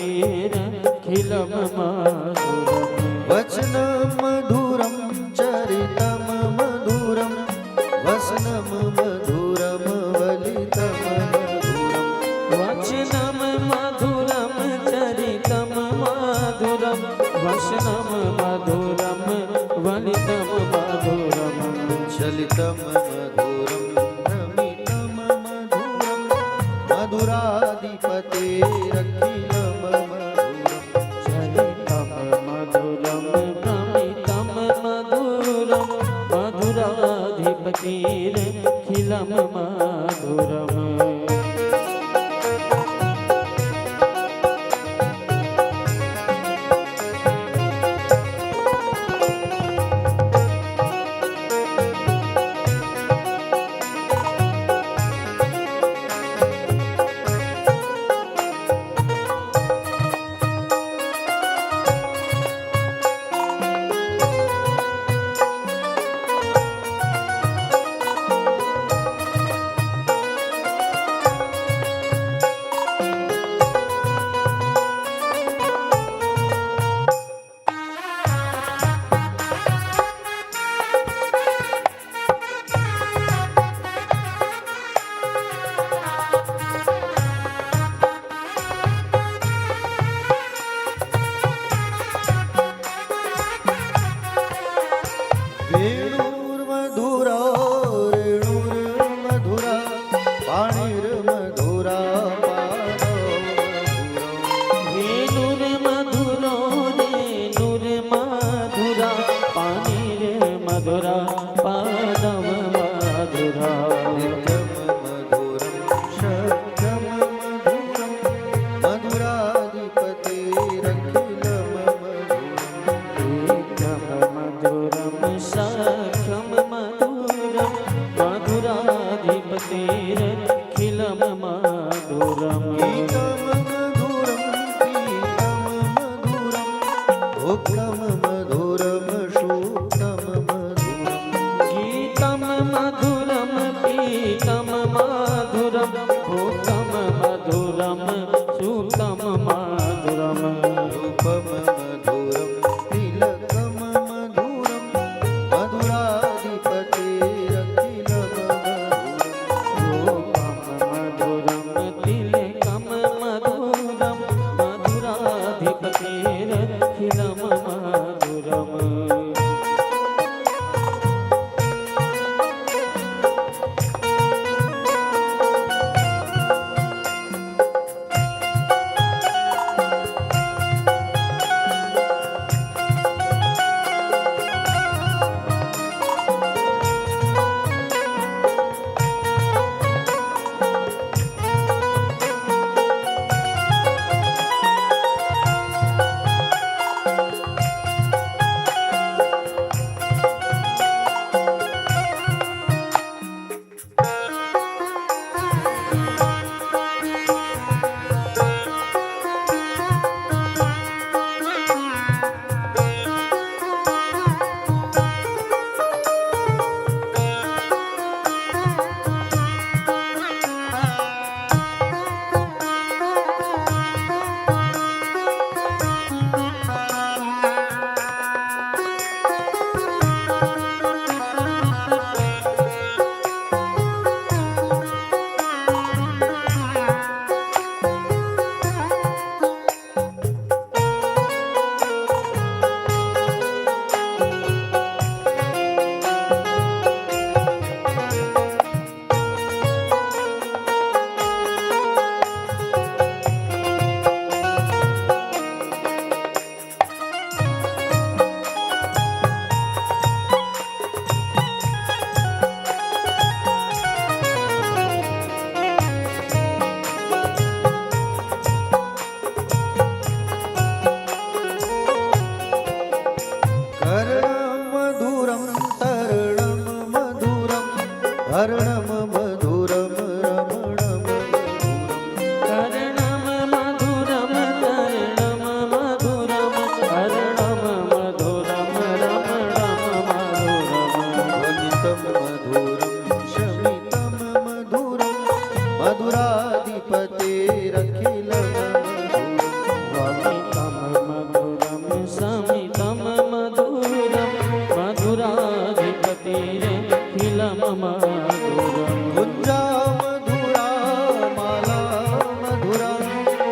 वचनाधिपतिरखिलं मधुरम् वचनं मधुरं चरितं मधुरं वसनं मधुरं वलितं मधुरं वचनं मधुरं चरितं मधुरं वचनं मधुरं वलितं मधुरं चलितं मधुरं भ्रमितं मधुरं मधुराधिपतेरखिलं मधुरं चलितं मधुरं भ्रमितं मधुरं मधुराधिपतिरखिलं मधुरम् वेणुर्मधुरा रेणुर्मधुरा पाणिर्मधुरा पादौ वेणुर्मधुरो रेणुर्मधुरा पाणिर्मधुरा पादव मधुरा नित्यं मधुरं शब्दं मधुरं मधुराधिपतेरखिलं मधुरम् एकं मधुरं सख्यं मधुरं मधुराधिपतिरखिलं मधुरम् गीतं मधुरं पीतं मधुरं भोक्तं मधुरं शुक्तं मधुरम् गीतं मधुरं पीतं मधुरं भोक्तं मधुरं सुतं मधुरम् रूपं मधुरं तिलकं मधुरं मधुराधिपतेरखिलं मधुरम् रूपं मधुरं तिलकं मधुरं मधुराधिपतिरखिलं मधुरम्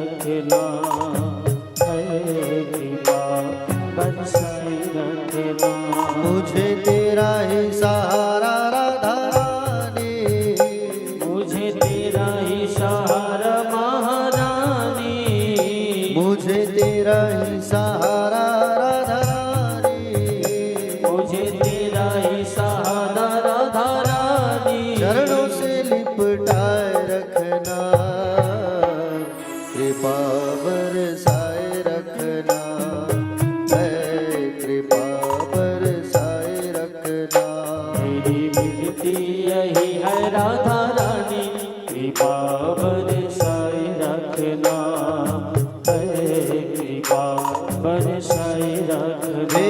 रखना, है कृपा बरसाए रखना। मुझे तेरा ही सहारा राधा रानी, मुझे तेरा ही सहारा महारानी, मुझे तेरा ही सहारा राधा रानी, मुझे तेरा ही सहारा राधा रानी। चरणों से लिपटाए रखना, कृपा बरसाए रखना, है कृपा बरसाए रखना। मेरी विनती यही है राधा रानी, कृपा बरसाए रखना, है कृपा बरसाए रखना। हे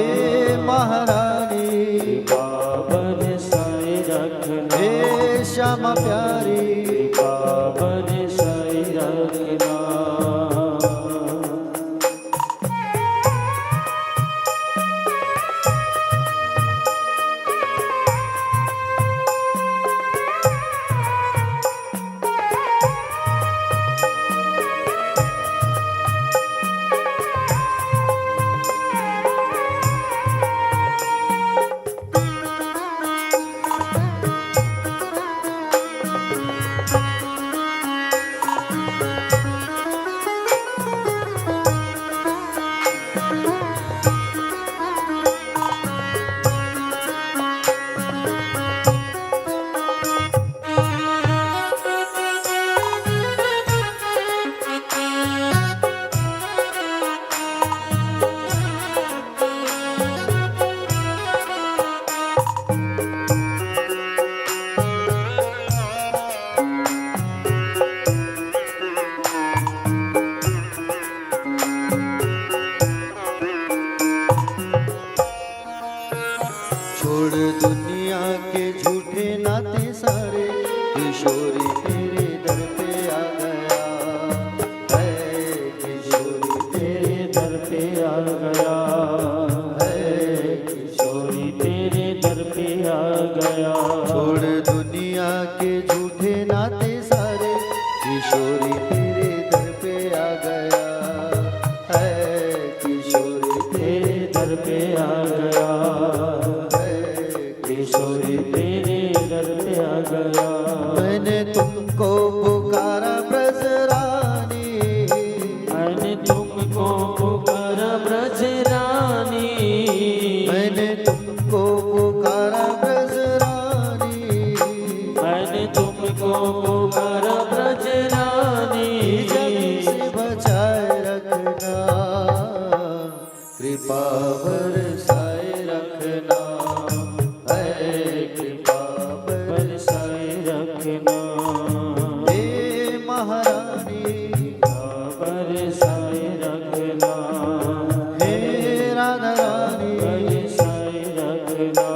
महारानी, कृपा बरसाए रखना, हे श्यामा प्यारी, कृपा बरसाए रखना। छोड़ दुनिया के झूठे नाते सारे, किशोरी तेरे दर पे आ गया, है किशोरी तेरे दर पे आ गया, है किशोरी तेरे दर पे आ गया। छोड़ दुनिया के झूठे नाते सारे, किशोरी तेरे दर पे आ गया, है किशोरी तेरे दर पे आ गया, किशोरी तेरे दर पे आ गया। मैंने तुमको पुकारा ब्रजरानी, मैंने तुमको पुकारा ब्रजरानी, मैंने तुमको पुकारा ब्रजरानी, मैंने तुमको पुकारा ब्रजरानी। जग से बचाए रखना, कृपा बरसाए रखना, है कृपा बरसाए रखना। हे महारानी, बरसाए रखना, हे राधा रानी, बरसाए रखना।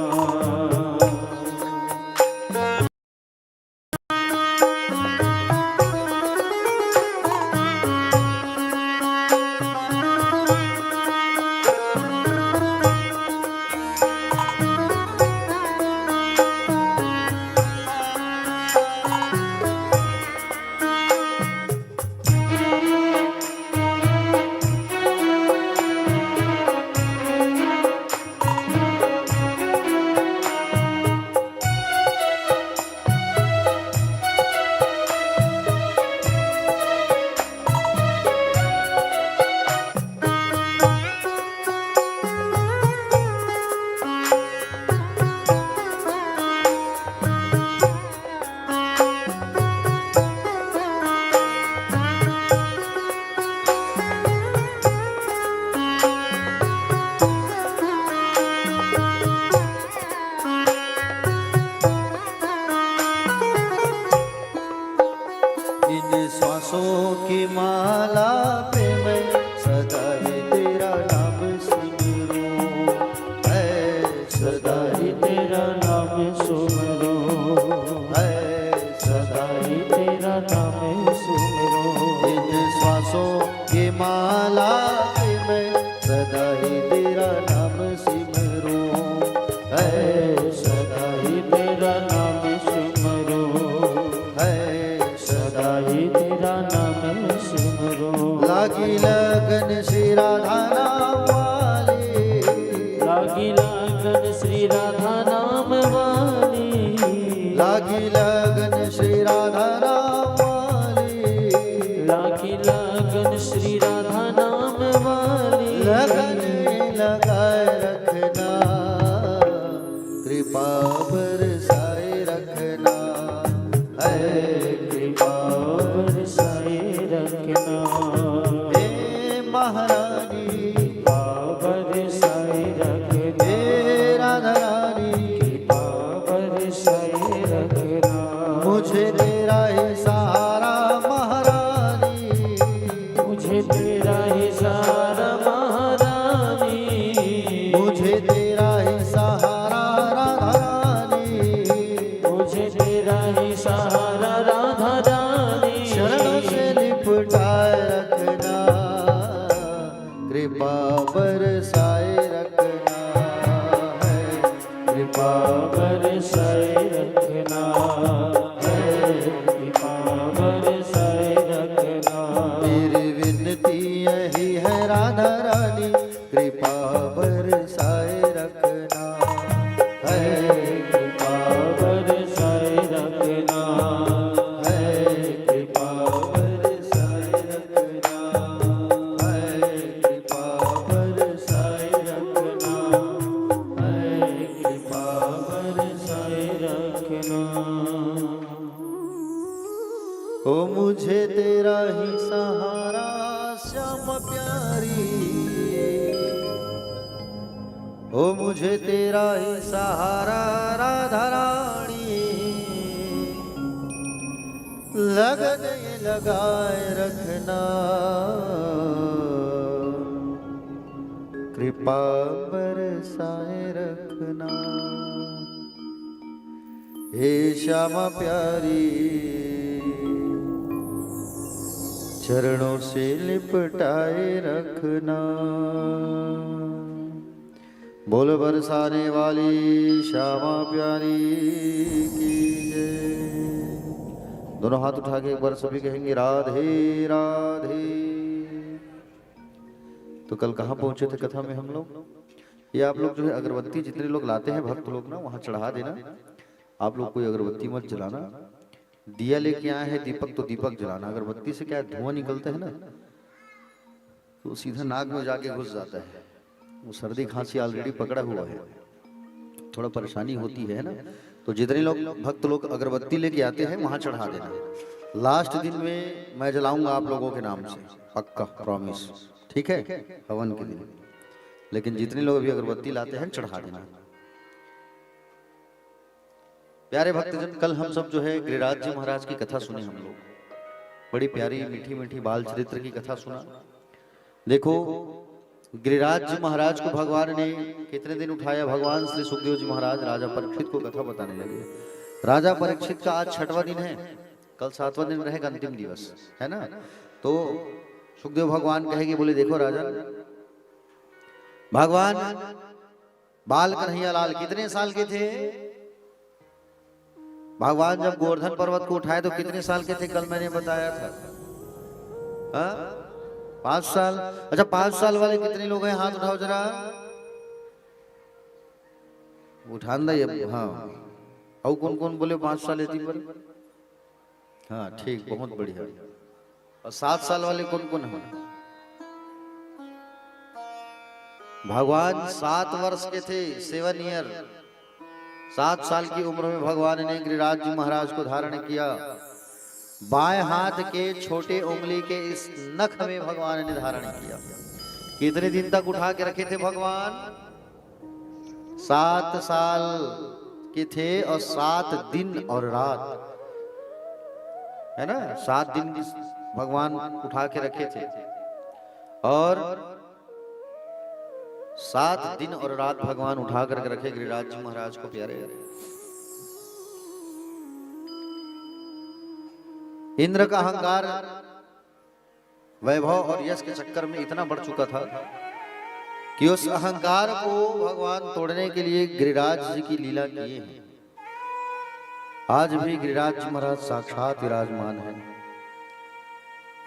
सांसों की माला पे मैं सदा ही तेरा नाम सिमरूं, है सदा ही तेरा नाम सुमरो, है सदा ही तेरा नाम सुमरो। इन सांसों की माला पे मैं सदा ही तेरा नाम सिमरूं, है सदा ही तेरा नाम सुमरो, है सदा ही तेरा नाम सुमरो। लागी लगन श्री राधा नाम वाली, लागी लगन श्री राधा नाम वाली, लागी लगन श्री राधा नाम वाली, लागी लगन श्री राधा नाम वाली, लगन लगाए रखना, कृपा बरसाए रखना, है कृपा बरसाए रखना, हे महारानी, कृपा बरसाए रखना, हे राधा रानी, कृपा बरसाए रखना, मुझे तेरा ही सहारा महारानी, मुझे तेरा ही सहारा महारानी, मुझे तेरा ही सहारा राधा रानी, मुझे तेरा ही सहारा राधा रानी, शरणों से लिपटाए रखना, कृपा बरसाए रखना, है कृपा बरसाए रखना, कृपा बरसाए रखना, मेरी विनती यही है राधा रानी, कृपा बरसाए रखना, है कृपा बरसाए रखना, है कृपा बरसाए रखना, है कृपा बरसाए रखना, है कृपा बरसाए रखना। ओ मुझे तेरा ही सहारा श्याम प्यारी, ओ मुझे तेरा ही सहारा राधा रानी, लगन ये लगाए रखना, कृपा बरसाए रखना, हे श्यामा प्यारी, चरणों से लिपटाए रखना, बोल बरसाने वाली श्यामा प्यारी की जय। दोनों हाथ उठा के एक बार सभी कहेंगे राधे राधे। तो कल कहाँ पहुंचे थे कथा में हम लोग? ये आप लोग जो है अगरबत्ती जितने लोग लाते हैं भक्त लोग ना, वहां चढ़ा देना। आप लोग कोई अगरबत्ती मत जलाना, दिया लेके आए हैं दीपक तो दीपक जलाना। अगरबत्ती से क्या धुआं निकलता है ना, तो सीधा नाक में जाके घुस जाता है। वो सर्दी खांसी ऑलरेडी पकड़ा हुआ है, थोड़ा परेशानी होती है ना। तो जितने लोग भक्त लोग अगरबत्ती लेके आते हैं वहां चढ़ा देना। लास्ट दिन में मैं जलाऊंगा आप लोगों के नाम से, पक्का प्रॉमिस, ठीक है, हवन के दिन। लेकिन जितने लोग अभी अगरबत्ती लाते हैं चढ़ा देना। प्यारे भक्तजन, कल हम सब जो है गिरिराज जी महाराज की कथा सुने हम लोग। बड़ी प्यारी मीठी मीठी बाल चरित्र की कथा सुना। देखो गिरिराज जी महाराज को भगवान ने कितने दिन उठाया? भगवान श्री सुखदेव जी महाराज राजा परीक्षित को कथा बताने लगे। राजा परीक्षित का आज 6वां दिन है, कल 7वां दिन रहेगा, अंतिम दिवस है ना। तो सुखदेव भगवान कहेंगे, बोले देखो राजा, भगवान बाल कन्हैया लाल कितने साल के थे? भगवान जब गोवर्धन पर्वत को उठाए तो कितने साल के थे? कल मैंने बताया था, 5 साल। अच्छा 5 साल वाले कितने लोग हैं? हाथ उठाओ जरा, उठान दे। हाँ, और कौन कौन बोले 5 साल यदि पर? हाँ ठीक, बहुत बढ़िया। और 7 साल वाले कौन कौन है? भगवान 7 वर्ष के थे, 7 ईयर। 7 साल की उम्र में भगवान ने गिरिराज जी महाराज को धारण किया। बाएं हाथ के छोटे उंगली के इस नख में भगवान ने धारण किया। कितने दिन तक उठा के रखे थे भगवान? 7 साल के थे और 7 दिन और रात, है ना। 7 दिन भगवान उठा के रखे थे और 7 दिन और रात भगवान उठा करके रखे गिरिराज जी महाराज को। प्यारे, इंद्र का अहंकार वैभव और यश के चक्कर में इतना बढ़ चुका था कि उस अहंकार को भगवान तोड़ने के लिए गिरिराज जी की लीला किए हैं। आज भी गिरिराज जी महाराज साक्षात विराजमान है।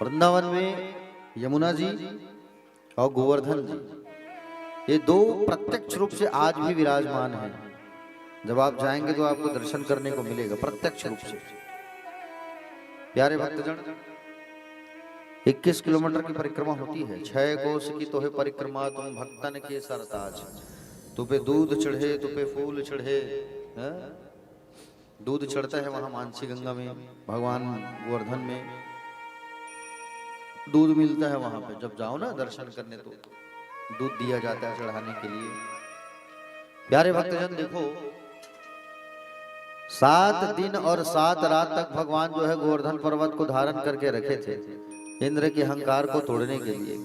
वृंदावन में यमुना जी और गोवर्धन जी, ये दो प्रत्यक्ष रूप से आज भी विराजमान हैं। जब आप जाएंगे तो आपको दर्शन करने को मिलेगा प्रत्यक्ष रूप से। प्यारे भक्तजन, 21 किलोमीटर की परिक्रमा होती है। 6 कोस की तो है परिक्रमा, तुम भक्तन के सरताज। तुपे दूध चढ़े, तुपे फूल चढ़े। दूध चढ़ता है वहां मानसी गंगा में, भगवान गोवर्धन में दूध मिलता है। वहां पे जब जाओ ना दर्शन करने तो दूध दिया जाता है चढ़ाने के लिए। प्यारे भक्तजन देखो, 7 दिन और 7 रात तक भगवान जो है गोवर्धन पर्वत को धारण करके रखे थे इंद्र के अहंकार को तोड़ने के लिए।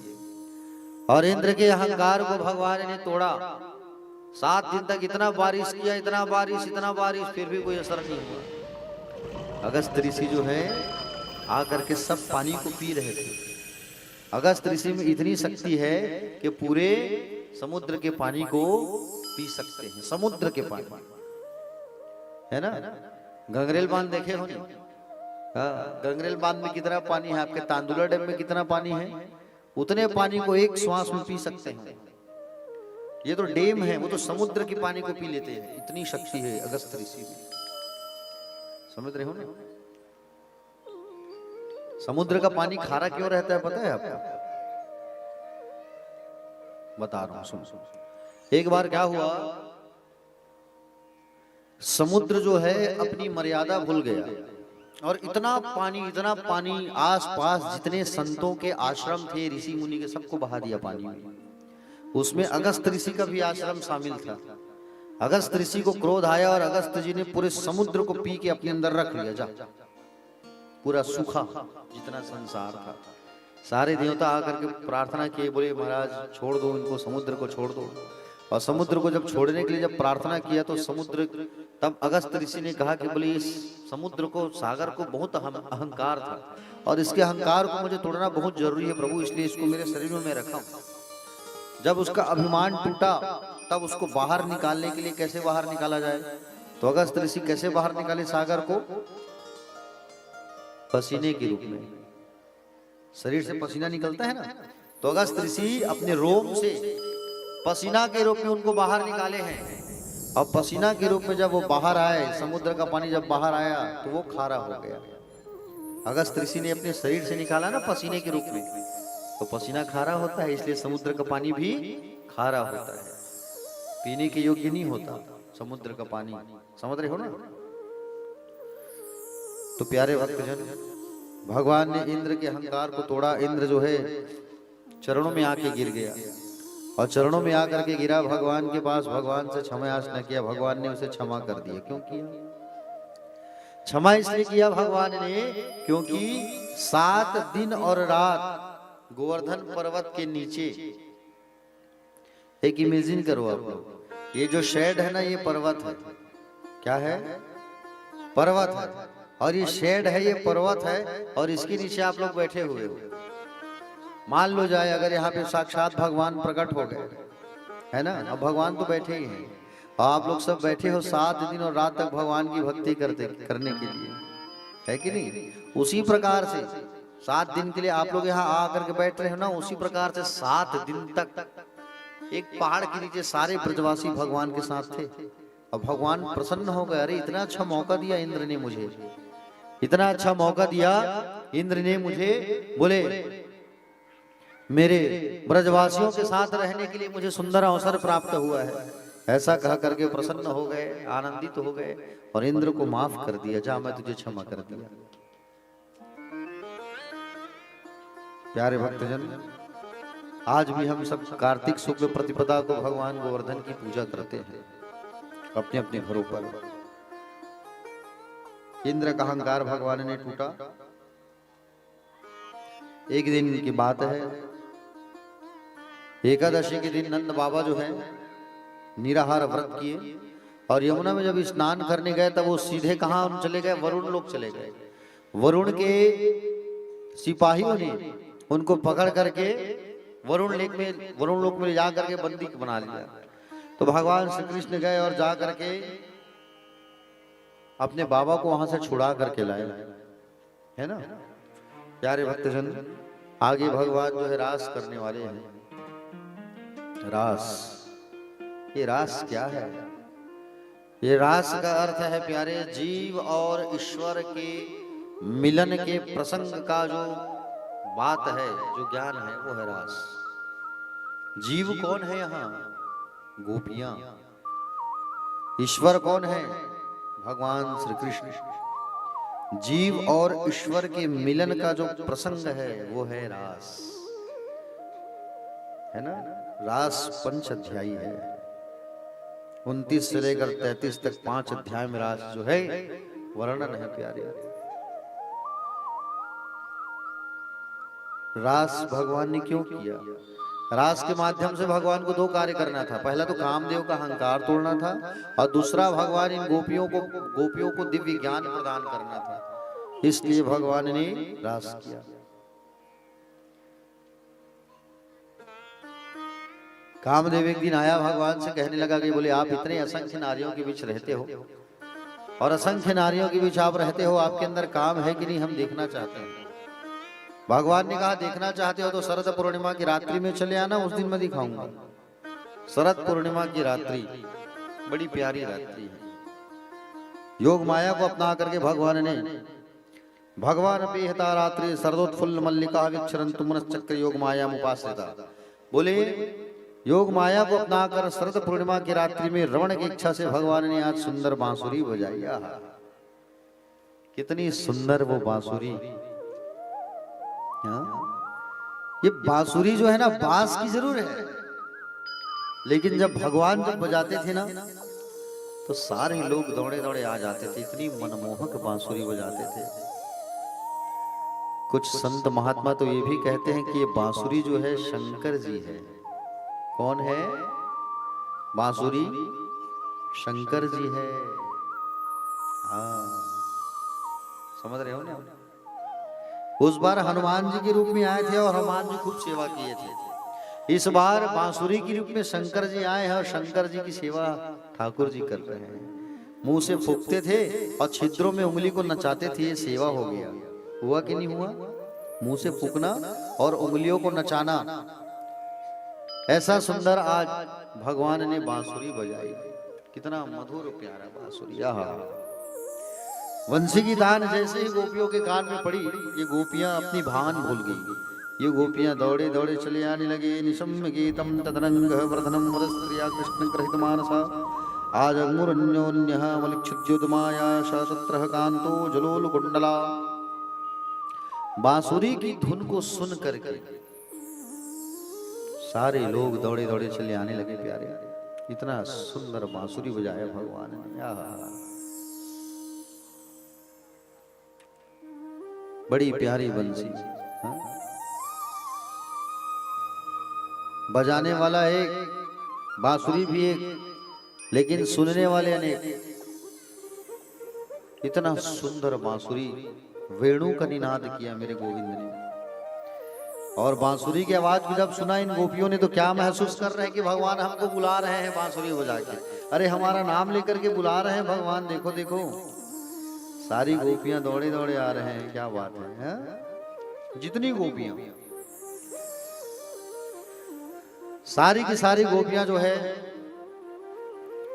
और इंद्र के अहंकार को भगवान ने तोड़ा। 7 दिन तक इतना बारिश किया, इतना बारिश, फिर भी कोई असर नहीं हुआ। अगस्त ऋषि जो है आकर के सब पानी को पी रहे थे। अगस्त ऋषि में इतनी शक्ति है कि पूरे समुद्र के पानी को पी सकते हैं। समुद्र के पानी है ना। गंगरेल बांध देखे हो नहीं? हाँ, गंगरेल बांध में कितना पानी है, आपके तांदुला डैम में कितना पानी है, उतने पानी को एक श्वास में पी सकते हैं। ये तो डैम है, वो तो समुद्र के पानी को पी लेते हैं। इतनी शक्ति है अगस्त ऋषि में। समझ रहे हो ना? समुद्र का पानी खारा क्यों रहता है पता है आपको? बता रहा हूं, सुन। एक बार क्या हुआ, समुद्र जो है अपनी मर्यादा भूल गया और इतना पानी आसपास जितने संतों के आश्रम थे, ऋषि मुनि के, सबको बहा दिया पानी में। उसमें अगस्त ऋषि का भी आश्रम शामिल था। अगस्त ऋषि को क्रोध आया और अगस्त जी ने पूरे समुद्र को पी के अपने अंदर रख लिया। जा पूरा सूखा जितना संसार था। सारे देवता आकर के प्रार्थना किए, बोले महाराज छोड़ दो इनको, समुद्र को छोड़ दो। और समुद्र को जब छोड़ने के लिए जब प्रार्थना किया तो समुद्र, तब अगस्त ऋषि ने कहा कि बोले इस समुद्र को, सागर को बहुत अहंकार था और इसके अहंकार को मुझे तोड़ना बहुत जरूरी है प्रभु, इसलिए इसको मेरे शरीर में मैं रखा हूं। जब उसका अभिमान टूटा तब उसको बाहर निकालने के लिए कैसे बाहर निकाला जाए, तो अगस्त ऋषि कैसे बाहर निकाले सागर को? पसीने के रूप में। शरीर से पसीना निकलता है ना, तो अगस्त ऋषि अपने रोम से पसीना के रूप में उनको बाहर निकाले हैं। अब पसीना के रूप में जब वो बाहर आए, समुद्र का पानी जब बाहर आया तो वो खारा हो गया। अगस्त ऋषि ने अपने शरीर से निकाला ना पसीने के रूप में, तो पसीना खारा होता है, इसलिए समुद्र का पानी भी खारा होता है, पीने के योग्य नहीं होता समुद्र का पानी। समझ रहे हो ना? तो प्यारे भक्तजन, भगवान ने इंद्र के अहंकार को तोड़ा। इंद्र जो है चरणों में आके गिर गया और चरणों में आकर के गिरा भगवान के पास। भगवान से क्षमा याचना किया, भगवान ने उसे क्षमा कर दिया। क्यों किया क्षमा? इसलिए किया भगवान ने क्योंकि 7 दिन और रात गोवर्धन पर्वत के नीचे, एक इमेजिन करो आप लोग, ये जो शेड है ना, ये पर्वत है। क्या है? पर्वत है। और ये शेड है, ये पर्वत है, और इसके नीचे आप लोग बैठे हुए हो। मान लो जाए अगर यहाँ पे साक्षात भगवान प्रकट हो गए, है ना, अब भगवान तो बैठे ही हैं और आप लोग सब बैठे हो 7 दिन और रात तक भगवान की भक्ति करने के लिए, है कि नहीं? उसी प्रकार से 7 दिन के लिए आप लोग यहाँ आकर के बैठ रहे हो ना, उसी प्रकार से 7 दिन तक एक पहाड़ के नीचे सारे ब्रजवासी भगवान के साथ थे। और भगवान प्रसन्न हो गए, अरे इतना अच्छा मौका दिया इंद्र ने मुझे, इतना अच्छा मौका दिया इंद्र ने मुझे, बोले मेरे ब्रजवासियों के साथ रहने के लिए मुझे सुंदर अवसर प्राप्त हुआ है। ऐसा कह करके प्रसन्न हो गए, आनंदित हो गए और इंद्र को माफ कर दिया। जा मैं तुझे क्षमा कर दिया। प्यारे भक्तजन, आज भी हम सब कार्तिक शुक्ल प्रतिपदा को भगवान गोवर्धन की पूजा करते हैं अपने अपने घरों पर। इंद्र का अहंकार भगवान ने टूटा। एक दिन की बात है, एकादशी के दिन नंद बाबा जो है निराहार व्रत किए और यमुना में जब स्नान करने गए तब वो सीधे कहाँ चले गए? वरुण लोक चले गए। वरुण के सिपाहियों ने उनको पकड़ करके वरुण लोक में जा करके बंदी बना लिया। तो भगवान श्री कृष्ण गए और जा करके अपने बाबा को वहां से छुड़ा करके लाए, है ना। प्यारे भक्तजन, आगे भगवान जो है रास करने वाले हैं। रास, ये रास क्या है? ये रास का अर्थ है प्यारे, जीव और ईश्वर के मिलन के प्रसंग का जो बात है, जो ज्ञान है, वो है रास। जीव कौन है यहाँ? गोपियां। ईश्वर कौन है? भगवान श्री कृष्ण। जीव और ईश्वर के मिलन का जो प्रसंग है वो है रास, है ना। रास 5 अध्यायी है, 29 से लेकर 33 तक 5 अध्याय में रास जो है वर्णन है प्यारे। रास भगवान ने क्यों किया? रास के माध्यम से भगवान को 2 कार्य करना था। पहला तो कामदेव का अहंकार तोड़ना था, और दूसरा भगवान इन गोपियों को दिव्य ज्ञान प्रदान करना था। इसलिए भगवान ने रास किया। कामदेव एक दिन आया भगवान से, कहने लगा कि बोले आप इतने असंख्य नारियों के बीच रहते हो, और असंख्य नारियों के बीच आप रहते हो, आपके अंदर काम है कि नहीं, हम देखना चाहते हैं। भगवान ने कहा देखना चाहते हो तो शरद पूर्णिमा की रात्रि में चले आना, उस दिन मैं दिखाऊंगा। शरद पूर्णिमा की रात्रि बड़ी प्यारी रात्रि है। योग माया को अपना करके भगवान पेहता रात्रि शरदोत्फुल्ल मल्लिका विक्षरन्तु मनश्चक्र योग माया मुपाश्रिता। बोले योग माया को अपनाकर शरद पूर्णिमा की रात्रि में रमण की इच्छा से भगवान ने आज सुंदर बांसुरी बजाई। कितनी सुंदर वो बांसुरी। ये बांसुरी जो है ना, बांस की जरूर है, लेकिन जब भगवान जब बजाते थे ना तो सारे लोग दौड़े दौड़े आ जाते थे। इतनी मनमोहक बांसुरी बजाते थे। कुछ संत महात्मा तो ये भी कहते हैं कि ये बांसुरी जो है शंकर जी है। कौन है? बांसुरी शंकर जी है। हाँ, समझ रहे हो ना। उस बार हनुमान जी के रूप में आए थे और हनुमान जी खूब सेवा किए थे। इस बार बांसुरी के रूप में शंकर जी आए हैं और शंकर जी की सेवा ठाकुर जी कर रहे हैं। मुंह से फूंकते थे और छिद्रों में उंगली को नचाते थे। ये सेवा हो गया। हुआ कि नहीं हुआ? मुंह से फूंकना और उंगलियों को नचाना, ऐसा सुंदर आज भगवान ने बांसुरी बजाई। कितना मधुर प्यारा बांसुरी। वंशी की तान जैसे ही गोपियों के कान में पड़ी, ये गोपियां अपनी भान भूल गई। ये गोपियां दौड़े दौड़े चले आने लगे। निशम्य गीतम तदनंग वर्धनम वरस्त्रिया कृष्ण ग्रहित मानसा आज अग्मुरन्योन्यः मलिक्षुद्योतमाया शत्रः कांतो जलोल कुंडला। बांसुरी की धुन को सुन करके सारे लोग दौड़े दौड़े चले आने लगे प्यारे। इतना सुंदर बांसुरी बजाया भगवान ने। बड़ी प्यारी बंसी। बजाने वाला एक, बांसुरी भी एक, लेकिन सुनने वाले अनेक। इतना सुंदर बांसुरी, वेणु का निनाद किया मेरे गोविंद ने। और बांसुरी की आवाज भी जब सुना इन गोपियों ने तो क्या महसूस कर रहे हैं कि भगवान हमको बुला रहे हैं बांसुरी बजा के। अरे हमारा नाम लेकर के बुला रहे हैं भगवान। देखो देखो, सारी गोपियां दौड़े दौड़े आ रहे हैं। क्या बात है? जितनी गोपियां, सारी की सारी गोपियां जो है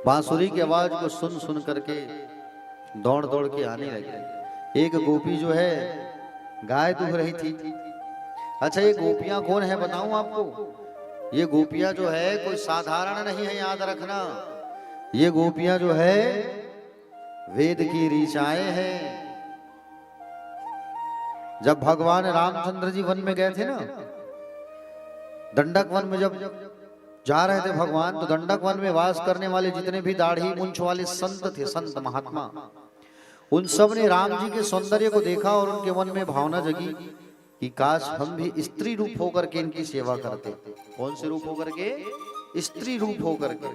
बांसुरी की आवाज को सुन सुन करके दौड़ दौड़ के आने लगी। एक गोपी जो है गाय दूह रही थी। अच्छा, ये गोपियां कौन है बताऊं आपको? ये गोपियां जो है कोई साधारण नहीं है, याद रखना। ये गोपियां जो है वेद की ऋचाएं हैं। जब भगवान रामचंद्र जी वन में गए थे ना, दंडक वन में जब जा रहे थे भगवान, तो दंडक वन में वास करने वाले जितने भी दाढ़ी मूंछ वाले संत थे, संत महात्मा, उन सब ने राम जी के सौंदर्य को देखा और उनके मन में भावना जगी कि काश हम भी स्त्री रूप होकर के इनकी सेवा करते। कौन से रूप होकर के? स्त्री रूप होकर के।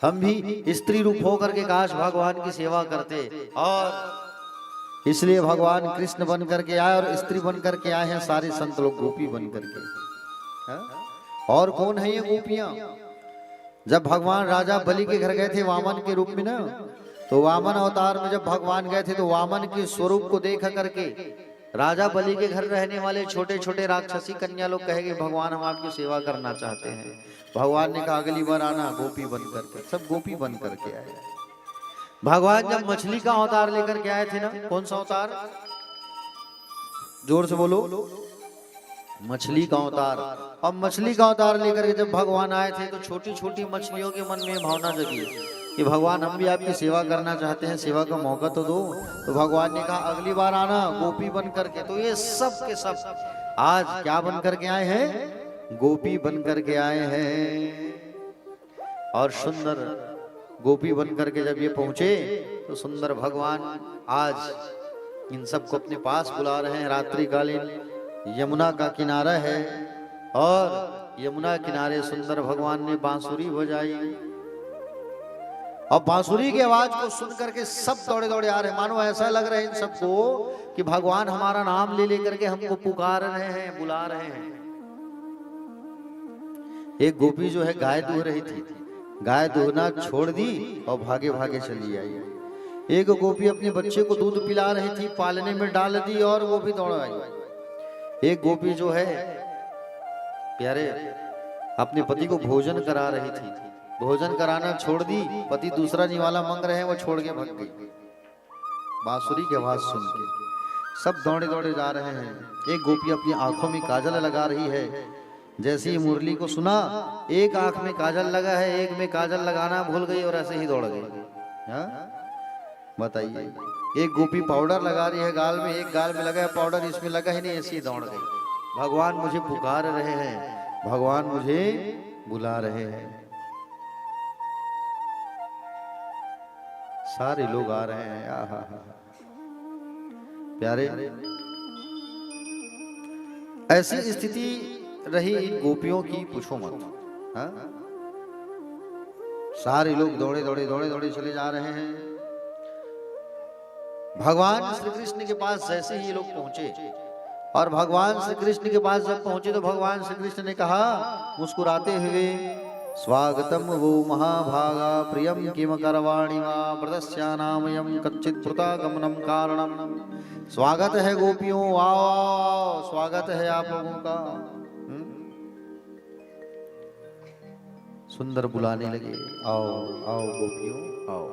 हम भी स्त्री रूप होकर के काश भगवान की सेवा करते। और इसलिए भगवान कृष्ण बन करके आए और स्त्री बन करके आए हैं सारे संत लोग गोपी बन करके। और कौन है ये गोपियां? जब भगवान राजा बलि के घर गए थे वामन के रूप में ना, तो वामन अवतार में जब भगवान गए थे तो वामन के स्वरूप को देख करके राजा बलि के घर रहने वाले छोटे छोटे राक्षसी कन्या लोग कहेंगे भगवान हम आपकी सेवा करना चाहते हैं। भगवान ने कहा अगली बार आना गोपी बन करके। सब गोपी बन करके आए। भगवान जब मछली का अवतार लेकर के आए थे ना, कौन सा अवतार, जोर से बोलो, मछली का अवतार। अब मछली का अवतार लेकर के जब भगवान आए थे तो छोटी छोटी मछलियों के मन में भावना जगी कि भगवान हम भी आपकी सेवा करना चाहते हैं, सेवा का मौका तो दो। तो भगवान ने कहा अगली बार आना गोपी बन करके। तो ये सब के सब आज क्या बन करके आए हैं, गोपी बन करके आए हैं। और सुंदर गोपी बन करके जब ये पहुंचे तो सुंदर भगवान आज इन सबको अपने पास बुला रहे हैं। रात्रिकालीन यमुना का किनारा है और यमुना किनारे सुंदर भगवान ने बांसुरी बजाई और बांसुरी की आवाज को सुन करके सब दौड़े दौड़े आ रहे हैं। मानो ऐसा लग रहा है इन सबको कि भगवान हमारा नाम ले लेकर के हमको पुकार रहे हैं, बुला रहे हैं। एक गोपी जो है गाय दूह रही थी, गाय दूहना छोड़ दी और भागे भागे चली आई। एक गोपी अपने बच्चे को दूध पिला रही थी, पालने में डाल दी और वो भी दौड़ आई। एक गोपी जो है प्यारे अपने पति को भोजन करा रही थी, भोजन कराना छोड़ दी, पति दूसरा निवाला मांग रहे हैं वो छोड़ के भाग गई। बांसुरी की आवाज सुन के सब दौड़े दौड़े जा रहे हैं। एक गोपी अपनी आंखों में काजल लगा रही है। जैसे ही मुरली को सुना, एक आंख में काजल लगा है, एक में काजल लगाना भूल गई और ऐसे ही दौड़ गई। बताइए, एक गोपी पाउडर लगा रही है गाल में, एक गाल में लगा है पाउडर, इसमें लगा ही नहीं, ऐसे ही दौड़ गई। भगवान मुझे पुकार रहे हैं, भगवान मुझे बुला रहे हैं। सारे लोग आ रहे हैं। आहा प्यारे, ऐसी स्थिति रही इन गोपियों की, पूछो मत। सारे लोग दौड़े दौड़े चले जा रहे हैं। भगवान श्री कृष्ण के पास जैसे ही ये लोग पहुंचे और भगवान श्री कृष्ण के पास जब पहुंचे तो भगवान श्री कृष्ण ने कहा मुस्कुराते हुए, स्वागतम वो महाभागा प्रियम किम करवाणि वा व्रतस्यानामयं कच्चित् गमनम कारणम। स्वागत है गोपियों, आओ, स्वागत है आप लोगों का। सुंदर बुलाने लगे, आओ आओ गोपियों आओ।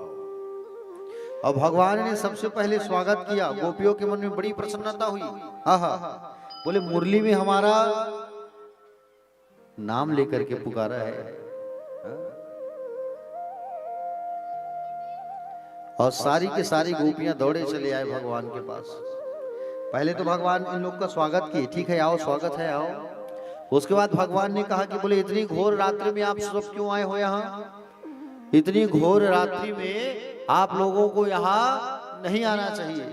और भगवान ने सबसे पहले स्वागत किया। गोपियों के मन में बड़ी प्रसन्नता हुई। आहा, बोले मुरली में हमारा नाम लेकर के पुकारा है। और सारी के सारी गोपियां दौड़े चले आए भगवान के पास। पहले तो भगवान इन लोग का स्वागत किए, ठीक है आओ, स्वागत है आओ। उसके बाद भगवान ने कहा कि बोले इतनी घोर रात्रि में आप सब क्यों आए हो यहाँ? इतनी घोर रात्रि में आप लोगों को यहाँ नहीं आना चाहिए।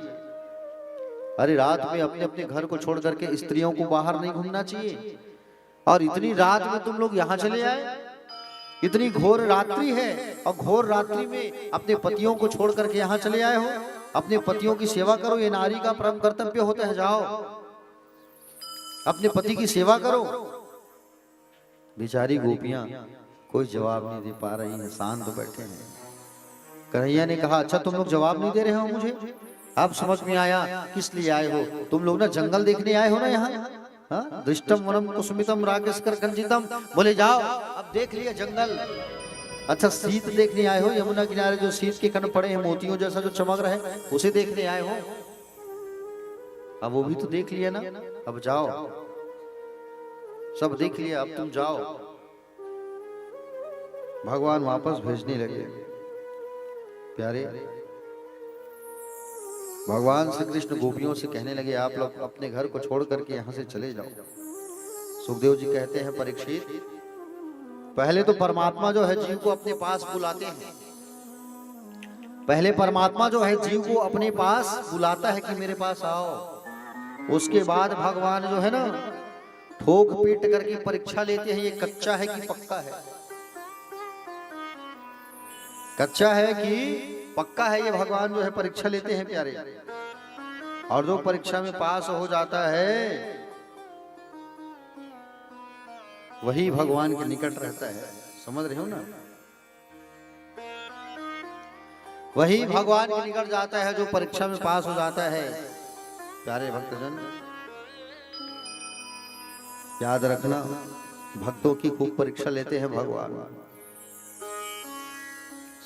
अरे रात में अपने अपने घर को छोड़ करके स्त्रियों को बाहर नहीं घूमना चाहिए, और इतनी रात में तुम लोग यहाँ चले आए। इतनी घोर रात्रि है और घोर रात्रि में अपने पतियों को छोड़ करके यहाँ चले आए हो। अपने पतियों की सेवा करो, ये नारी का परम कर्तव्य होता है। जाओ अपने पति की सेवा करो। बेचारी गोपियां कोई जवाब नहीं दे पा रही हैं, शांत बैठे हैं। कन्हैया ने कहा अच्छा तुम लोग जवाब नहीं दे रहे हो मुझे, अब समझ में आया किस लिए आए हो। तुम लोग ना जंगल देखने आए हो ना यहाँ। दृष्टम वनम कुसुमितम राकेशकर कंजितम। बोले जाओ अब देख लिया जंगल। अच्छा शीत देखने आए हो, यमुना किनारे जो शीत के कण पड़े हैं मोतियों जैसा जो चमक रहा है उसे देखने आए हो। अब वो भी तो देख लिया ना, अब जाओ, सब देख लिया, अब तुम जाओ। भगवान वापस भेजने लगे। प्यारे भगवान श्री कृष्ण गोपियों से कहने लगे आप लोग अपने घर को छोड़ करके यहाँ से चले जाओ। सुखदेव जी कहते हैं परीक्षित, पहले तो परमात्मा जो है जीव को अपने पास बुलाते हैं। पहले परमात्मा जो है जीव को अपने पास बुलाता है कि मेरे पास आओ। उसके बाद भगवान जो है ना ठोक पीट करके परीक्षा लेते हैं, ये कच्चा है कि पक्का है, कच्चा है कि पक्का है। ये भगवान जो है परीक्षा लेते हैं प्यारे। और जो परीक्षा में पास हो जाता है वही भगवान के निकट रहता है। समझ रहे हो ना, वही भगवान के निकट जाता है जो परीक्षा में पास हो जाता है। प्यारे भक्तजन, याद रखना, भक्तों की खूब परीक्षा लेते हैं भगवान।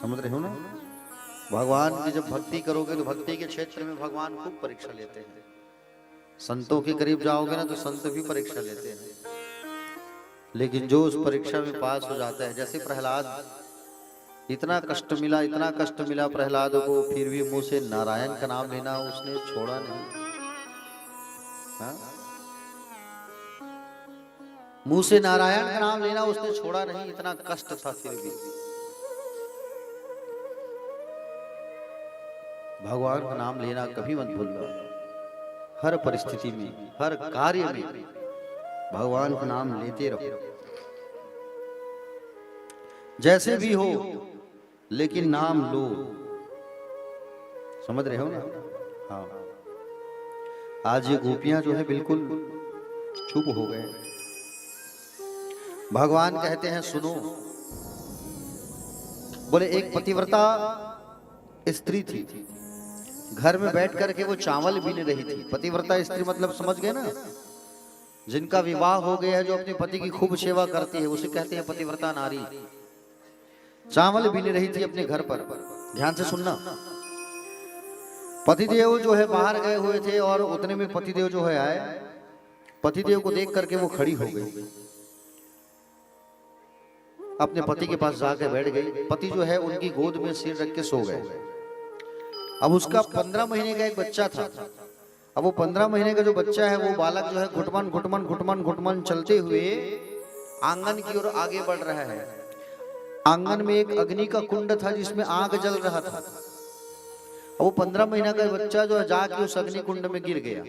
समझ रहे हो ना? भगवान की जब भक्ति करोगे तो भक्ति के क्षेत्र में भगवान खूब परीक्षा लेते हैं। संतों के करीब जाओगे ना तो संत भी परीक्षा लेते हैं, लेकिन जो उस परीक्षा में पास हो जाता है, जैसे प्रहलाद, इतना कष्ट मिला प्रहलाद को, फिर भी मुंह से नारायण का नाम लेना उसने छोड़ा नहीं। हाँ? मुंह से नारायण का नाम लेना उसने छोड़ा नहीं, इतना कष्ट था फिर भी। भगवान का नाम लेना कभी मत भूलना। हर परिस्थिति में, हर कार्य में भगवान का नाम लेते रहो, जैसे भी हो, लेकिन नाम लो। समझ रहे हो ना? हाँ। आज ये गोपियां जो है बिल्कुल चुप हो गए। भगवान कहते हैं सुनो। बोले एक पतिव्रता स्त्री थी, घर में बैठ करके वो चावल बीन रही थी। पतिव्रता स्त्री मतलब समझ गए ना? जिनका विवाह हो गया है, जो अपने पति की खूब सेवा करती है, उसे कहते हैं पतिव्रता नारी। चावल बीन रही थी अपने घर पर। ध्यान से सुनना। पतिदेव जो है बाहर गए हुए थे और उतने में पतिदेव जो है आए। पतिदेव को देख करके वो खड़ी हो गई, अपने पति के पास जाकर बैठ गई। पति जो है उनकी गोद में सिर रख के सो गए। अब उसका 15 महीने का एक बच्चा था। अब वो 15 महीने का जो बच्चा है, वो बालक जो है घुटमन घुटमन घुटमन घुटमन चलते हुए आंगन की ओर आगे बढ़ रहा है। आंगन में एक अग्नि का कुंड था जिसमें आग जल रहा था। अब वो 15 महीना का बच्चा जो है जाके उस अग्नि कुंड में गिर गया,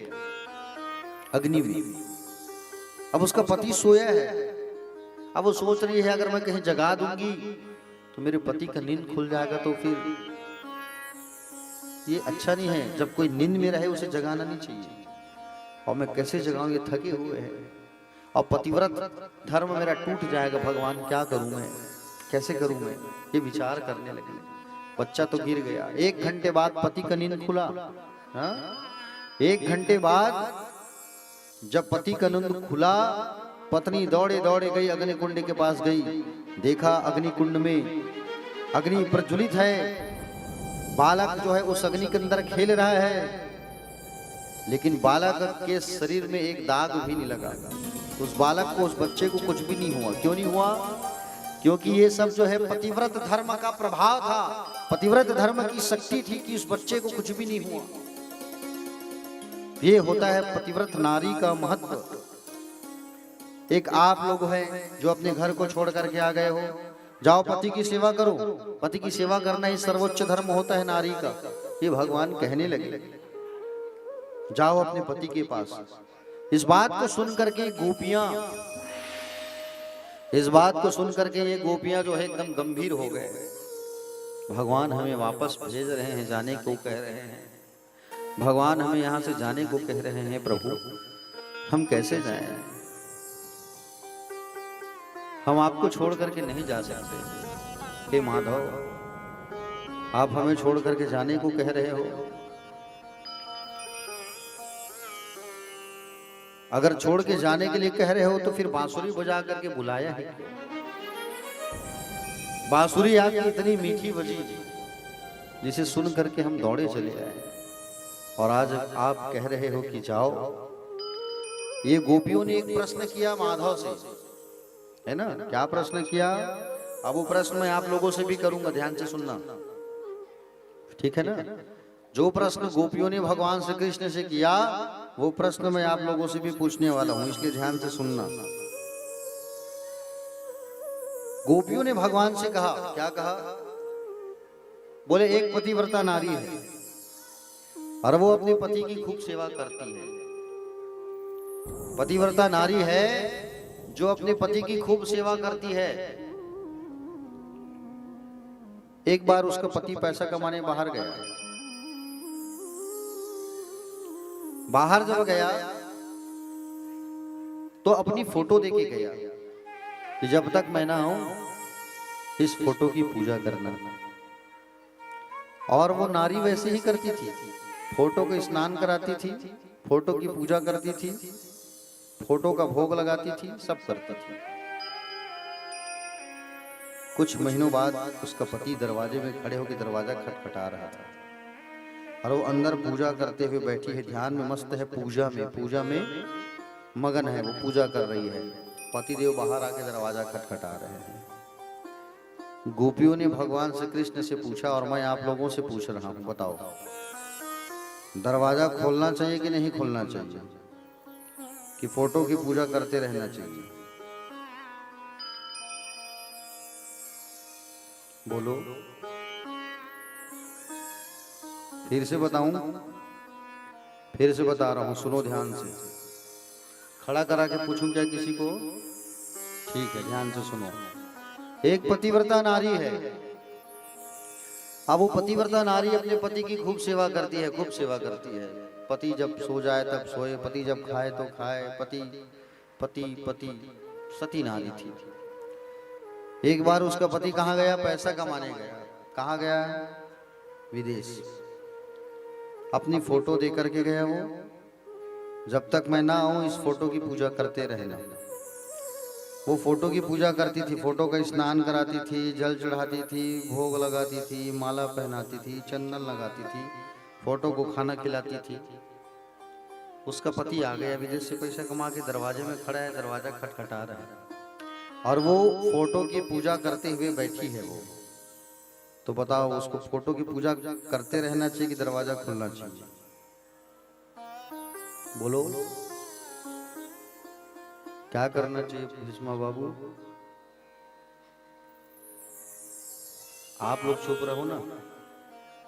अग्नि में। अब उसका पति सोया है। अब वो सोच रही है अगर मैं कहीं जगा दूंगी तो मेरे पति का नींद खुल जाएगा, तो फिर ये अच्छा नहीं है। जब कोई नींद में रहे उसे जगाना नहीं चाहिए। और मैं कैसे जगाऊं, ये थके हुए हैं और पतिव्रत धर्म मेरा टूट जाएगा। भगवान क्या करूं मैं, कैसे करूं मैं, ये विचार करने लगे। बच्चा तो गिर गया। 1 घंटे बाद पति का नींद खुला। हाँ? 1 घंटे बाद जब पति का नींद खुला, पत्नी दौड़े दौड़े गई, अग्नि कुंड के पास गई। देखा अग्नि कुंड में अग्नि प्रज्वलित है, बालक जो है उस अग्नि के अंदर खेल रहा है, लेकिन बालक के शरीर में एक दाग भी नहीं लगा। उस बालक को, उस बच्चे को कुछ भी नहीं हुआ। क्यों नहीं हुआ? क्योंकि ये सब जो है पतिव्रत धर्म का प्रभाव था, पतिव्रत धर्म की शक्ति थी कि उस बच्चे को कुछ भी नहीं हुआ। ये होता है पतिव्रत नारी का महत्व। एक आप लोग हैं जो अपने घर को छोड़ करके आ गए हो, जाओ पति की सेवा करो। पति की सेवा करना ही सर्वोच्च धर्म होता है नारी का, ये भगवान कहने लगे। जाओ अपने पति के पास। इस बात को सुन करके गोपियां, इस बात को सुन करके ये गोपियां जो है एकदम गंभीर हो गए। भगवान हमें वापस भेज रहे हैं, जाने को कह रहे हैं। भगवान हमें यहाँ से जाने को कह रहे हैं। प्रभु हम कैसे जाएं? हम आपको छोड़ करके नहीं जा सकते। हे माधव, आप हमें छोड़ करके जाने को कह रहे हो। अगर छोड़ के जाने के लिए कह रहे हो तो फिर बांसुरी बजा करके बुलाया है। बांसुरी आपकी इतनी मीठी बजी जिसे सुन करके हम दौड़े चले आए, और आज आप कह रहे हो कि जाओ। ये गोपियों ने एक प्रश्न किया माधव से, है ना? क्या प्रश्न किया? अब वो प्रश्न मैं आप लोगों से भी करूंगा, ध्यान से सुनना, ठीक है ना? जो प्रश्न गोपियों ने भगवान श्री कृष्ण से किया, वो प्रश्न मैं आप लोगों से भी पूछने वाला हूं, इसलिए ध्यान से सुनना। गोपियों ने भगवान से कहा, क्या कहा? बोले एक पतिव्रता नारी है और वो अपने पति की खूब सेवा करती है। पतिव्रता नारी है जो अपने पति की खूब सेवा करती है। एक बार उसका पति पैसा कमाने बाहर गया। बाहर जब गया तो अपनी फोटो देके गया कि जब तक मैं ना आऊं इस फोटो की पूजा करना। और वो नारी वैसे ही करती थी, फोटो को स्नान कराती थी, फोटो की पूजा करती थी, फोटो का भोग लगाती थी, सब करती थी। कुछ महीनों बाद उसका पति दरवाजे में खड़े होकर दरवाजा खटखटा रहा था और वो अंदर पूजा करते हुए बैठी है, ध्यान में मस्त है, पूजा में मगन है, वो पूजा कर रही है। पतिदेव बाहर आके दरवाजा खटखटा रहे हैं। गोपियों ने भगवान श्री कृष्ण से पूछा और मैं आप लोगों से पूछ रहा हूं, बताओ दरवाजा खोलना चाहिए कि नहीं खोलना चाहिए, कि फोटो की पूजा करते रहना चाहिए? बोलो। फिर से बताऊं? फिर से बता रहा हूं, सुनो ध्यान से। खड़ा करा के पूछूं क्या किसी को? ठीक है, ध्यान से सुनो। एक पतिव्रता नारी है। अब वो पतिव्रता नारी अपने पति की खूब सेवा करती है, खूब सेवा करती है। पति जब सो जाए तब सोए, पति जब खाए तो खाए, पति पति पति सती नारी थी। एक बार उसका पति कहाँ गया? पैसा कमाने गया। कहाँ गया? विदेश। अपनी फोटो दे करके गया वो, जब तक मैं ना आऊं इस फोटो की पूजा करते रहना। वो फोटो की पूजा करती थी, फोटो का स्नान कराती थी, जल चढ़ाती थी, भोग लगाती थी, माला पहनाती थी, चंदन लगाती थी, फोटो को खाना खिलाती थी। उसका पति आ गया विदेश से पैसा कमा के, दरवाजे में खड़ा है, दरवाजा खटखटा रहा है और वो फोटो की पूजा करते हुए बैठी है वो। तो बताओ उसको फोटो की पूजा करते रहना चाहिए कि दरवाजा खुलना चाहिए? बोलो क्या करना चाहिए भीष्मा बाबू? आप लोग चुप रहो ना,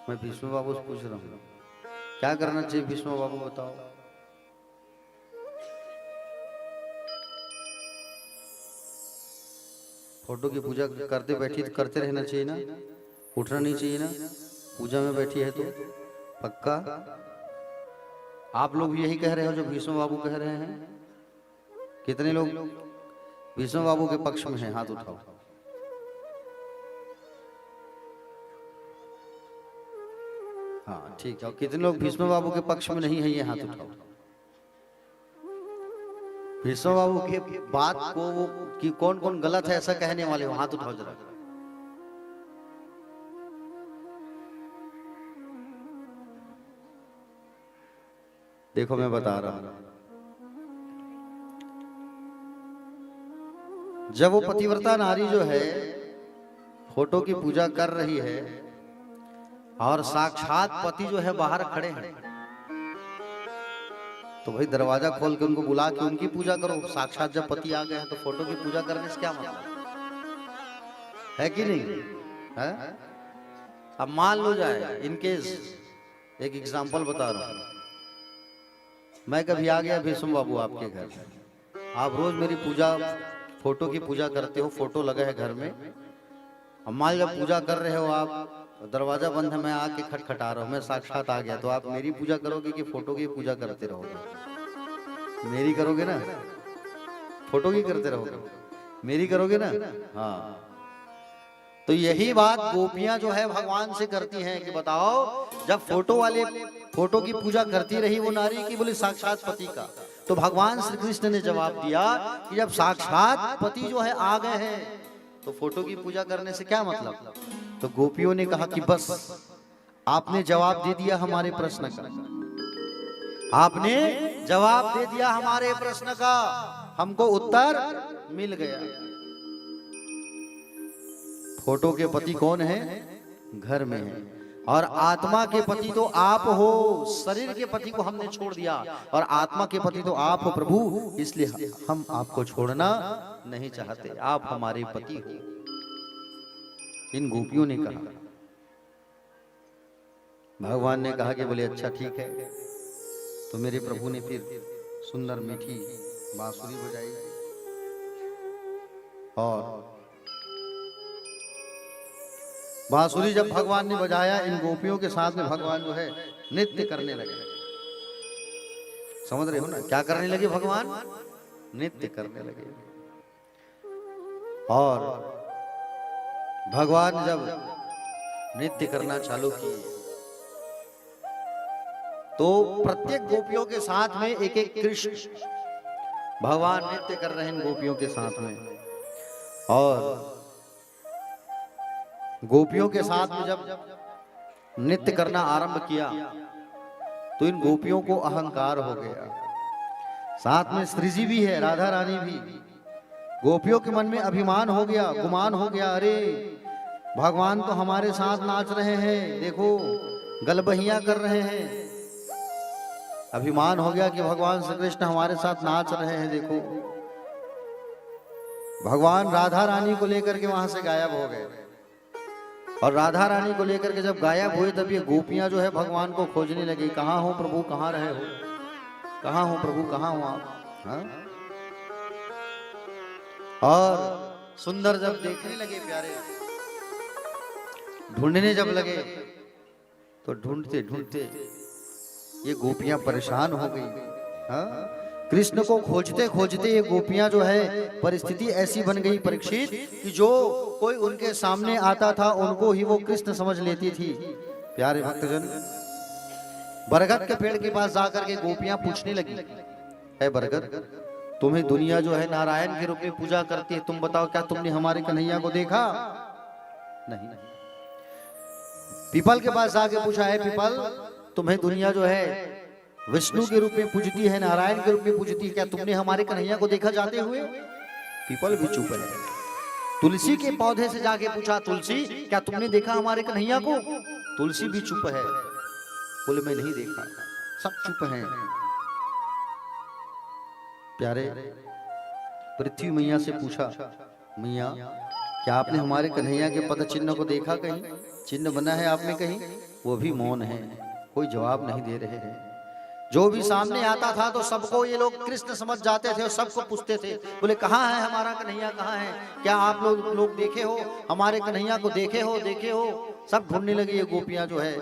मैं भीष्मा बाबू से पूछ रहा हूँ क्या करना चाहिए भीष्मा बाबू, बताओ। फोटो की पूजा करते बैठी तो करते रहना चाहिए ना, उठना नहीं चाहिए ना? पूजा में बैठी है तो पक्का? आप लोग भी यही कह रहे हो जो भीष्म बाबू कह रहे हैं? कितने लोग भीष्म बाबू के पक्ष में हैं? हाथ उठाओ। हाँ ठीक है। और कितने लोग भीष्म बाबू के पक्ष में नहीं है? ये हाथ उठाओ। भीष्म बाबू के बात को वो कि कौन कौन गलत है ऐसा कहने वाले हो, हाथ उठाओ जरा। देखो मैं बता रहा हूं, जब वो पतिव्रता नारी जो है फोटो की पूजा कर रही है और साक्षात पति जो है बाहर खड़े हैं, तो भाई दरवाजा खोल के उनको बुला के उनकी पूजा करो। साक्षात जब पति आ गए हैं तो फोटो की पूजा करने से क्या मतलब है कि नहीं है? अब मान लो जाए इनकेस, एक एग्जांपल बता रहा हूं, मैं कभी आ गया भीष्म बाबू आपके घर, आप रोज मेरी पूजा फोटो की पूजा करते हो, फोटो लगा है घर में। अब मान जब पूजा कर रहे हो आप, दरवाजा बंद है, मैं आके खटखटा रहा हूँ, मैं साक्षात आ गया, तो आप मेरी पूजा करोगे कि फोटो की पूजा करते रहोगे? मेरी करोगे ना? फोटो की करते रहोगे? मेरी करोगे ना? हाँ। तो यही बात गोपियां जो है भगवान से करती हैं कि बताओ जब फोटो की पूजा करती रही वो नारी की, बोली साक्षात पति का, तो भगवान श्री कृष्ण ने जवाब दिया कि जब साक्षात पति जो है आ गए हैं तो फोटो की पूजा करने से क्या मतलब? तो गोपियों ने कहा कि बस आपने जवाब दे दिया हमारे प्रश्न का, आपने जवाब दे दिया हमारे प्रश्न का, हमको उत्तर मिल गया। फोटो के पति कौन है? घर में है। और आत्मा के पति तो आप हो, शरीर के पति को हमने छोड़ दिया और आत्मा के पति तो आप हो प्रभु, इसलिए हम आपको छोड़ना नहीं चाहते, आप हमारे पति हो। इन गोपियों ने कहा। भगवान ने कहा कि बोले अच्छा ठीक है। तो मेरे प्रभु ने फिर सुंदर मीठी बांसुरी बजाई और बांसुरी जब भगवान ने बजाया, इन गोपियों के साथ में भगवान जो है नृत्य करने लगे। समझ रहे हो ना क्या करने लगे? भगवान नृत्य करने लगे। और भगवान जब नृत्य करना चालू किए तो प्रत्येक गोपियों के साथ में एक एक कृष्ण भगवान नृत्य कर रहे हैं इन गोपियों के साथ में। और गोपियों के साथ में जब नृत्य करना आरंभ किया तो इन गोपियों को अहंकार हो गया। साथ में श्री जी भी है, राधा रानी भी। गोपियों के मन में अभिमान हो गया, गुमान हो गया, अरे भगवान तो हमारे साथ नाच रहे हैं, देखो गलबहियां कर रहे हैं। अभिमान हो गया कि भगवान श्री कृष्ण हमारे साथ नाच रहे हैं, देखो। भगवान राधा रानी को लेकर के वहां से गायब हो गए। और राधा रानी को लेकर के जब गायब हुए तब ये गोपियां जो है भगवान को खोजने लगी, कहाँ हो प्रभु, कहाँ रहे हो, कहाँ हो प्रभु, कहाँ हो आप, हाँ? और सुंदर जब देखने लगे प्यारे, ढूंढने जब लगे तो ढूंढते ढूंढते ये गोपियां परेशान हो गई। हाँ? कृष्ण को खोजते खोजते ये गोपियां जो है परिस्थिति ऐसी बन गई परीक्षित कि जो कोई उनके सामने आता था उनको ही वो कृष्ण समझ लेती थी। प्यारे भक्तजन, बरगद के पेड़ के पास जाकर के गोपियां पूछने लगी, है बरगद, तुम्हें दुनिया जो है नारायण के रूप में पूजा करती है, तुम बताओ क्या तुमने हमारे कन्हैया को देखा? नहीं। पीपल के पास जाके पूछा, है पीपल, तुम्हें दुनिया जो है विष्णु के रूप में पूजती है, नारायण के रूप में पूजती है, क्या तुमने हमारे कन्हैया को देखा जाते हुए? पीपल भी चुप है। तुलसी के पौधे से जाके पूछा, तुलसी क्या तुमने देखा हमारे कन्हैया को? तुलसी भी चुप है, बोले मैं नहीं देखा। सब चुप हैं। प्यारे, पृथ्वी मैया से पूछा, मैया क्या आपने हमारे कन्हैया के पद चिन्ह को देखा? कहीं चिन्ह बना है आप में कहीं? वो भी मौन है, कोई जवाब नहीं दे रहे हैं। जो भी सामने आता था तो सबको ये लोग कृष्ण समझ जाते थे और सबको पूछते थे, बोले कहाँ है हमारा कन्हैया, कहाँ है? क्या आप लोग देखे हो हमारे कन्हैया को? देखे हो, देखे हो? सब ढूंढने लगी ये गोपियां जो है,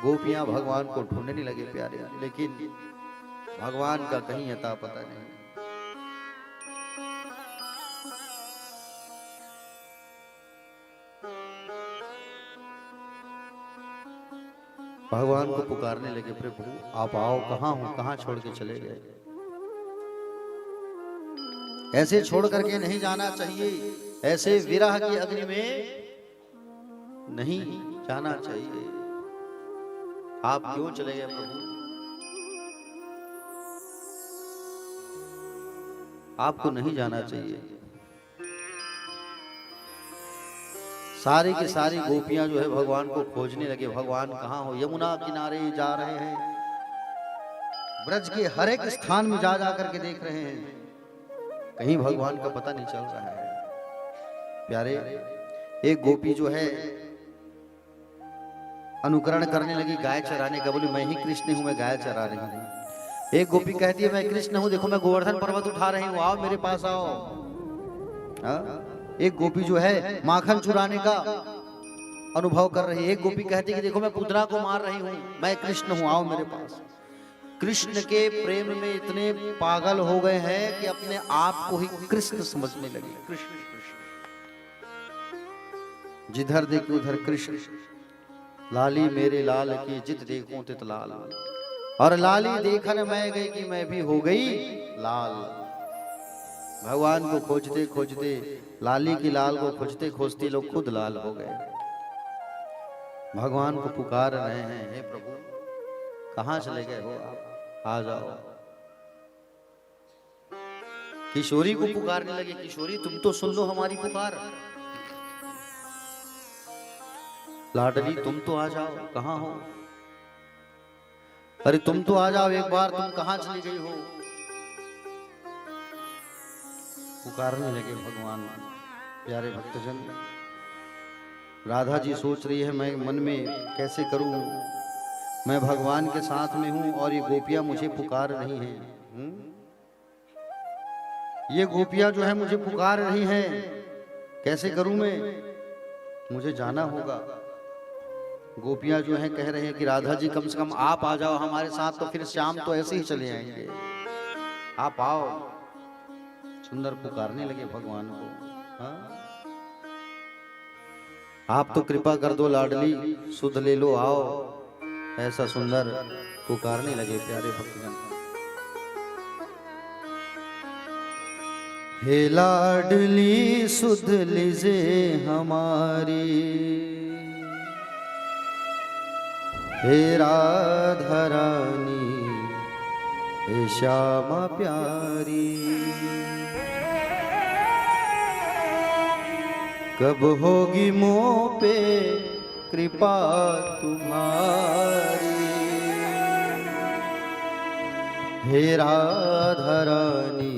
गोपियां भगवान को ढूंढने लगे प्यारे, लेकिन भगवान का कहीं अता पता नहीं। भगवान को पुकारने लगे, प्रभु आप आओ, कहाँ हो, कहाँ छोड़ के चले गए? ऐसे छोड़ करके नहीं जाना चाहिए, ऐसे विरह की अग्नि में नहीं जाना चाहिए। आप क्यों चले गए प्रभु? आपको नहीं जाना चाहिए। सारी की सारी गोपियां जो है भगवान को खोजने लगे, भगवान कहाँ हो? यमुना किनारे जा रहे हैं, ब्रज के हर एक स्थान में जा करके देख रहे हैं, कहीं भगवान का पता नहीं चल रहा है। प्यारे, एक गोपी जो है अनुकरण करने लगी गाय चराने का, बोली मैं ही कृष्ण हूं, मैं गाय चरा रही हूं। एक गोपी कहती है मैं कृष्ण हूं, देखो मैं गोवर्धन पर्वत उठा रही हूं, आओ मेरे पास आओ। हाँ? एक गोपी जो है माखन चुराने का अनुभव कर रही है। एक गोपी कहती है कि देखो मैं पुतना को मार रही हूं, मैं कृष्ण हूं, आओ मेरे पास। कृष्ण के प्रेम में इतने पागल हो गए हैं कि अपने आप को ही कृष्ण समझने लगे। कृष्ण कृष्ण, जिधर देखो उधर कृष्ण, लाली मेरे लाल की जित देखूं तित लाल, और लाली देखन मैं गई कि मैं भी हो गई लाल। भगवान को खोजते खोजते, लाली की लाल को खोजते खोजते लोग खुद लाल हो गए। भगवान को पुकार रहे हैं, हे प्रभु कहाँ चले गए हो आप, आ जाओ। किशोरी को पुकारने लगे, किशोरी तुम तो सुन लो हमारी पुकार, लाडली तुम तो आ जाओ, कहाँ हो? अरे तुम तो आ जाओ एक बार, तुम कहाँ चली गई हो? पुकारने लगे भगवान। प्यारे भक्तजन, राधा जी सोच रही है मैं मन में कैसे करूं, मैं भगवान के साथ में हूं और ये गोपियां मुझे पुकार रही हैं। ये गोपियां जो है मुझे पुकार रही हैं, कैसे करूं मैं? मुझे जाना होगा। गोपियां जो हैं कह रहे हैं कि राधा जी कम से कम आप आ जाओ हमारे साथ, तो फिर श्याम तो ऐसे ही चले आएंगे, आप आओ। सुंदर पुकारने लगे भगवान को। हाँ? आप तो कृपा कर दो लाडली, सुध ले लो आओ। ऐसा सुंदर पुकारने लगे प्यारे भक्तजन। हे लाडली सुध लीजे हमारी, हे राधा रानी, हे श्यामा प्यारी, कब होगी मोह पे कृपा तुम्हारी, हे राधा रानी,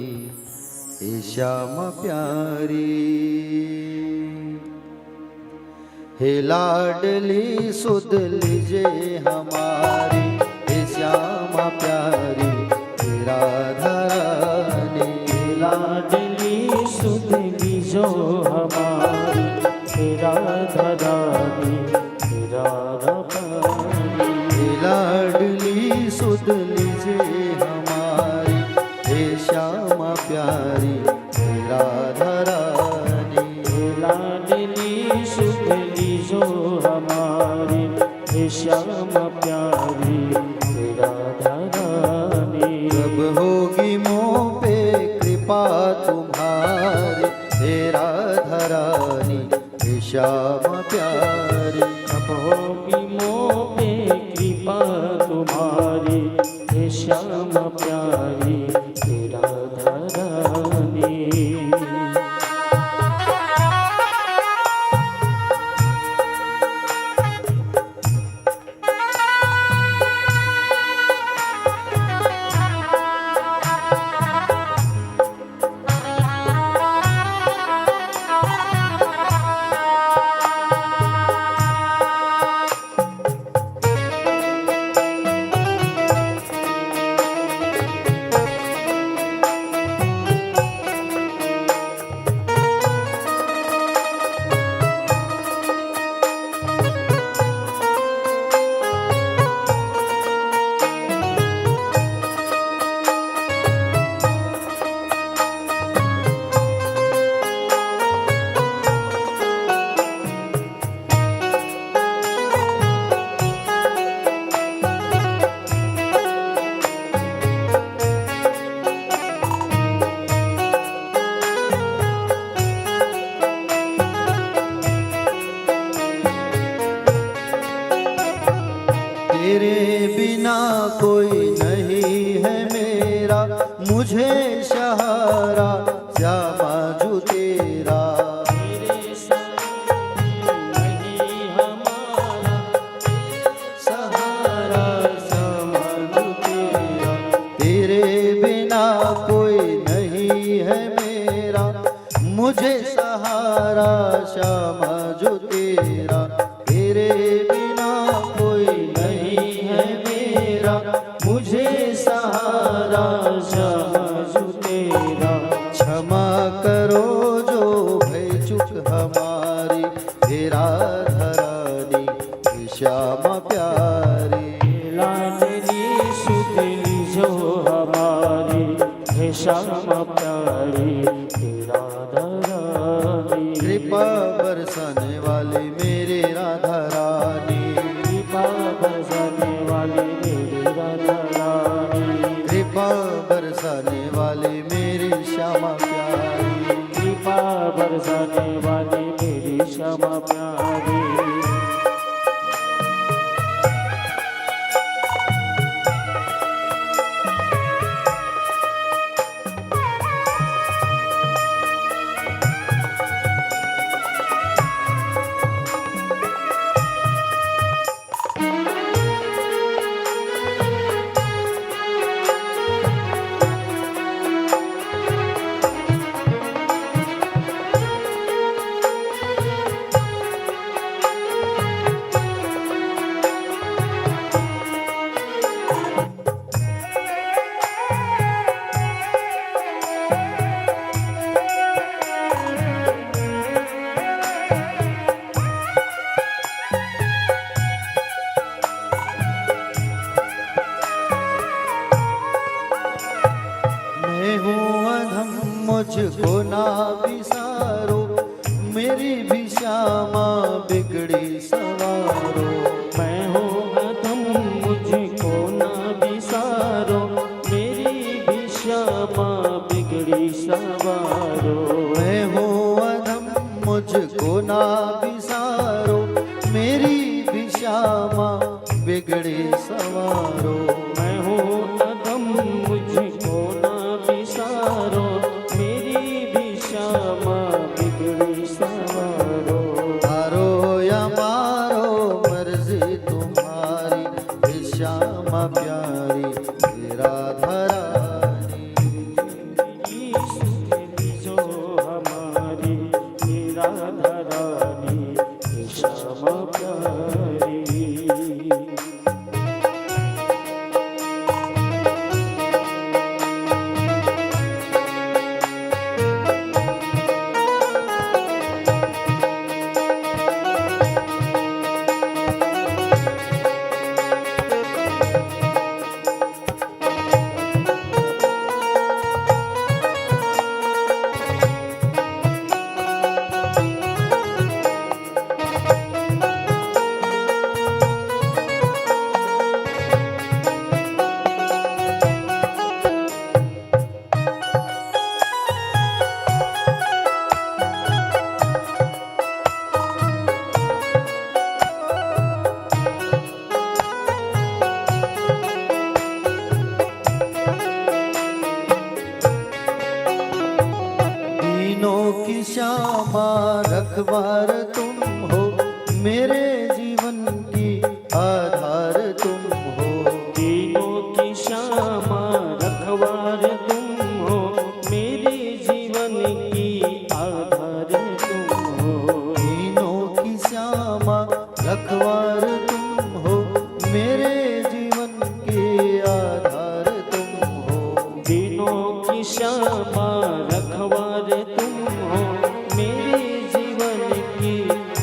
हे श्यामा प्यारी, हे लाडली सुध लीजे हमारी, हे श्यामा प्यारी, हे राधा रानी, लाडली सुध लीजो हमारी, हे राधा रानी, हे राधा प्यारी, हे लाडली सुध लीजे हमारी, हे श्यामा प्यारी, हे राधा रानी, हे लाडली सुध लीजो हमारी, हे श्यामा प्यारी, हे राधा रानी, कब होगी मोह पे कृपा तुम्हारी, हे राधा रानी, हे श्यामा प्यारी, अब होगी मोह पे कृपा तुम्हारी, हे श्यामा प्यारी, हे राधा रानी। तेरे बिना कोई नहीं है मेरा, मुझे सहारा श्यामा जो तेरा, तेरे संग नहीं हमारा सहारा श्यामा जो तेरा, तेरे बिना कोई नहीं है मेरा, मुझे सहारा श्यामा जो तेरा, तेरे बिना कोई नहीं है मेरा, मुझे सहारा श्यामा जो तेरा, क्षमा करो जो भय चुक हमारी, हे राधा रानी, हे श्यामा प्यारी, लाडली सुध लीजो हमारी, हे श्यामा प्यारी, हे राधा रानी, कृपा बरसाने वाले मेरे राधा रानी, कृपा बरसाने वाली मेरी राधा रानी, कृपा बरसाने वाले मेरी श्यामा प्यारी, कृपा बरसाने वाली मेरी श्यामा प्यारी। मुझको ना विसारो, मेरी भी श्यामा बिगड़ी सवारो। मैं हूँ अधम बिगड़ी सवारो। मैं हूँ अधम मुझको ना बिसारो, मेरी भी श्यामा बिगड़ी सवारो। मैं हूँ अधम मुझको ना बिसारो, मेरी भी श्यामा बिगड़ी सवारो। हारो या मारो मर्जी तुम्हारी, हे श्यामा प्यारी तेरा धरानी। जो हमारी तेरा धरानी, हे श्यामा प्यारी। दीनों की श्यामा रखवार तुम हो, मेरे जीवन की आधार तुम हो। तीनों की श्यामा रखवार तुम हो, मेरे जीवन की आधार तुम हो। दीनों की श्यामा रखवार तुम हो, मेरे जीवन के आधार तुम हो। तीनों की श्यामा रखवार तुम हो, मेरे जीवन की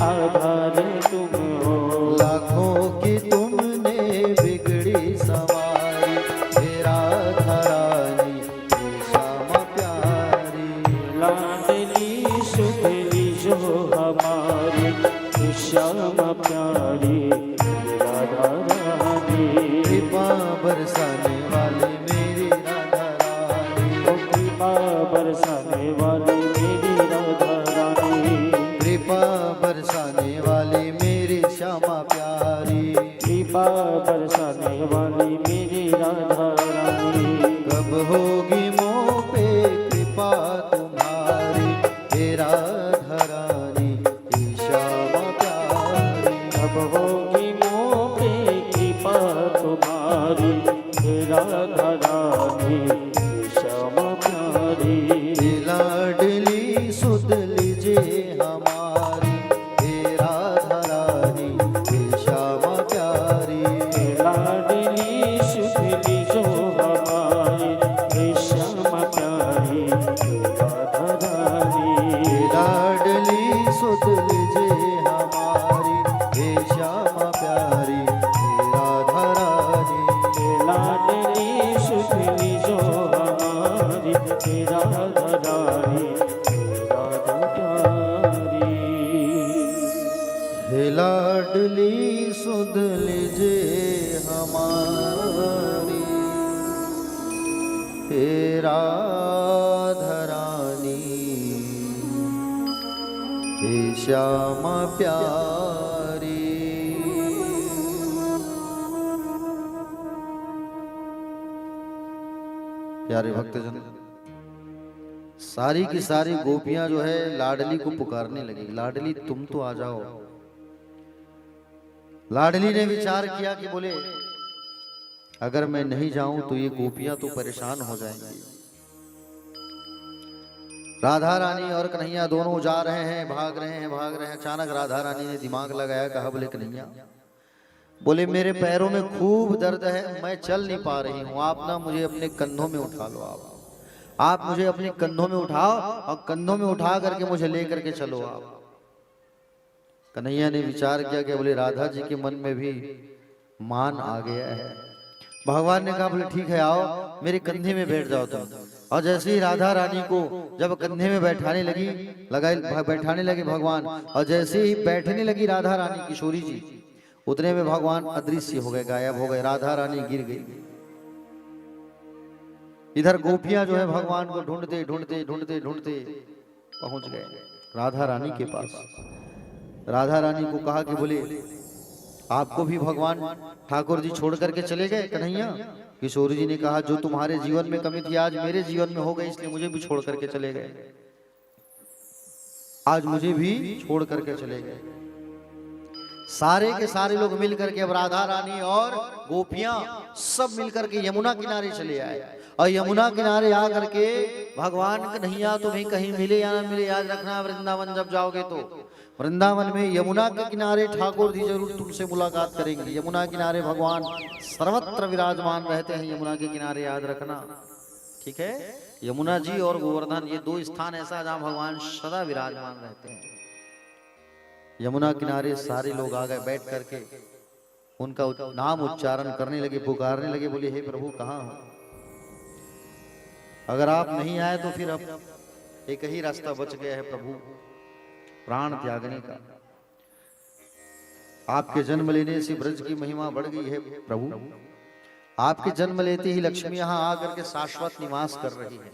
आधार तुम हो। लाखों की तुमने बिगड़ी सवारी, तेरा धरानी हे श्यामा प्यारी। लाडली शुभली जो हमारी, हे श्यामा प्यारी राधा रानी। कृपा बरसाने वाली मेरी राधा रानी, ओ कृपा बरसाने वाली मेरी राधा रानी। कृपा बरसाने वाली मेरी श्यामा प्यारी। कृपा बरसाने वाली मेरी राधा रानी। कब होगी मोह पे कृपा तुम्हारी, हे राधा रानी हे श्यामा प्यारी। अब होगी मोह पे कृपा तुम्हारी, हे राधा रानी हे श्यामा प्यारी। हे लाडली सुध लीजिए हमारी, हे राधा रानी हे श्यामा प्यारी। हे लाडली शुभली जो हमारी, हे श्यामा प्यारी हे राधा रानी। हे लाडली सुध लीजिए हमारी, हे श्यामा प्यारी हे राधा रानी। हे लाडली शुभली जो हमारी, हे राधा रानी हे राधा प्यारी। हे लाडली सुध लीजिए हमारी, हे राधा रानी हे श्यामा प्यारी। प्यारे भक्तजन, सारी की सारी गोपियां जो है लाडली को पुकारने लगी, लाडली तुम तो आ जाओ। लाडली ने विचार किया कि बोले अगर मैं नहीं जाऊं तो ये गोपियां तो परेशान हो जाएंगी। राधा रानी और कन्हैया दोनों जा रहे हैं, भाग रहे हैं, भाग रहे हैं। अचानक राधा रानी ने दिमाग लगाया, कहा बोले कन्हैया, बोले मेरे पैरों में खूब दर्द है, मैं चल नहीं पा रही हूँ, आप ना मुझे अपने कंधों में उठा लो। आप मुझे अपने कंधों में उठाओ और कंधों में उठा करके मुझे लेकर के चलो आप। कन्हैया ने विचार किया कि बोले राधा जी के मन में भी मान आ गया है। भगवान ने कहा बोले ठीक है, आओ मेरे कंधे में बैठ जाओ तुम। और जैसे ही राधा रानी को जब कंधे में बैठाने लगे भगवान, और जैसे ही बैठने लगी राधा रानी किशोरी जी, उतने में भगवान अदृश्य हो गए, गायब हो गए। राधा रानी गिर गई। इधर गोपियां जो है भगवान को ढूंढते ढूंढते ढूंढते ढूंढते पहुंच गए राधा रानी के पास। राधा रानी को कहा कि बोले आपको भी भगवान ठाकुर जी छोड़ करके चले गए कन्हैया? किशोर जी ने कहा जो तुम्हारे जीवन में कमी थी आज मेरे जीवन में हो गई, इसलिए मुझे भी छोड़ करके चले गए। आज मुझे भी छोड़ करके चले गए। सारे के सारे लोग मिल करके अब राधा रानी और गोपियां सब मिल करके यमुना किनारे चले आए। और यमुना किनारे आ करके भगवान कन्हैया तुम्हें कहीं मिले या ना मिले याद रखना, वृंदावन जब जाओगे तो वृंदावन में यमुना के किनारे ठाकुर जी जरूर तुमसे मुलाकात करेंगे। यमुना किनारे भगवान सर्वत्र विराजमान रहते हैं, यमुना के किनारे याद रखना, ठीक है। यमुना जी और गोवर्धन ये दो स्थान ऐसा जहां भगवान सदा विराजमान रहते हैं। यमुना किनारे सारे लोग आ गए, बैठ करके उनका नाम उच्चारण करने लगे, पुकारने लगे, बोले हे प्रभु कहाँ हो? अगर आप नहीं आए तो फिर अब एक ही रास्ता बच गया है प्रभु, प्राण त्यागने का। आपके जन्म लेने से ब्रज की महिमा बढ़ गई है प्रभु। आपके जन्म लेते ही लक्ष्मी यहाँ आकर के शाश्वत निवास कर रही है।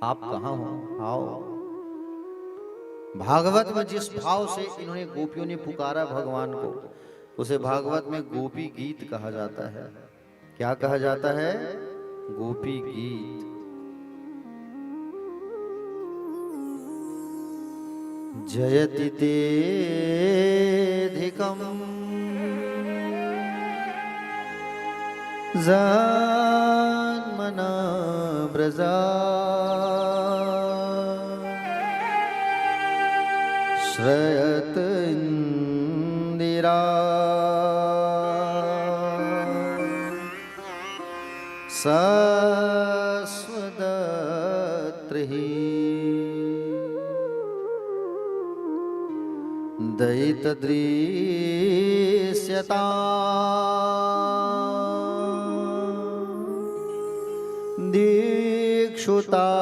आप कहाँ हो? आओ। भागवत में जिस भाव से इन्होंने गोपियों ने पुकारा भगवान को, उसे भागवत में गोपी गीत कहा जाता है। क्या कहा जाता है? गोपी गीत। जयति तेऽधिकम् जन्मना ब्रजा श्रयत इंदिरा सस्वदत्रिः दयितदृश्यता दीक्षुतावका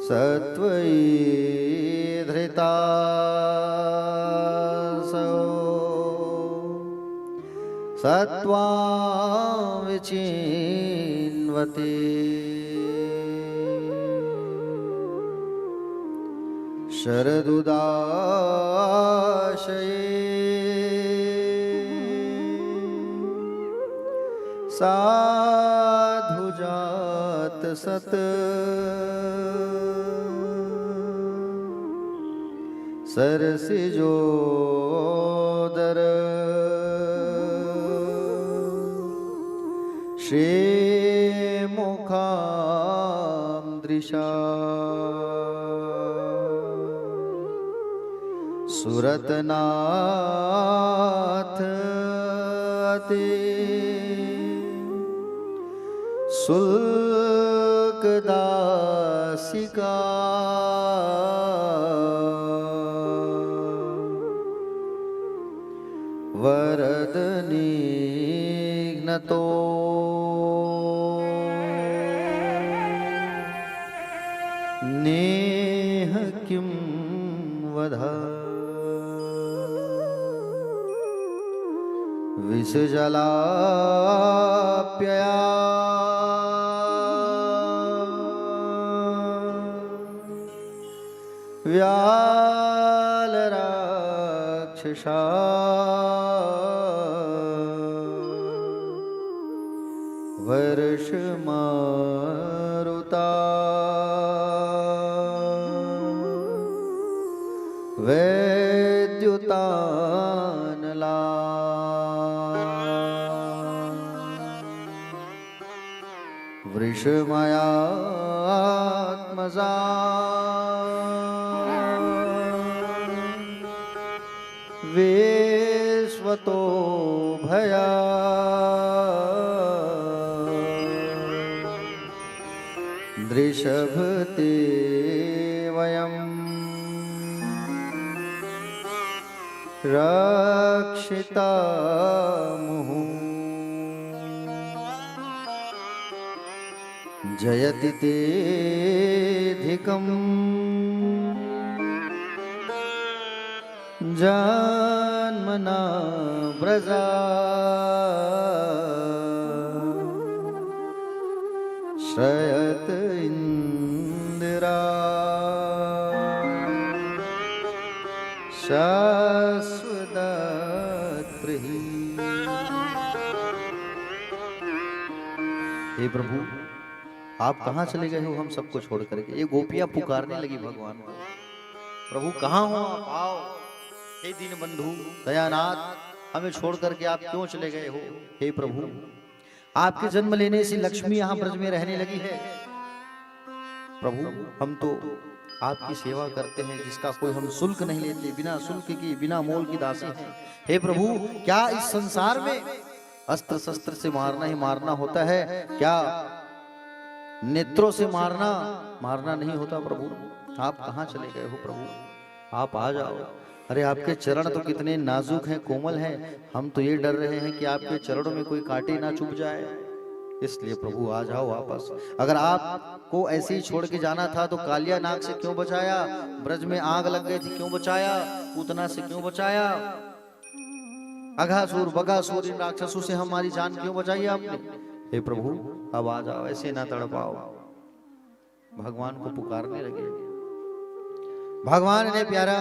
सत्वयी धृता सत्वां विचिन्वते शरदुदाशये साधुजात सत सरसिजोदर श्रीमुखां दृशा सुरतनाथ अति शुल्कदासिका वरदनिघ्नतो नेह किं वधा विषजलाप्यया व्यालराक्षसा वर्षमारुता वैद्युतानला वृषमयात्मजा विश्वतो भया दृषभते वयम् रक्षिता मुहुः जयति तेऽधिकम् जन्मना न व्रजा श्रयत इंदिरा शाश्वतत्र ही। हे प्रभु, आप कहाँ चले गए हो हम सबको छोड़ करके? ये गोपियां पुकारने लगी भगवान को, प्रभु कहाँ हो आप, आओ। हे दीन बंधु दयानाथ, हमें छोड़ करके आप क्यों चले गए हो? हे प्रभु, आपके जन्म लेने से लक्ष्मी यहाँ ब्रज में रहने लगी है। प्रभु, हम तो आपकी सेवा करते हैं जिसका कोई हम शुल्क नहीं लेते, बिना शुल्क की बिना मोल की दासी हैं। हे प्रभु, क्या इस संसार में अस्त्र शस्त्र से मारना ही मारना होता है? क्या नेत्रों से मारना नहीं होता? प्रभु, आप कहाँ चले गए हो? प्रभु, आप आ जाओ। अरे आपके चरण तो कितने नाजुक हैं, कोमल हैं, हम तो ये डर रहे हैं कि आपके चरणों में कोई कांटे ना चुभ जाए। इसलिए प्रभु आ जाओ वापस। अगर आपको ऐसे ही छोड़ के जाना था तो कालिया नाग से क्यों बचाया? ब्रज में आग लग गई थी, क्यों बचाया? पूतना से क्यों बचाया? अघासुर बगासुर इन राक्षसों से हमारी जान क्यों बचाई आपने? हे प्रभु, अब आ जाओ, ऐसे ना तड़पाओ। भगवान को पुकारने लगे। भगवान ने प्यारा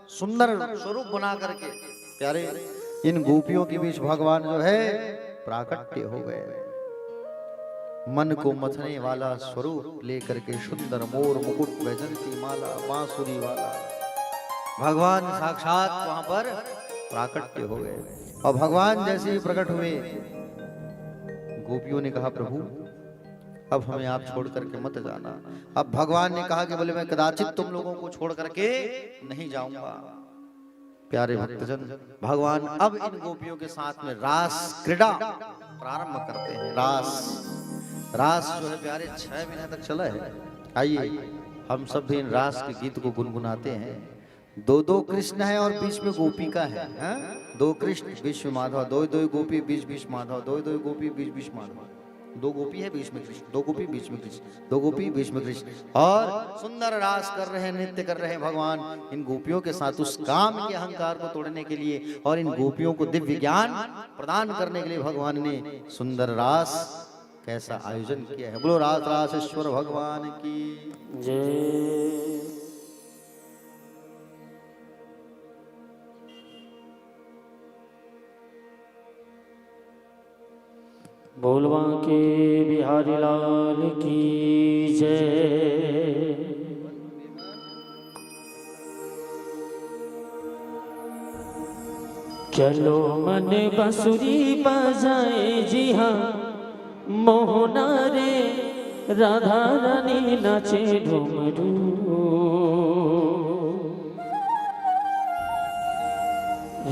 सुंदर स्वरूप बना करके प्यारे इन गोपियों के बीच भगवान जो है प्राकट्य हो गए। मन को मथने वाला स्वरूप लेकर के सुंदर मोर मुकुट वैजंती माला बांसुरी वाला भगवान साक्षात वहां पर प्राकट्य हो गए। और भगवान जैसे ही प्रकट हुए, गोपियों ने कहा प्रभु अब हमें आप छोड़ करके मत जाना। अब भगवान ने कहा कि बोले मैं कदाचित तुम लोगों को छोड़ करके नहीं जाऊंगा। प्यारे भक्तजन, भगवान अब इन गोपियों के साथ में रास क्रीड़ा प्रारंभ करते हैं। रास जो है प्यारे 6 महीने तक चला है। आइए हम सब भी इन रास के गीत को गुनगुनाते हैं। 2 कृष्ण है और बीच में गोपिका है, 2 कृष्ण बीच में माधव, 2 गोपी बीच माधव, 2 गोपी बीच माधव, 2 गोपी है बीच में कृष्ण, 2 गोपी बीच में कृष्ण, 2 गोपी बीच में कृष्ण। और सुंदर रास कर रहे हैं, नृत्य कर रहे हैं भगवान इन गोपियों के साथ, उस काम के अहंकार को तोड़ने के लिए और इन गोपियों को दिव्य ज्ञान प्रदान करने के लिए भगवान ने सुंदर रास कैसा आयोजन किया है। बोलो रास रासेश्वर भगवान की जय। बोलवा के बिहारी लाल की जय। चलो मन बंसुरी बजाए जी हाँ, मोहना रे राधा रानी नाचे ढूमरू।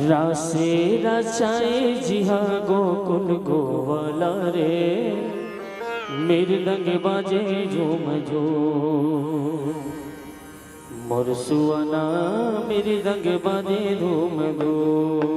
रासे रचाए जी हाँ गोकुल गोवाला रे, मृदंग बाजे झूम झूम। मोर सुअना मृदंग बाजे धूम धूम।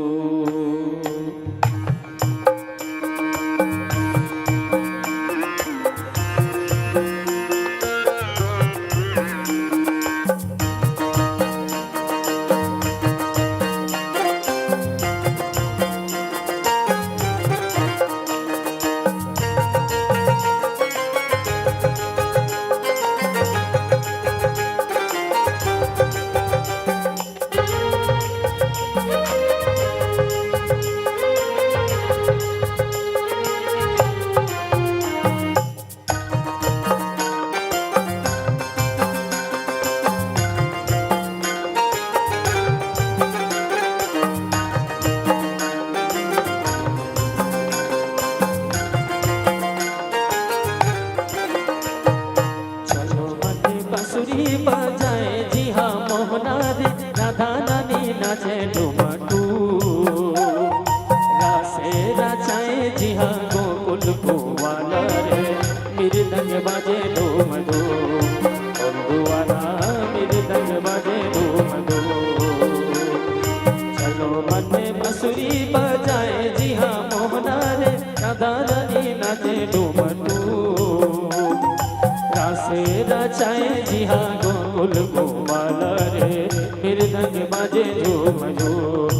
रचाए जी हाँ गोकुल गोपाल रे, मृदंग बाजे झूम झूम।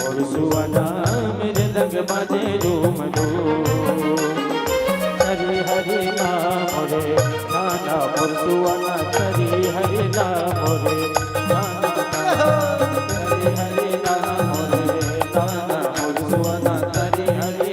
और बाजे झूम झूम हरि हरि नाम रे नाना पुरसुआना हरि हरि नाम रे नाना हरि हरि नाम रे नाना पुरसुआना हरि हरि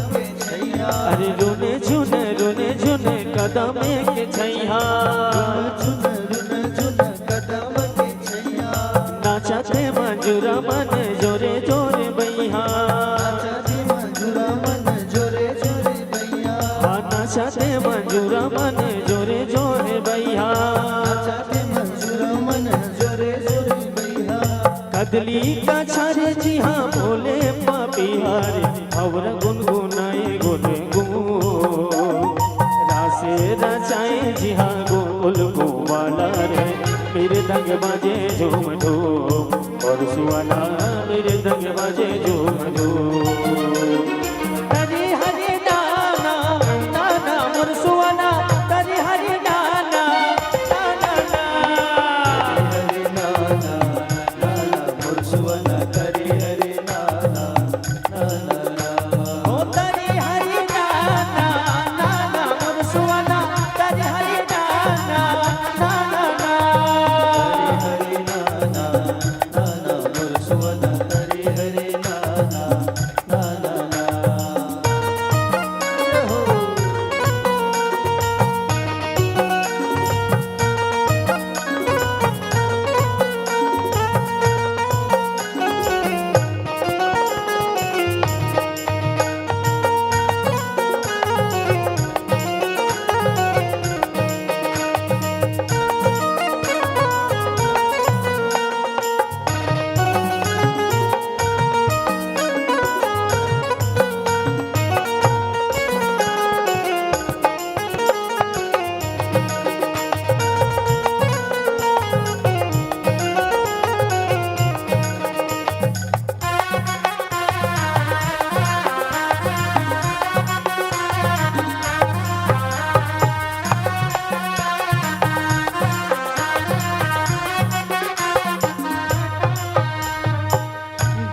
अरे रुने झुने कदम के छैया नाचते मंजूरा मन जोरे जोरे बैया नाचते मंजूरा मन जोरे जोरे बैया कदली का छारे जी हाँ भोले पापी हारे और गुनगुनाए रासे रचाए जी हाँ गोल गोवाला रे मेरे दंग बाजे झूम झूम और सुवाला मेरे दंग बाजे झूम झूम हरे हरे नाना नाना मोर सुवाला हरे हरे नाना नाना हरे नाना नाना मोर सुवाला हरे हरे नाना नाना ओ हरे हरे नाना नाना मोर सुवाला हरे हरे नाना नाना हरे नाना नाना मोर सुवाला हरे हरे नाना नाना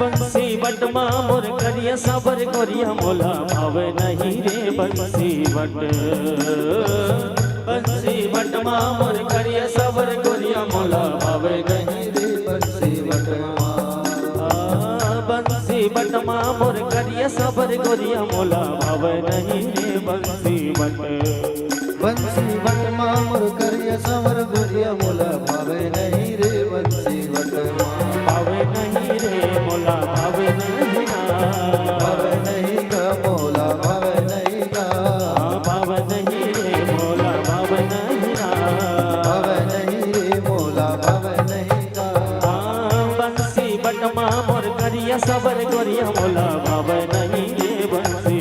बंसी बटमा मोर करिया सबर कोरिया मोला भाव नहीं रे बंसी बटमा मोर करिया सबर कोरिया मोला भाव नहीं रे बंसी बटमा मोर करिया सबर कोरिया मोला भाव नहीं रे बंसी बटमा मोर करिया सवर गोरिया मोला भावे नहीं रे बंसी बटमा भावे नहीं रे मोला भावे नहीं भावे नहीं गा मोला भावे नहीं गा भावे नहीं रे मोला भावे नहीं भावे नहीं रे मोला भावे नहीं गा बंसी बटमा मोर करिया सबर गोरिया मोला भावे नहीं रे बंसी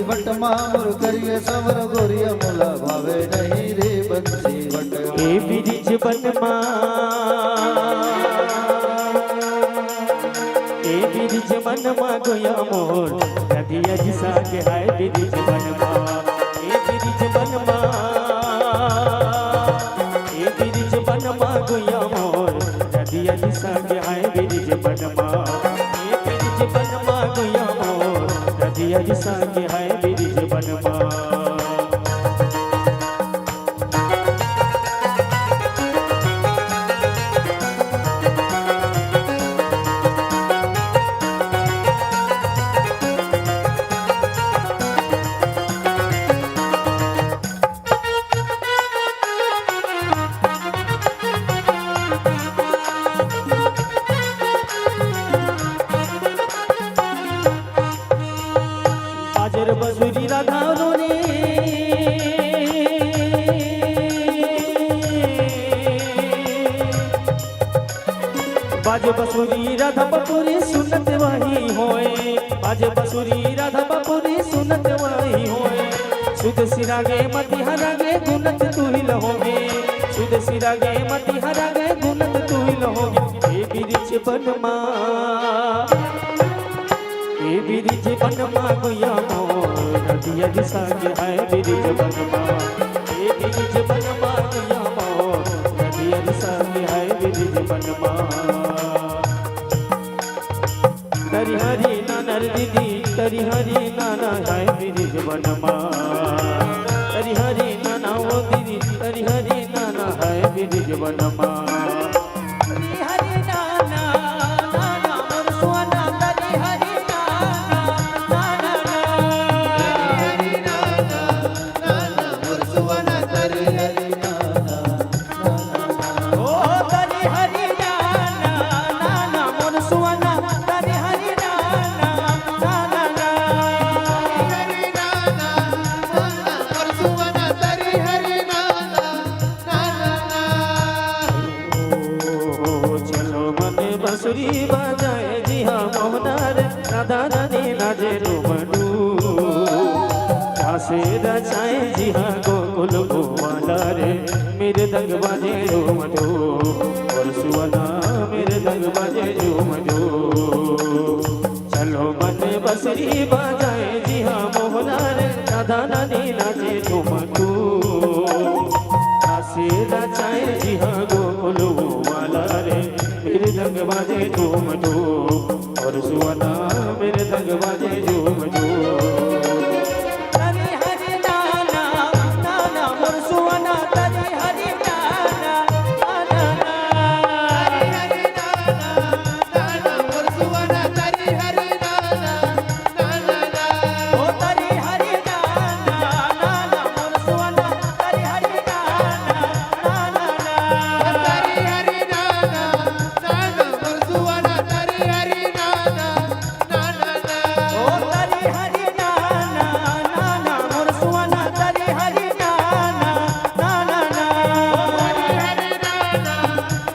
बटमा मोर करिया सवर गोरिया मोला भावे नहीं रे बंसी बटमा ए बिरिज बनमा गोया मोर नदिया जिसा के हाय बिरिज बनमा ए बिरिज बनमा गोया मोर नदिया जिसा के हाय बिरिज बनमा ए बिरिज बनमा गोया मोर नदिया जिसा के हाय बिरिज बनमा बाज बसुरी राधा बपुरी सुनत वही होए, बाज बसुरी राधा बपुरी सुनत वही होए। सुध सिरागे मति हरागे गुनत तू ही लहोगे, सुध सिरागे मति हरागे गुनत तू ही लहोगे। हे बिरिज बनमा, हे बिरिज बनमा गुया मोर नदिया दिशा के हाय बिरिज बनमा। हे बिरिज बनमा गुया मोर नदिया दिशा के हाय बिरिज बनमा। तरी हरी नाना दीदी तरी हरी नाना हाय बिरिज बनमा। तरी हरी नाना वो दीदी तरी हरी नाना हाय बिरिज बनमा। तरी हरी नाना नाना मोर सोना तरी हरी नाना नाना हरि नाना नाना मोर सुवना तरि हरि नाना नाना। ओ तरी हरी नाना नाना मोर सोना तरी हरी नाना नाना। हरि नाना नाना मोर सुवना तरि हरि नाना नाना। ओ चलो मने बंसुरी बजाए जी हाँ मोहनार राधा रानी नाचे डूमडू। से रचाए जी हाँ गोकुल गोवाला रे मेरे दंग बाजे डूमडू। और सुवना मेरे दंग बाजे डूमडू। चलो मने बंसुरी बजाए जी हाँ मोहनार राधा रानी नाचे डूमडू। से रचाए जी हाँ गोकुल वाला रे मेरे दंग बाजे झूम झूम। और सुवना मेरे दंग बाजे झूम झूम। तरी हरि नाना नाना मोर सुवना तरी हरि नाना नाना। हरि नाना नाना मोर सुवना तरि हरि नाना नाना। ओ तरी हरि नाना नाना मोर सुवना तरी हरि नाना नाना। तरि हरि नाना नाना मोर सुवना तरि हरि नाना नाना। ओ तरी हरि नाना नाना मोर सुवना तरी हरि नाना नाना। हरि नाना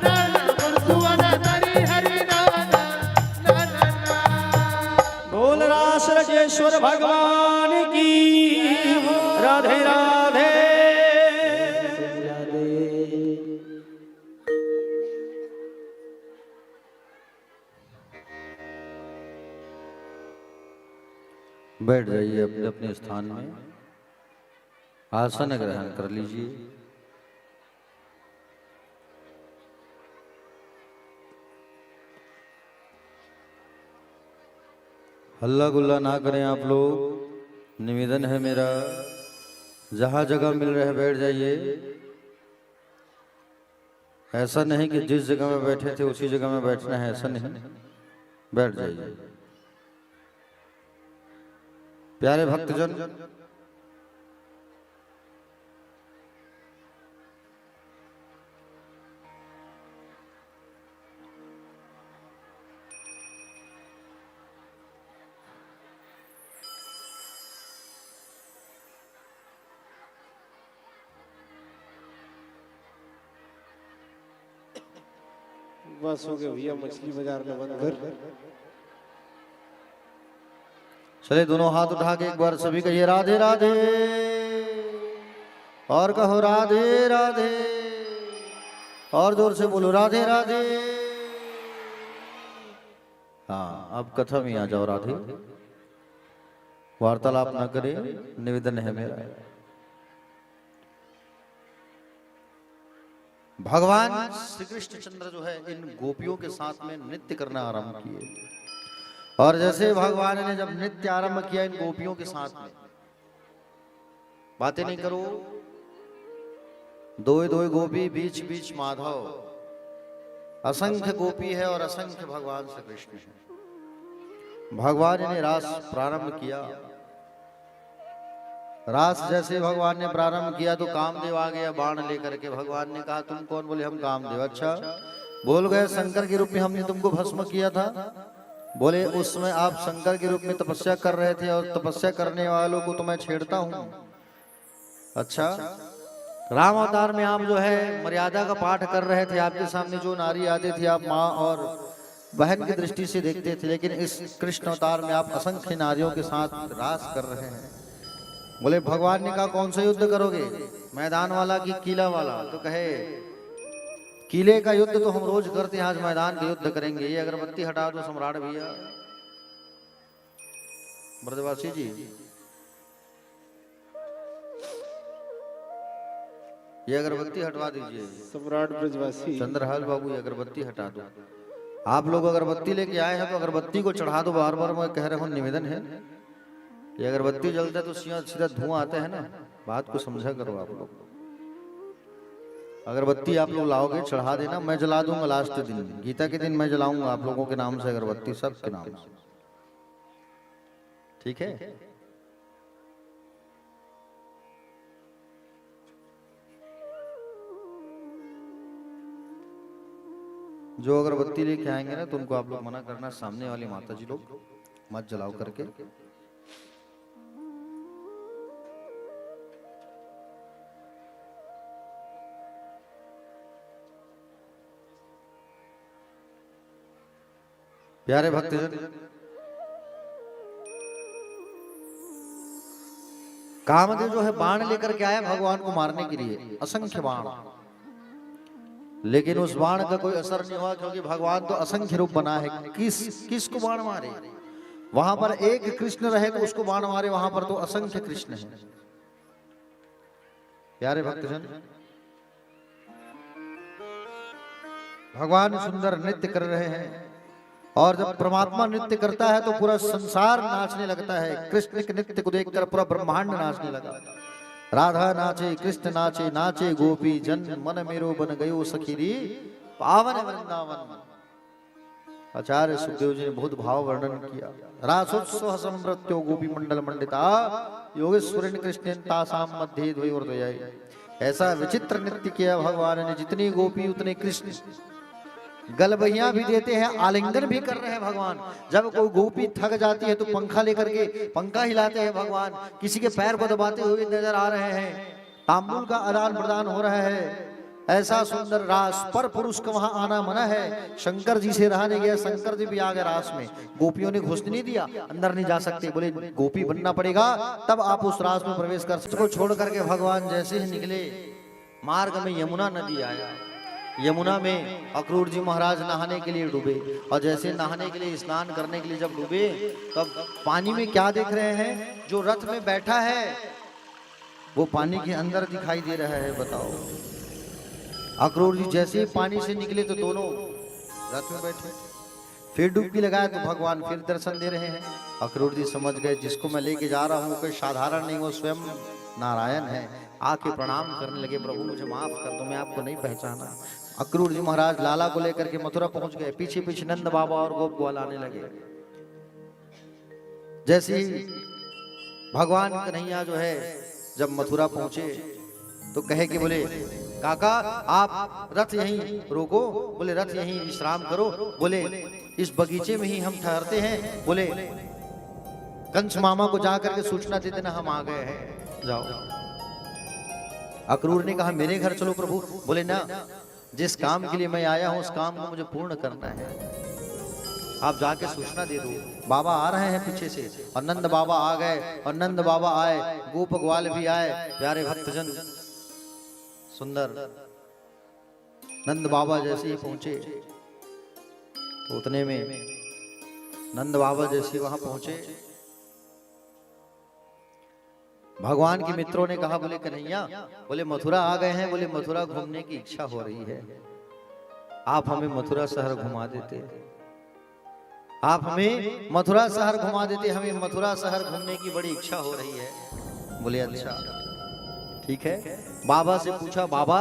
नाना मोर सुवना तरि हरि नाना नाना। बोल रास रजेश्वर भगवान की राधे राधे। बैठ जाइए अपने अपने स्थान में, आसन ग्रहण कर लीजिए। हल्ला गुल्ला ना करें आप लोग, निवेदन है मेरा। जहां जगह मिल रहा है बैठ जाइए। ऐसा नहीं कि जिस जगह में बैठे थे उसी जगह में बैठना है, ऐसा नहीं। बैठ जाइए प्यारे भक्तजन। बस हो गया भैया, मछली बाजार में बंद कर। चले दोनों हाथ उठा के एक बार सभी कहिए राधे राधे, और कहो राधे राधे, और जोर से बोलो राधे राधे। हाँ अब कथा में आ जाओ। राधे वार्तालाप ना करे, निवेदन है मेरा। भगवान श्री कृष्ण चंद्र जो है इन गोपियों के साथ में नृत्य करना आरंभ किए। और जैसे भगवान ने जब नृत्य आरंभ किया इन गोपियों के साथ में, बातें नहीं करो, दो दो गोपी बीच बीच माधव, असंख्य गोपी है और असंख्य भगवान श्री कृष्ण है। भगवान ने रास प्रारंभ किया। रास जैसे भगवान ने प्रारंभ किया तो कामदेव आ गया बाण लेकर के। भगवान ने कहा तुम कौन? बोले हम कामदेव। अच्छा बोल गए शंकर के रूप में हमने तुमको भस्म किया था। बोले उस समय आप शंकर के रूप में तपस्या कर रहे थे और तपस्या करने वालों को तो मैं छेड़ता हूं। अच्छा राम अवतार में आप जो है मर्यादा का पाठ कर रहे थे, आपके सामने जो नारी आती थी आप माँ और बहन की दृष्टि से देखते थे, लेकिन इस कृष्ण अवतार में आप असंख्य नारियों के साथ रास कर रहे हैं। बोले भगवान ने कहा कौन सा युद्ध करोगे, मैदान वाला कि किला वाला? तो कहे किले का युद्ध तो हम रोज करते हैं, आज मैदान का युद्ध करेंगे। ये अगरबत्ती हटा दो सम्राट भैया, ब्रजवासी जी, ये अगरबत्ती हटवा दीजिए। सम्राट ब्रजवासी चंद्रहास बाबू, ये अगरबत्ती हटा दो। आप लोग अगरबत्ती लेके आए हैं तो अगरबत्ती को चढ़ा दो। बार बार मैं कह रहा हूँ, निवेदन है, ये अगरबत्ती जलता है तो सीधा धुआं आता है ना, बात को समझा करो आप लोग। अगरबत्ती आप लोग लाओगे, चढ़ा देना, मैं जला दूंगा लास्ट दिन, गीता के दिन मैं जलाऊंगा आप लोगों के नाम से अगरबत्ती, सबके नाम से, ठीक है? जो अगरबत्ती लेके आएंगे ना तो उनको आप लोग मना करना, सामने वाली माता जी लोग मत जलाओ करके। प्यारे भक्तजन, कामदेव जो है बाण लेकर के आया भगवान को मारने के लिए, असंख्य बाण, लेकिन उस बाण का कोई असर नहीं हुआ, क्योंकि भगवान तो असंख्य रूप बना है। किसको बाण मारे? वहां पर एक कृष्ण रहे तो उसको बाण मारे, वहां पर तो असंख्य कृष्ण है। प्यारे भक्तजन, भगवान सुंदर नृत्य कर रहे हैं, और जब परमात्मा नृत्य करता है तो पूरा संसार नाचने लगता है। कृष्ण के नृत्य को देखकर पूरा ब्रह्मांड नाचने लगा। राधा नाचे, कृष्ण नाचे, नाचे गोपी जन, मन मेरो बन गयो सखीरी पावन वृंदावन। आचार्य सुखदेव जी ने बहुत भाव वर्णन किया। रासोत्सव संवृत्यो गोपी मंडल मंडिता योगेश्वरिन कृष्ण तासाम मध्य द्वयोर्द्वयी। ऐसा विचित्र नृत्य किया भगवान ने, जितनी गोपी उतने कृष्ण। गलबैया भी देते हैं, आलिंगन भी कर रहे हैं भगवान। जब कोई गोपी थक जाती है तो पंखा लेकर के पंखा हिलाते हैं भगवान, किसी के पैर को दबाते हुए नजर आ रहे हैं, तांबुल का आदान प्रदान हो रहा है। ऐसा सुंदर रास, पर पुरुष का वहां आना मना है। शंकर जी से रहने गया, शंकर जी भी आ गए रास में, गोपियों ने घुसने नहीं दिया, अंदर नहीं जा सकते, बोले गोपी बनना पड़ेगा तब आप उस रास में प्रवेश कर सकते। को छोड़ करके भगवान जैसे ही निकले, मार्ग में यमुना नदी आया। यमुना में अक्रूर जी महाराज नहाने के लिए डूबे, और जैसे नहाने के लिए, स्नान करने के लिए जब डूबे, तब पानी में क्या देख रहे हैं? जो रथ में बैठा है वो पानी के अंदर दिखाई दे रहा है। बताओ, अक्रूर जी जैसे ही पानी से निकले तो दोनों रथ में बैठे। फिर डुबकी लगाया तो भगवान फिर दर्शन दे रहे हैं। अक्रूर जी समझ गए, जिसको मैं लेके जा रहा हूँ कोई साधारण नहीं, वो स्वयं नारायण है। आके प्रणाम करने लगे, प्रभु मुझे माफ कर दो, मैं आपको नहीं पहचाना। अक्रूर जी महाराज लाला को लेकर के मथुरा पहुंच गए। पीछे पीछे नंद बाबा और गोप ग्वाल आने लगे। जैसे ही भगवान कन्हैया जो है जब मथुरा पहुंचे तो कहे कि बोले काका आप रथ यहीं रोको, बोले रथ यहीं विश्राम करो, बोले इस बगीचे में ही हम ठहरते हैं, बोले कंस मामा को जाकर के सूचना दे देना हम आ गए हैं, जाओ। अक्रूर ने कहा मेरे घर चलो प्रभु, बोले ना, जिस काम के लिए मैं आया हूं उस काम को मुझे पूर्ण करना है, आप जाके सूचना दे दो। बाबा आ रहे हैं पीछे से, और नंद बाबा आ गए, और नंद बाबा आए, गोप ग्वाल भी आए। प्यारे भक्तजन, सुंदर नंद बाबा जैसे ही पहुंचे तो उतने में नंद बाबा जैसे वहां पहुंचे, भगवान के मित्रों ने कहा, बोले कन्हैया, बोले मथुरा आ गए हैं, बोले मथुरा घूमने की इच्छा हो रही है, आप हमें मथुरा शहर घुमा देते, आप हमें मथुरा शहर घुमा देते, हमें मथुरा शहर घूमने की बड़ी इच्छा हो रही है। बोले अच्छा ठीक है। बाबा से पूछा, बाबा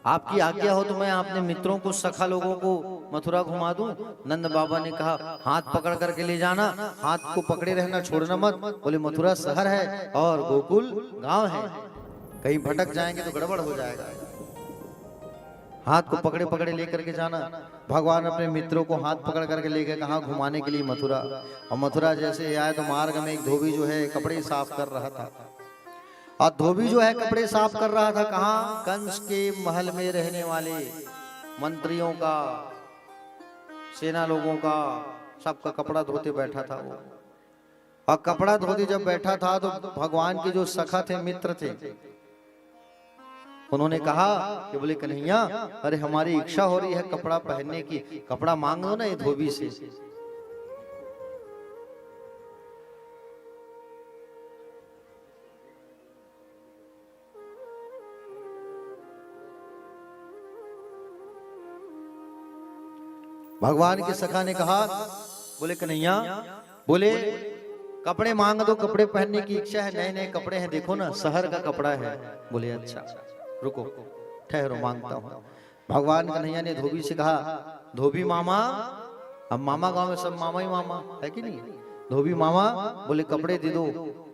आपकी आज्ञा हो तो मैं अपने मित्रों को, सखा लोगों को मथुरा घुमा दूं। नंद बाबा ने कहा हाथ पकड़ करके ले जाना, हाथ को पकड़े रहना, छोड़ना मत। बोले मथुरा शहर है और गोकुल गांव है, कहीं भटक जाएंगे तो गड़बड़ हो जाएगा, हाथ को पकड़े पकड़े लेकर के जाना। भगवान अपने मित्रों को हाथ पकड़ करके ले गए, कहा घुमाने के लिए मथुरा। और मथुरा जैसे आए तो मार्ग में एक धोबी जो है कपड़े साफ कर रहा था, और धोबी जो है कपड़े साफ कर रहा था कहाँ? कंस के महल में रहने वाले मंत्रियों का, सेना लोगों का सबका कपड़ा धोते बैठा था वो। और कपड़ा धोते जब बैठा था तो भगवान के जो सखा थे, मित्र थे, उन्होंने कहा कि बोले कन्हैया, अरे हमारी इच्छा हो रही है कपड़ा पहनने की, कपड़ा मांग दो ना ये धोबी से। भगवान के सखा ने कहा, बोले कन्हैया, बोले कपड़े मांग दो, कपड़े पहनने की इच्छा है, नए नए कपड़े हैं, देखो ना शहर का कपड़ा है। बोले अच्छा रुको, ठहरो, मांगता हूं। भगवान कन्हैया ने धोबी से कहा, धोबी मामा, अब मामा गांव में सब मामा ही मामा है कि नहीं, धोबी मामा, बोले कपड़े दे दो,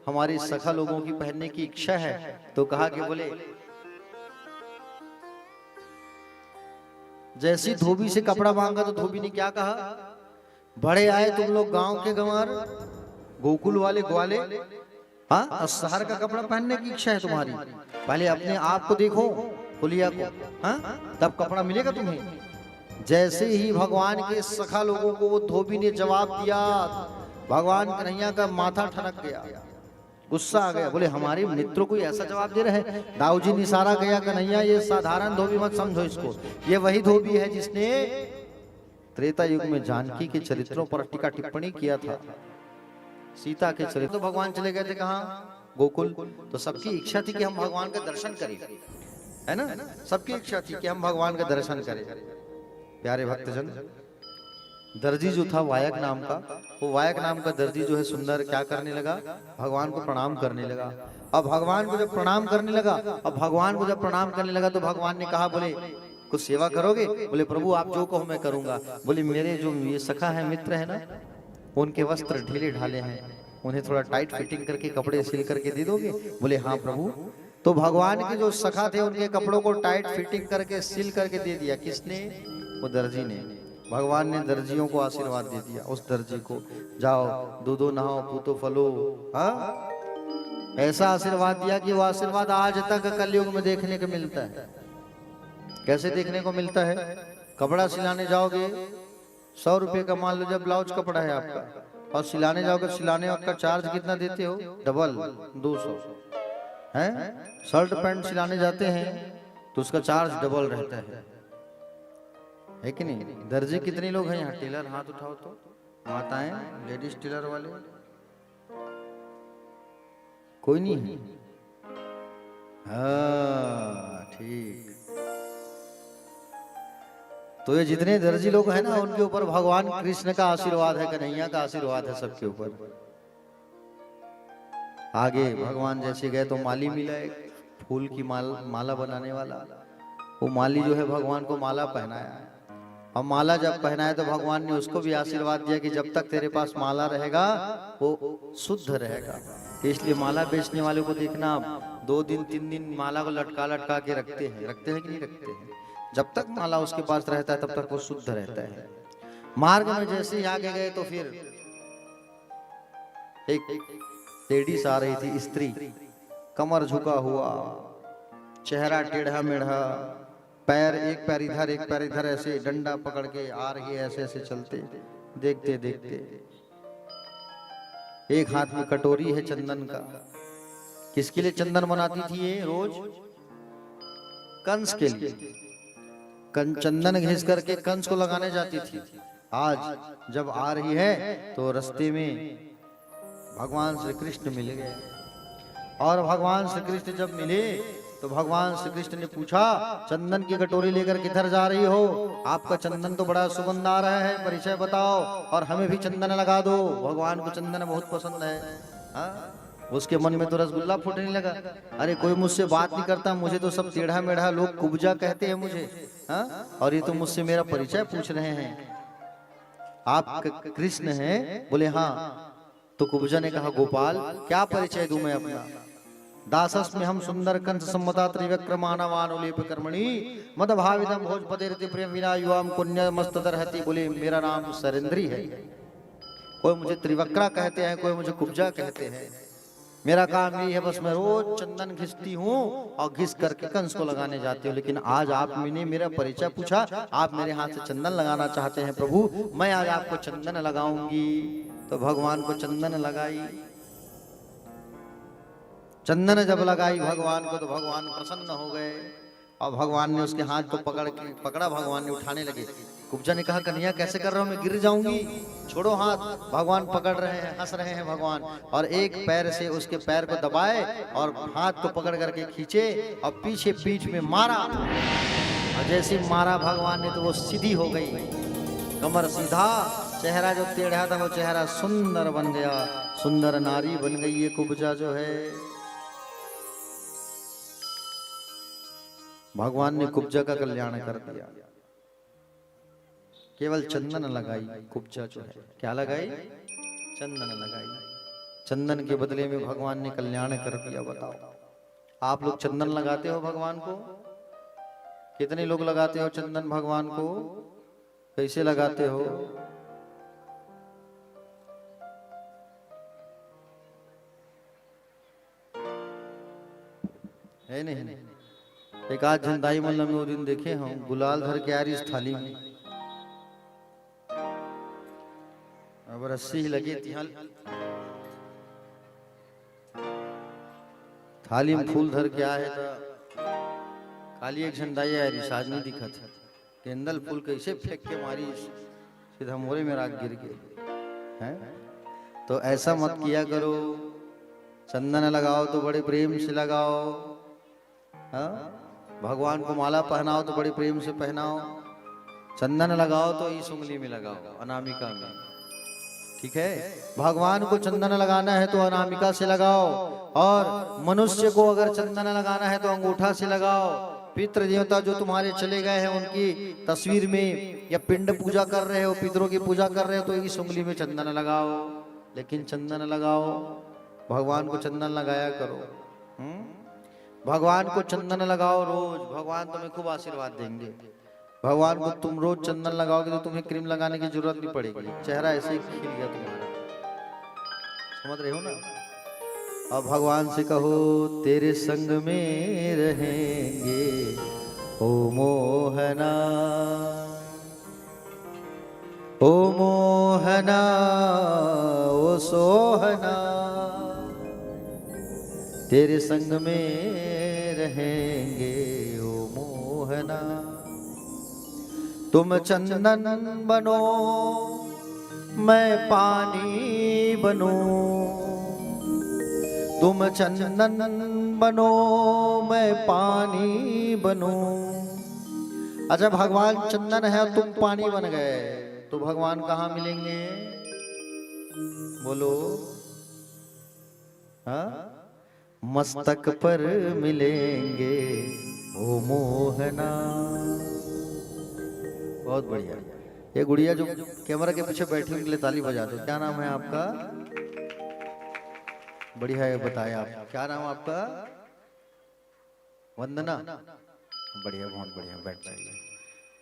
हमारी सखा लोगों की पहनने की इच्छा है। तो कहा कि बोले जैसी धोबी से कपड़ा मांगा तो धोबी ने क्या कहा, बड़े आए तुम लोग गांव के गंवार, गोकुल वाले ग्वाले, हाँ शहर का कपड़ा पहनने की इच्छा है तुम्हारी, पहले अपने आप को देखो, पुलिया को, हाँ तब कपड़ा मिलेगा तुम्हें। जैसे ही भगवान के सखा लोगों को वो धोबी ने जवाब दिया, भगवान कन्हैया का माथा ठनक गया, गुस्सा आ गया। बोले हमारे मित्रों को ऐसा जवाब दे रहे हैं। दाऊजी ने इशारा किया, कन्हैया ये साधारण धोबी मत समझो इसको, ये वही धोबी है जिसने त्रेता युग में जानकी के चरित्रों पर टीका टिप्पणी किया था, सीता के चरित्र। तो भगवान चले गए थे कहाँ, गोकुल। तो सबकी इच्छा थी कि हम भगवान का दर्शन करें, है ना, सबकी इच्छा थी कि हम भगवान का दर्शन करें। प्यारे भक्तजन, दर्जी जो था वायक नाम का, वो वायक नाम का दर्जी जो है सुंदर क्या करने लगा, भगवान को प्रणाम करने लगा। अब भगवान को जब प्रणाम करने लगा, अब भगवान को जब प्रणाम करने लगा तो भगवान ने कहा, बोले कुछ सेवा करोगे? बोले प्रभु आप जो कहो मैं करूंगा। बोले मेरे जो ये सखा है, मित्र है ना, उनके वस्त्र ढीले ढाले हैं, उन्हें थोड़ा टाइट फिटिंग करके कपड़े सिल करके दे दोगे? बोले हाँ प्रभु। तो भगवान के जो सखा थे उनके कपड़ों को टाइट फिटिंग करके सिल करके दे दिया। किसने? वो दर्जी ने। भगवान ने दर्जियों को आशीर्वाद दे दिया, उस दर्जी को, जाओ दूधो नहाओ पूतो फलो, हाँ ऐसा आशीर्वाद दिया कि वो आशीर्वाद आज तक कलयुग में देखने को मिलता है। कैसे देखने को मिलता है? कपड़ा सिलाने जाओगे 100 रुपए का, मान लो जब ब्लाउज कपड़ा है आपका, और सिलाने जाओगे, सिलाने का चार्ज कितना देते हो? डबल, 200 है। शर्ट पैंट सिलाने जाते हैं तो उसका चार्ज डबल रहता है कि नहीं? दर्जी कितने लोग हैं यहाँ? टेलर हाथ उठाओ तो, माताएं, लेडीज टेलर वाले कोई नहीं है? हाँ ठीक। तो ये जितने दर्जी लोग हैं ना, उनके ऊपर भगवान कृष्ण का आशीर्वाद है, कन्हैया का आशीर्वाद है सबके ऊपर। आगे भगवान जैसे गए तो माली मिला, एक फूल की माला बनाने वाला। वो माली जो है भगवान को माला पहनाया। और माला जब पहनाया तो भगवान ने उसको भी आशीर्वाद दिया कि जब तक तेरे पास माला रहेगा वो शुद्ध रहेगा। इसलिए माला बेचने वाले को देखना, 2 दिन 3 दिन माला को लटका के रखते हैं कि नहीं रखते हैं? जब तक माला उसके पास रहता है तब तक वो शुद्ध रहता है। मार्ग में जैसे ही आगे गए तो फिर एक लेडीज आ रही थी, स्त्री, कमर झुका हुआ, चेहरा टेढ़ा मेढ़ा, पैर एक पैर इधर एक पैर इधर, ऐसे डंडा पकड़ के आ रही है, ऐसे ऐसे चलते। देखते देखते एक हाथ में कटोरी है चंदन का। किसके लिए चंदन बनाती थी ये? रोज कंस के लिए चंदन घिस करके कंस को लगाने जाती थी। आज जब आ रही है तो रास्ते में भगवान श्री कृष्ण मिल गए। और भगवान श्री कृष्ण जब मिले तो भगवान श्री कृष्ण ने पूछा, चंदन की कटोरी लेकर किधर जा रही हो? आपका चंदन तो बड़ा सुगंध आ रहा है, परिचय बताओ और हमें भी चंदन लगा दो। भगवान को चंदन बहुत पसंद है। हाँ? उसके मन में तो रसगुल्ला फूटने लगा। अरे कोई मुझसे बात नहीं करता, मुझे तो सब टेढ़ा मेढ़ा लोग कुब्जा कहते हैं मुझे, हाँ? और ये तो मुझसे मेरा परिचय पूछ रहे हैं। आप कृष्ण हैं? बोले हाँ। तो कुब्जा ने कहा, गोपाल क्या परिचय दूं मैं अपना? दासस में हम सुंदर कंस सम्मता त्रिविक्रमानवानुलेप कर्मणि मद भाविदम भोजपतेरति प्रेम विना युवाम पुण्य मस्तदरहति। बोले मेरा नाम सरेंद्री है। कोई मुझे त्रिवक्रा कहते हैं, कोई मुझे कुब्जा कहते हैं। मेरा काम यही है, बस मैं रोज चंदन घिसती हूँ और घिस करके कंस को लगाने जाती हूँ। लेकिन आज आपने मेरा परिचय पूछा, आप मेरे हाथ से चंदन लगाना चाहते हैं प्रभु, मैं आज आपको चंदन लगाऊंगी। तो भगवान को चंदन लगाई। चंदन जब लगाई भगवान को तो भगवान प्रसन्न हो गए और भगवान ने उसके हाथ को पकड़ा। भगवान ने उठाने लगे। कुब्जा ने कहा कन्हैया कैसे कर रहा हूं, मैं गिर जाऊंगी, छोड़ो हाथ। भगवान पकड़ रहे हैं, हंस रहे हैं भगवान, और एक पैर से उसके पैर को दबाए और हाथ को पकड़ करके खींचे और पीछे पीठ में मारा। और जैसे मारा भगवान ने तो वो सीधी हो गई, कमर सीधा, चेहरा जो टेढ़ा था वो चेहरा सुंदर बन गया, सुंदर नारी बन गई ये कुब्जा जो है। भगवान ने कुब्जा का कल्याण कर दिया। केवल चंदन लगाई कुब्जा जो है, क्या लगाई, चंदन लगाई। चंदन के बदले में भगवान ने कल्याण कर दिया। बताओ आप लोग चंदन लगाते हो भगवान को? कितने लोग लगाते हो चंदन भगवान को? कैसे लगाते हो? है नहीं? एक आज झंडाई मल्ल में वो दिन देखे हम, गुलाल धर के आ रही इस थाली में, अब रस्सी ही लगी थी, थाली में फूल धर के आए था। खाली एक झंडाई आ रही, साज नहीं दिखा था, केंदल फूल कैसे फेंक के मारी, सीधा मोरे में राख गिर गए हैं। तो ऐसा मत किया करो। चंदन लगाओ तो बड़े प्रेम से लगाओ। हाँ, भगवान को माला पहनाओ तो बड़े प्रेम से पहनाओ। चंदन लगाओ तो इस उंगली में लगाओ, अनामिका में, ठीक है। भगवान को चंदन लगाना है तो अनामिका से लगाओ, और मनुष्य को अगर चंदन लगाना है तो अंगूठा से लगाओ। पितृ देवता जो तुम्हारे चले गए हैं उनकी तस्वीर में या पिंड पूजा कर रहे हो, पितरों की पूजा कर रहे हो तो इस उंगली में चंदन लगाओ। लेकिन चंदन लगाओ, भगवान को चंदन लगाया करो। भगवान को चंदन लगाओ रोज, भगवान तुम्हें खूब आशीर्वाद देंगे। भगवान को तुम रोज चंदन लगाओगे तो तुम्हें क्रीम लगाने की जरूरत नहीं पड़ेगी, चेहरा ऐसे ही खिल गया तुम्हारा। समझ रहे हो ना? अब भगवान से कहो तेरे संग में रहेंगे ओ मोहना, ओ मोहना, ओ सोहना, तेरे संग में रहेंगे ओ मोहना। तुम चंदन बनो मैं पानी बनूं, तुम चंदन बनो मैं पानी बनूं। अच्छा भगवान चंदन है और तुम पानी बन गए तो भगवान कहाँ मिलेंगे? बोलो। हाँ, मस्तक पर मिलेंगे ओ मोहना। बहुत बढ़िया। ये गुड़िया जो कैमरा के पीछे बैठी उनके लिए ताली बजा दो। क्या नाम है आपका? बढ़िया है, बताया आप, क्या नाम आपका? वंदना। बढ़िया, बहुत बढ़िया, बैठ जाइए।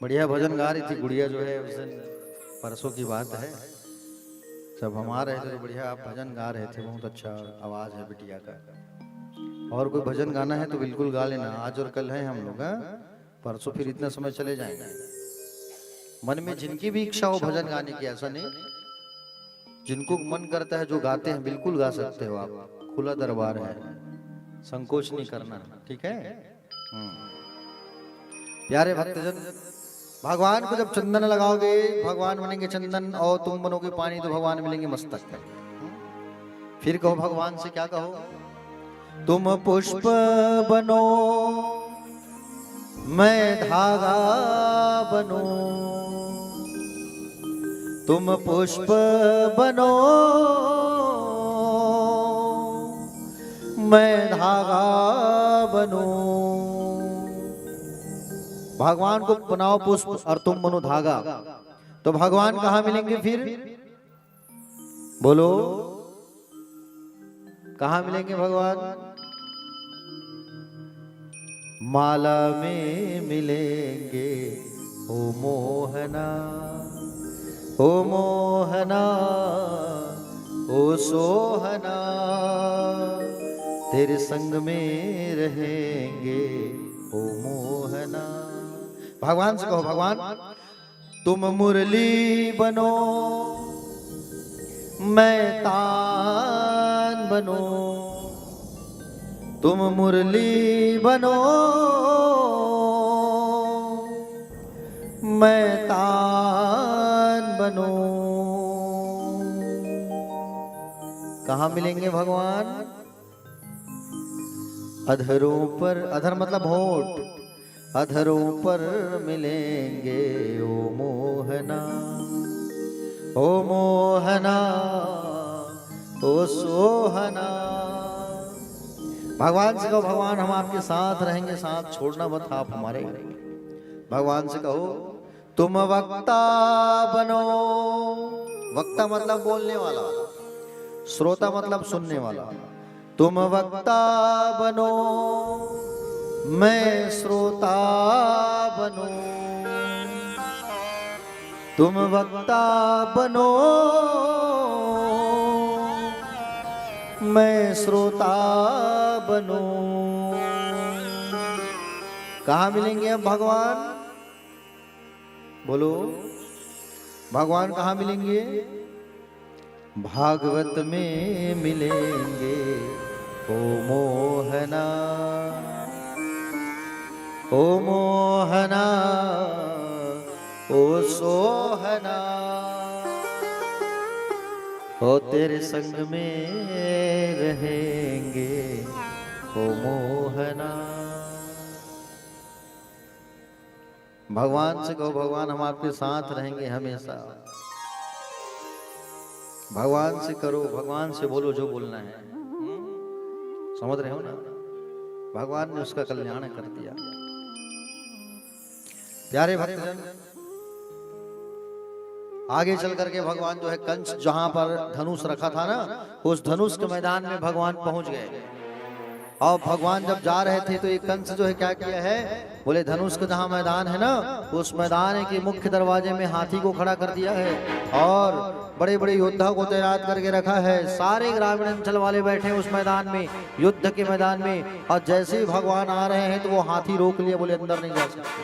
बढ़िया भजन गा रही थी गुड़िया जो है, उस दिन परसों की बात है, जब हम आ रहे थे तो बढ़िया आप भजन गा रहे थे। बहुत अच्छा आवाज है बिटिया का। और कोई भजन गाना है तो बिल्कुल गा लेना, आज और कल है हम लोग। परसों फिर इतना समय चले जाएंगे। मन में जिनकी भी इच्छा हो भजन गाने की, ऐसा नहीं, जिनको मन करता है जो गाते हैं बिल्कुल गा सकते हो आप, खुला दरबार है, संकोच नहीं करना, ठीक है। प्यारे भक्तजन, भगवान को जब चंदन लगाओगे भगवान बनेंगे चंदन, और तुम बनोगे पानी तो भगवान मिलेंगे मस्तक। फिर कहो भगवान से, क्या कहो? तुम पुष्प बनो मैं धागा बनो, तुम पुष्प बनो मैं धागा बनो। भगवान को बनाओ पुष्प और तुम बनो धागा, तो भगवान कहाँ मिलेंगे फिर? बोलो, कहाँ मिलेंगे भगवान? माला में मिलेंगे ओ मोहना, ओ मोहना, ओ सोहना तेरे संग में रहेंगे ओ मोहना। भगवान से कहो, भगवान तुम मुरली बनो मैं तान बनो, तुम मुरली बनो मैं तान बनो। कहाँ मिलेंगे भगवान? अधरों पर, अधर मतलब होठ, अधरों पर मिलेंगे ओ मोहना, ओ मोहना, ओ सोहना। भगवान से कहो, भगवान हम आपके साथ रहेंगे, साथ छोड़ना मत आप हमारे। भगवान से कहो तुम वक्ता बनो, वक्ता मतलब बोलने वाला, श्रोता मतलब सुनने वाला। तुम वक्ता बनो मैं श्रोता बनो, तुम वक्ता बनो मैं श्रोता बनो। कहाँ मिलेंगे अब भगवान? बोलो भगवान कहाँ मिलेंगे? भागवत में मिलेंगे ओ मोहना, ओ मोहना, ओ सोहना। ओ तेरे संग में रहेंगे ओ मोहना। भगवान से कहो, भगवान हम आपके साथ रहेंगे हमेशा। भगवान से करो, भगवान से बोलो जो बोलना है। समझ रहे हो ना? भगवान ने उसका कल्याण कर दिया। प्यारे भक्तजन, आगे चल करके भगवान जो है कंस जहां पर धनुष रखा था ना, उस धनुष के मैदान में भगवान पहुंच गए। और भगवान जब जा रहे थे तो एक कंस जो है क्या किया है, बोले धनुष का जहां मैदान है ना, उस मैदान के मुख्य दरवाजे में हाथी को खड़ा कर दिया है और बड़े बड़े योद्धा को तैनात करके रखा है। सारे ग्रामीण अंचल वाले बैठे उस मैदान में, युद्ध के मैदान में। और जैसे ही भगवान आ रहे हैं तो वो हाथी रोक लिए, बोले अंदर नहीं जा सकते।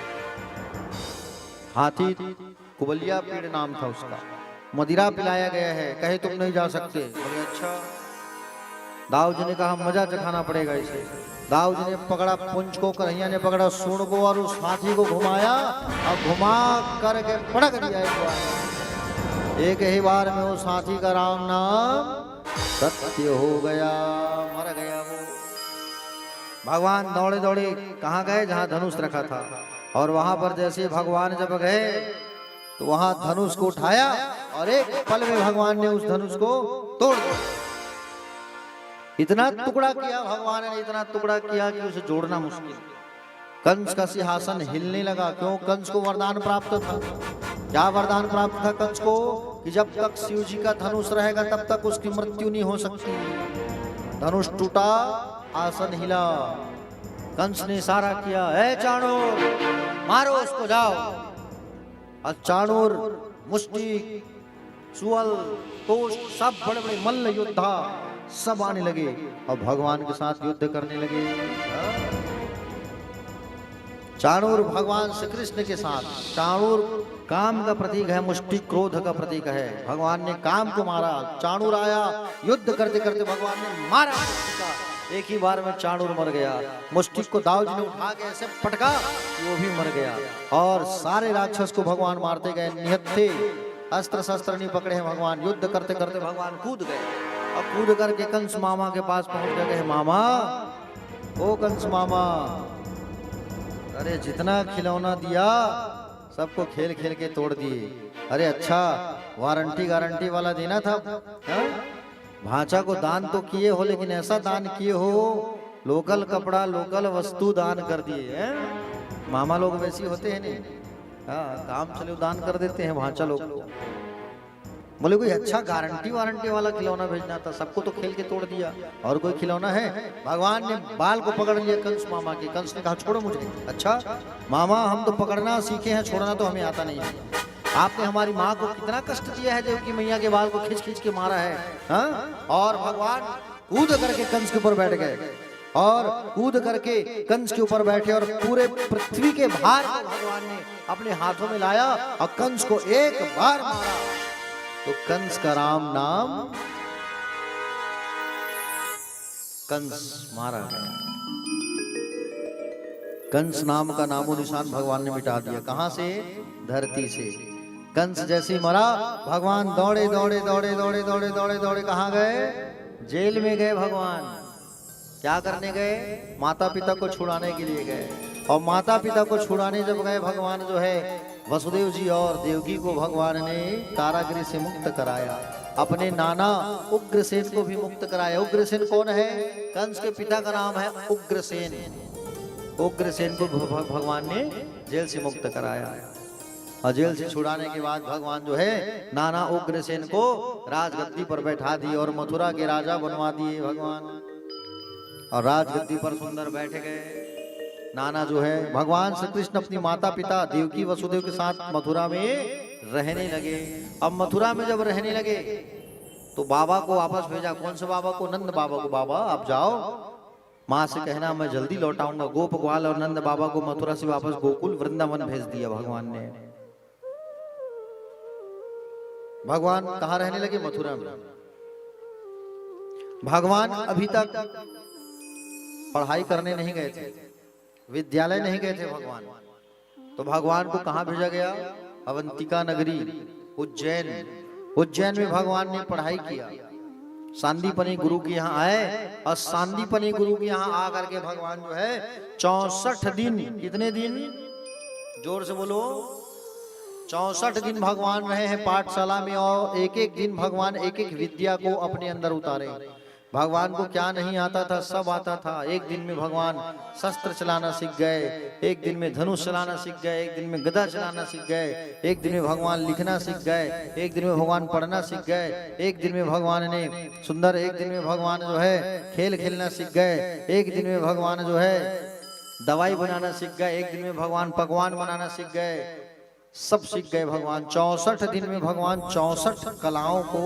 हाथी कुबलिया पीड़ नाम था उसका, मदिरा पिलाया गया है, कहे तुम नहीं जा सकते। बोले अच्छा। दाऊ जी ने कहा मजा चखाना पड़ेगा इसे। दाऊ जी ने पकड़ा पुंज को, कन्हैया ने पकड़ा सूंड को और उस हाथी को घुमाया और घुमा करके पटक दिया एक बार। एक ही बार में उस हाथी का राम नाम सत्य हो गया, मर गया वो। भगवान दौड़े दौड़े कहाँ गए? जहां धनुष रखा था। और वहां पर जैसे भगवान जब गए तो वहां धनुष को उठाया और एक पल में भगवान ने उस धनुष को तोड़ दिया। इतना टुकड़ा किया भगवान ने, इतना टुकड़ा किया कि उसे जोड़ना मुश्किल। कंस का सिंहासन हिलने लगा। क्यों? कंस को वरदान प्राप्त था। क्या वरदान प्राप्त था कंस को? कि जब तक शिव जी का धनुष रहेगा तब तक उसकी मृत्यु नहीं हो सकती। धनुष टूटा, आसन हिला। कंस ने इशारा किया, ए चाणूर मारो उसको, जाओ। और चाणूर, मुष्टिक, सुअल, तोष, सब बड़े बड़े मल्ल योद्धा सब आने लगे और भगवान के साथ युद्ध करने लगे। चाणूर भगवान श्री कृष्ण के साथ। चाणूर काम का प्रतीक है, मुष्टिक क्रोध का प्रतीक है। भगवान ने काम को मारा, चाणूर आया, युद्ध करते करते भगवान ने मारा मुष्टिक। एक ही बार में चाणूर मर गया। मुष्टिक को दाऊ जी ने उठा के ऐसे पटका, वो भी मर गया। और सारे राक्षस को भगवान मारते गए, निहत्थे। अस्त्र शस्त्र नहीं पकड़े हैं भगवान। युद्ध करते करते भगवान कूद गए और कूद करके कंस मामा के पास पहुंच गए। मामा, ओ कंस मामा, अरे जितना खिलौना दिया सबको खेल खेल के तोड़ दिए। अरे अच्छा, वारंटी गारंटी वाला देना था। भांचा को दान तो किए हो, लेकिन ऐसा दान किए हो, लोकल कपड़ा लोकल वस्तु दान कर दिए हैं। मामा लोग वैसे होते हैं नहीं, हाँ, काम चले दान कर देते हैं भांचा लोग। बोले कोई अच्छा गारंटी वारंटी वाला खिलौना भेजना था, सबको तो खेल के तोड़ दिया। और कोई खिलौना है? भगवान ने बाल को पकड़ लिया कंस मामा के। कंस ने कहा छोड़ो मुझे। अच्छा मामा, हम तो पकड़ना सीखे हैं, छोड़ना तो हमें आता नहीं है। आपने हमारी माँ को कितना कष्ट दिया है, देवकी मैया के बाल को खींच खींच के मारा है, हाँ? और भगवान कूद करके कंस के ऊपर बैठ गए, और कूद करके कंस के ऊपर बैठे, और पूरे पृथ्वी के भार को भगवान ने अपने हाथों में लाया और कंस को एक बार मारा, तो कंस का राम नाम कंस मारा गया। कंस नाम का नामो निशान भगवान ने मिटा दिया। कहां से? धरती से। कंस जैसे मरा, भगवान दौड़े दौड़े दौड़े दौड़े दौड़े दौड़े दौड़े कहां गए? जेल में गए। भगवान क्या करने गए? माता पिता को छुड़ाने के लिए गए। और माता पिता को छुड़ाने जब गए भगवान जो है वसुदेव जी और देवकी को भगवान ने कारागृह से मुक्त कराया, अपने नाना उग्रसेन को भी मुक्त कराया। उग्रसेन कौन है? कंस के पिता का नाम है उग्रसेन। उग्रसेन को भगवान ने जेल से मुक्त कराया, और जेल से छुड़ाने के बाद भगवान जो है नाना उग्रसेन को राजगद्दी पर बैठा दिए और मथुरा के राजा बनवा दिए भगवान, और राजगद्दी पर सुंदर बैठ गए। नाना जो है भगवान श्री कृष्ण अपनी माता पिता देवकी वसुदेव के साथ मथुरा में रहने लगे। अब मथुरा में जब रहने लगे तो बाबा को वापस भेजा। कौन से बाबा को? नंद बाबा को। बाबा आप जाओ, माँ से कहना मैं जल्दी लौट आऊंगा। गोप ग्वाल और नंद बाबा को मथुरा से वापस गोकुल वृंदावन भेज दिया भगवान ने। भगवान कहाँ रहने लगे? मथुरा में। भगवान अभी तक पढ़ाई करने नहीं गए थे, विद्यालय नहीं गए थे भगवान। तो भगवान को कहाँ भेजा गया? अवंतिका नगरी, उज्जैन। उज्जैन में भगवान ने पढ़ाई किया। सांदीपनी गुरु के यहाँ आए, और सांदीपनी गुरु के यहाँ आकर के भगवान जो है 64 दिन, कितने दिन? जोर से बोलो। 64 दिन भगवान रहे हैं पाठशाला में, और एक एक दिन भगवान एक एक विद्या को अपने अंदर उतारे। भगवान को क्या नहीं आता था? सब आता था। एक दिन में भगवान शस्त्र चलाना सीख गए, एक दिन में धनुष चलाना सीख गए, एक दिन में गदा चलाना सीख गए, एक दिन में भगवान लिखना सीख गए, एक दिन में भगवान पढ़ना सीख गए, एक दिन में भगवान ने सुंदर, एक दिन में भगवान जो है खेल खेलना सीख गए, एक दिन में भगवान जो है दवाई बनाना सीख गए, एक दिन में भगवान पकवान बनाना सीख गए। सब सीख गए भगवान। 64 दिन में भगवान 64 कलाओं को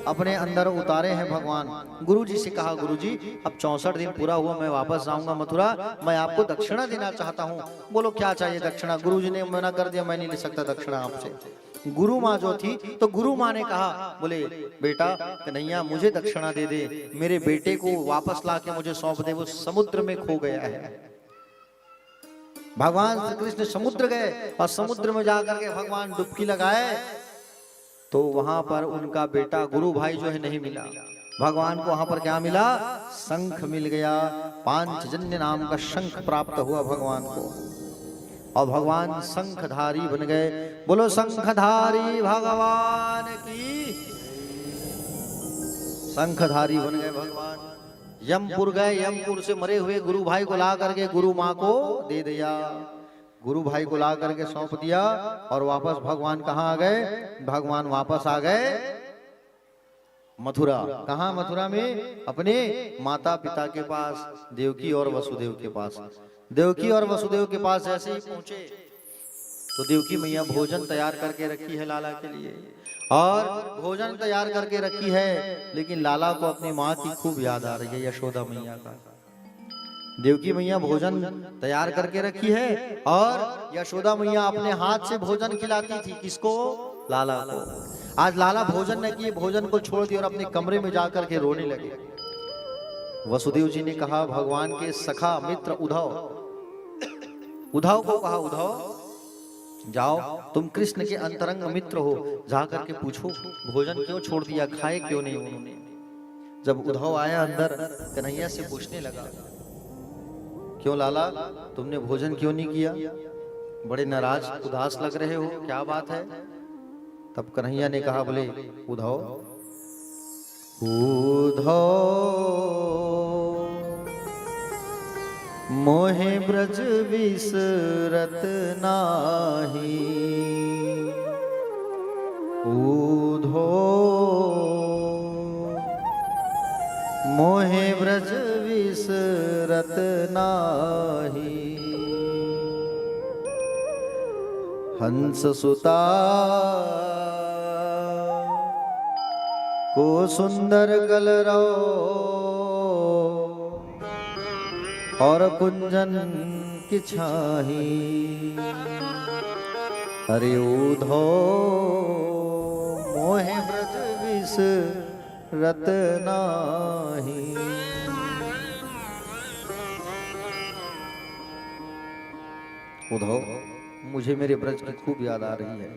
अपने अंदर उतारे हैं भगवान। गुरु जी से कहा, गुरु जी अब 64 दिन पूरा हुआ, मैं वापस जाऊंगा मथुरा, मैं आपको दक्षिणा देना चाहता हूँ। बोलो क्या चाहिए दक्षिणा? गुरु जी ने मना कर दिया, मैं नहीं ले सकता दक्षिणा आपसे। गुरु माँ जो थी, तो गुरु माँ ने कहा, बोले बेटा कन्हैया मुझे दक्षिणा दे दे, मेरे बेटे को वापस ला के मुझे सौंप दे, वो समुद्र में खो गया है। भगवान श्री कृष्ण समुद्र गए, और समुद्र में जाकर के भगवान डुबकी लगाए, तो वहां पर उनका बेटा गुरु भाई जो है नहीं मिला। भगवान को वहां पर क्या मिला? शंख मिल गया। पांचजन्य नाम का शंख प्राप्त हुआ भगवान को, और भगवान शंखधारी बन गए। बोलो शंखधारी भगवान की। शंखधारी बन गए भगवान। यमपुर गए, यमपुर से मरे हुए गुरु भाई को ला करके गुरु माँ को दे दिया, गुरु भाई को ला करके सौंप दिया, और वापस भगवान कहाँ आ गए? भगवान वापस आ गए मथुरा। कहाँ? मथुरा में अपने माता पिता के पास, देवकी और वसुदेव के पास। देवकी और वसुदेव के पास जैसे ही पहुंचे तो देवकी मैया भोजन तैयार करके रखी है लाला के लिए, और भोजन तैयार करके रखी है, लेकिन लाला को अपनी माँ की खूब याद आ रही है, यशोदा मैया का। देवकी मैया भोजन तैयार करके रखी है, और यशोदा मैया अपने हाथ से भोजन खिलाती थी। किसको? लाला को। आज लाला भोजन न किए, भोजन को छोड़ दिया और अपने कमरे में जाकर के रोने लगे। वसुदेव जी ने कहा, भगवान के सखा मित्र उद्धव, उद्धव को कहा, उद्धव जाओ, तुम कृष्ण के अंतरंग मित्र हो, जाकर के पूछो भोजन क्यों छोड़ दिया, खाए क्यों नहीं उन्होंने। जब उद्धव आया अंदर, कन्हैया से पूछने लगा, क्यों लाला तुमने भोजन क्यों नहीं किया, बड़े नाराज उदास लग रहे हो, क्या बात है? तब कन्हैया ने कहा, बोले उद्धव मोहे ब्रज विसरत नाही, उद्धव मोहे ब्रज विसरत नाही। हंस सुता को सुंदर कलरव और कुंजन की छाही अरे उधो मोहे ब्रज विस रतनाही। उधो मुझे मेरे ब्रज की खूब याद आ रही है।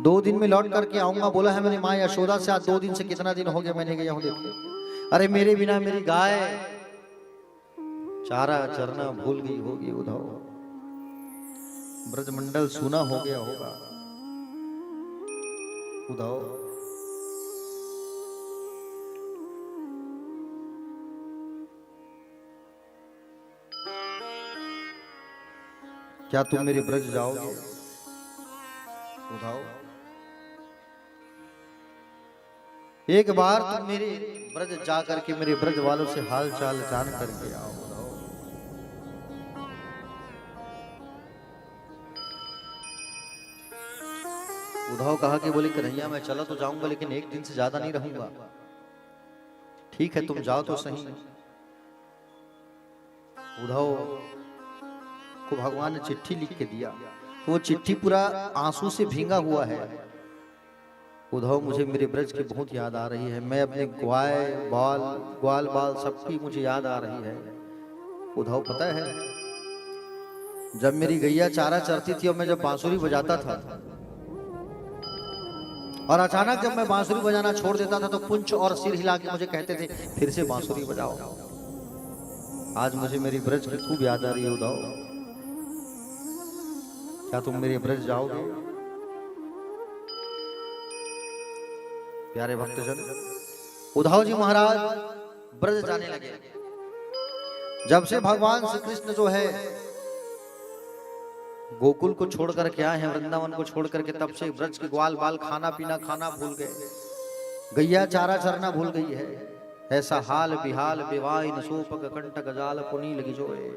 2 दिन में लौट करके आऊंगा बोला है मैंने माँ यशोदा से। आज 2 दिन से कितना दिन हो गया मैंने गया हूं देखो। अरे मेरे बिना मेरी गाय चारा चरना भूल गई होगी। उधव ब्रजमंडल सूना हो गया होगा। उधव क्या तुम मेरे ब्रज जाओगे? उधव एक बार तुम मेरे ब्रज जा करके मेरे ब्रज वालों से हाल चाल जान करके आओ। उद्धव कहा कि बोले कन्हैया मैं चला तो जाऊंगा लेकिन 1 दिन से ज्यादा नहीं रहूंगा। ठीक है तुम जाओ तो सही। उद्धव को भगवान ने चिट्ठी लिख के दिया तो वो चिट्ठी पूरा आंसू से भींगा हुआ है। उद्धव मुझे मेरे ब्रज की बहुत याद आ रही है। मैं अपने ग्वाल बाल सबकी मुझे याद आ रही है। उद्धव पता है जब मेरी गैया चारा चरती थी और मैं जब बांसुरी बजाता था और अचानक जब मैं बांसुरी बजाना छोड़ देता था तो पुंछ और सिर हिला के मुझे कहते थे फिर से बांसुरी बजाओ। आज मुझे मेरी ब्रज की खूब याद आ रही है। उद्धव क्या तुम मेरे ब्रज जाओगे? प्यारे भक्तजन उद्धव जी महाराज ब्रज जाने लगे। जब से भगवान श्री कृष्ण जो है गोकुल को छोड़ कर के आए हैं, वृंदावन को छोड़ करके, तब से ब्रज के ग्वाल बाल खाना पीना खाना भूल गए। गैया चारा चरना भूल गई है। ऐसा हाल बिहाल बेवाइन सोपक कंटक जाल पुनील गिजोए।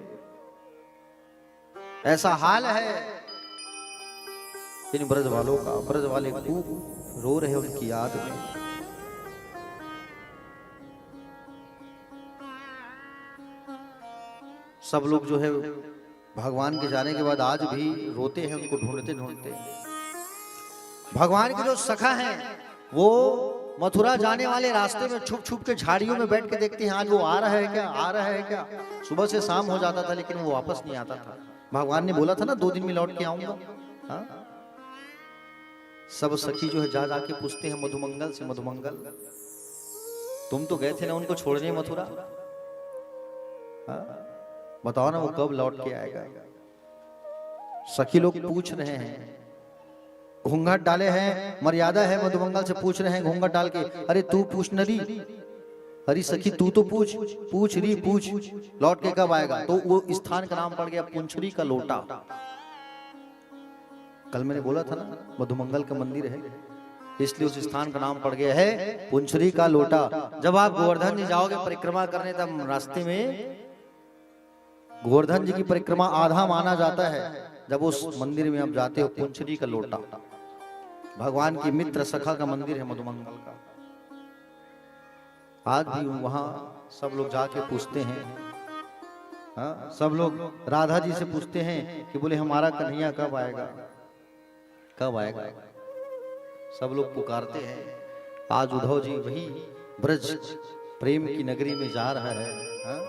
ऐसा हाल है इन ब्रज वालों का। ब्रज वाले खूब रो रहे उनकी याद में। सब लोग जो है भगवान के जाने के बाद आज भी रोते हैं उनको ढूंढते ढूंढते। भगवान के जो सखा हैं वो मथुरा जाने वाले रास्ते में छुप छुप के झाड़ियों में बैठ के देखते हैं आज वो आ रहा है क्या, आ रहा है क्या। सुबह से शाम हो जाता था लेकिन वो वापस नहीं आता था। भगवान ने बोला था ना 2 दिन में लौट के आऊंगा। हाँ? सब सखी जो है जा जाके पूछते हैं मधुमंगल से, मधुमंगल तुम तो गए थे ना उनको छोड़ने मथुरा, हाँ? बताओ ना वो कब लौट के आएगा। सखी लोग पूछ रहे हैं, घूंघट डाले हैं, मर्यादा है मधुमंगल से पूछ रहे हैं घूंघट डाल के। अरे तू पूछ नरी, अरे सखी तू तो पूछ लौट के कब आएगा। तो वो स्थान का नाम पड़ गया पुंछरी का लोटा। कल मैंने बोला था ना मधुमंगल का मंदिर है इसलिए उस स्थान का नाम पड़ गया है पुंछरी का लोटा। जब आप गोवर्धन जी जाओगे परिक्रमा करने तब रास्ते में गोवर्धन जी की परिक्रमा आधा माना जाता है। जब उस मंदिर में आप जाते हो पुंछरी का लोटा भगवान की मित्र सखा का मंदिर है मधुमंगल का। आज भी वहां सब लोग जाके पूछते हैं। हाँ? सब लोग राधा जी से पूछते हैं कि बोले हमारा कन्हैया कब आएगा, कब आएगा। सब लोग पुकारते हैं। आज उद्धव जी वही ब्रज प्रेम की नगरी में जा रहा है। हाँ?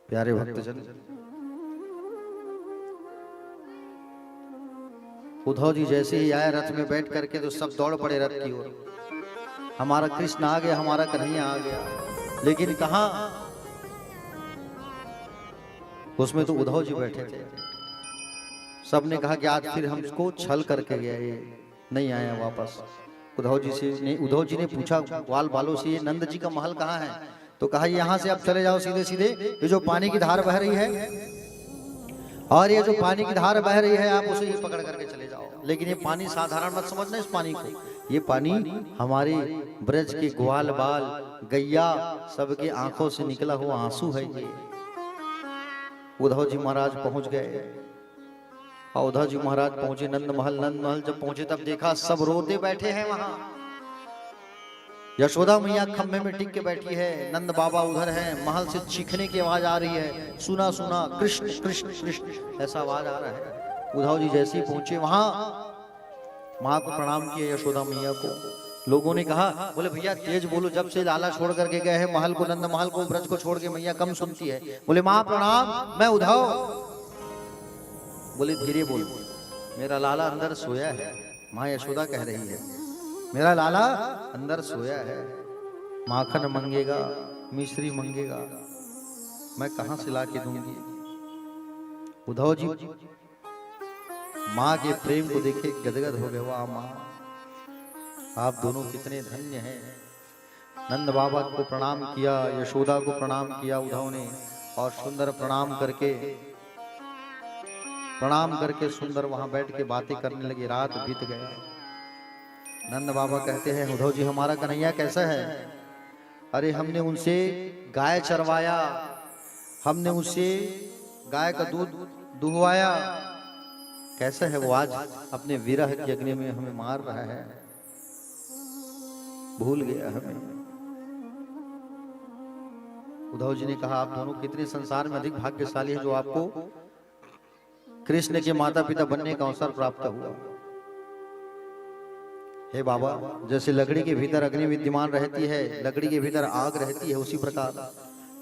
प्यारे भक्तजन उद्धव जी जैसे ही आए रथ में बैठ करके तो सब दौड़ पड़े रथ की ओर। हमारा कृष्ण आ गया, हमारा कन्हैया आ गया। लेकिन कहां, उसमें तो उद्धव जी बैठे थे। सब ने कहा कि आज फिर हमको छल करके गया, ये नहीं आया वापस। उद्धव जी ने पूछा ग्वाल बालों से ये नंद जी का महल कहाँ है। तो कहा यहाँ से आप चले जाओ सीधे सीधे, ये जो पानी की धार बह रही है और ये जो पानी की धार बह रही है आप उसे ये पकड़ करके चले जाओ। लेकिन ये पानी साधारण मत समझना इस पानी को, ये पानी हमारे ब्रज के ग्वाल बाल गैया सबके आंखों से निकला हुआ आंसू है। ये उद्धव जी महाराज पहुंच गए। और उद्धव जी महाराज पहुंचे नंद महल जब पहुंचे तब देखा सब रोते बैठे हैं वहां। यशोदा मैया खंभे में टिक के बैठी है, नंद बाबा उधर है, महल से चीखने की आवाज आ रही है, सुना सुना कृष्ण कृष्ण कृष्ण ऐसा आवाज आ रहा है। उद्धव जी जैसे ही पहुंचे वहां मां को प्रणाम किया, यशोदा मैया को। लोगों ने कहा, बोले भैया तेज बोलो, जब से लाला छोड़ करके गए हैं महल को, नंद महल को, ब्रज को छोड़ के मैया कम सुनती है। बोले मां प्रणाम, मैं उद्धव। बोले धीरे बोल, मेरा लाला अंदर सोया है। मां यशोदा कह रही है मेरा लाला अंदर सोया है, माखन मंगेगा, मिश्री मंगेगा, मैं कहां से ला के दूंगी। उद्धव जी मां के प्रेम को देखे गदगद हो गए। वाह मां, आप दोनों कितने धन्य हैं। नंद बाबा को प्रणाम किया, यशोदा को प्रणाम किया उद्धव ने, और सुंदर प्रणाम करके सुंदर वहां बैठ के बातें करने लगे। रात बीत गया। नंद बाबा कहते हैं, उद्धव जी हमारा कन्हैया कैसा है? अरे हमने उनसे गाय चरवाया, हमने उससे गाय का दूध दुहवाया, कैसा है वो आज अपने विरह के अग्नि में हमें मार रहा है, भूल गया हमें। उद्धव जी ने कहा, आप दोनों कितने संसार में अधिक भाग्यशाली हैं जो आपको कृष्ण के माता पिता बनने का अवसर प्राप्त हुआ। हे बाबा, जैसे लकड़ी के भीतर अग्नि विद्यमान रहती है, लकड़ी के भीतर आग रहती है, उसी प्रकार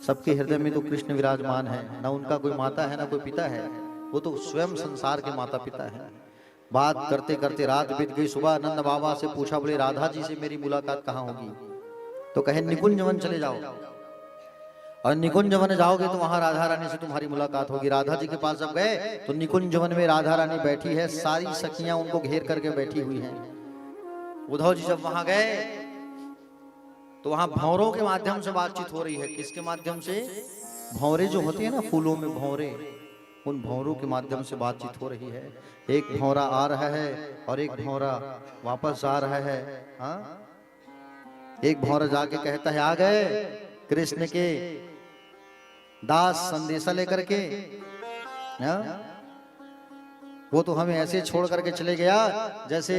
सबके हृदय में तो कृष्ण विराजमान है। ना उनका कोई माता है ना कोई पिता है, वो तो स्वयं संसार के माता पिता है। बात करते करते रात बीत गई। सुबह नंद बाबा से पूछा, बोले राधा जी से मेरी मुलाकात कहाँ होगी? तो कहे निकुंज वन चले जाओ, और निकुंज वन जाओगे तो वहां राधा रानी से तुम्हारी मुलाकात होगी। राधा जी के पास जब गए तो निकुंज वन में राधा रानी बैठी है, सारी सखियां उनको घेर करके बैठी हुई हैं। उद्धव जी जब वहां गए तो वहां भंवरों के माध्यम से बातचीत हो रही है। किसके माध्यम से? भंवरे जो होते हैं ना फूलों में भंवरे, उन भंवरों के माध्यम से बातचीत हो रही है। एक भंवरा आ रहा है और एक भंवरा वापस आ रहा है। हाँ, एक भंवरा जाके कहता है, आ गए कृष्ण के दास संदेशा लेकर के। हाँ? वो तो हमें ऐसे छोड़ करके चले गया जैसे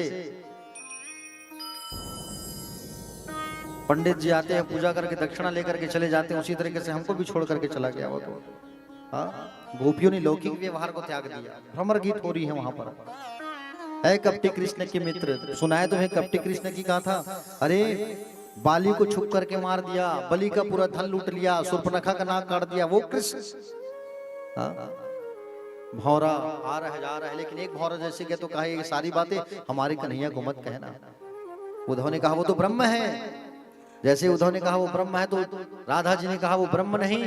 पंडित जी आते हैं पूजा करके दक्षिणा लेकर के चले जाते हैं, उसी तरीके से हमको भी छोड़ करके चला गया वो तो। हाँ, गोपियों ने लौकिक व्यवहार को त्याग दिया। भ्रमर गीत हो रही है वहां पर। है कपटी कृष्ण के मित्र, सुनाए तुम्हें कपटी कृष्ण की गाथा। अरे बाली को छुप करके मार दिया, बलि का पूरा धन लूट लिया, शूर्पणखा का नाक काट दिया, वो कृष्ण। भौरा आ रहा है जा रहा है, लेकिन एक भौरा जैसे के तो कहा ये सारी बातें हमारे कन्हैया को मत कहना। उद्धव ने कहा वो तो ब्रह्म है। जैसे उद्धव ने कहा वो ब्रह्म है, तो राधा जी ने कहा वो ब्रह्म नहीं,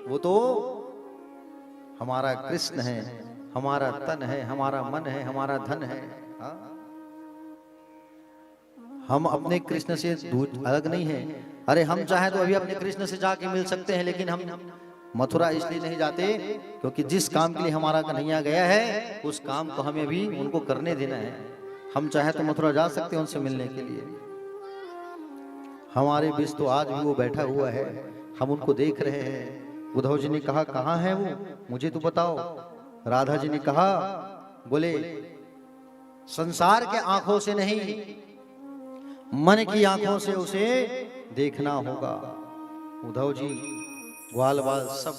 वो तो हमारा कृष्ण है, हमारा तन है, हमारा मन है, हमारा धन है। हम अपने कृष्ण से अलग नहीं है। अरे हम चाहे तो अभी अपने कृष्ण से जाके मिल सकते हैं, लेकिन हम मथुरा इसलिए नहीं जाते क्योंकि जिस काम के लिए हमारा कन्हैया गया है उस काम को हमें भी उनको करने देना है। हम चाहे तो मथुरा जा सकते हैं उनसे मिलने के लिए। हमारे बीच तो आज भी वो बैठा हुआ है, हम उनको देख रहे हैं। उद्धव जी ने कहा कहाँ है वो, मुझे तो बताओ। राधा जी ने कहा, बोले संसार के आंखों से नहीं, मन की आंखों से उसे देखना होगा। उद्धव जी ग्वाल बाल सब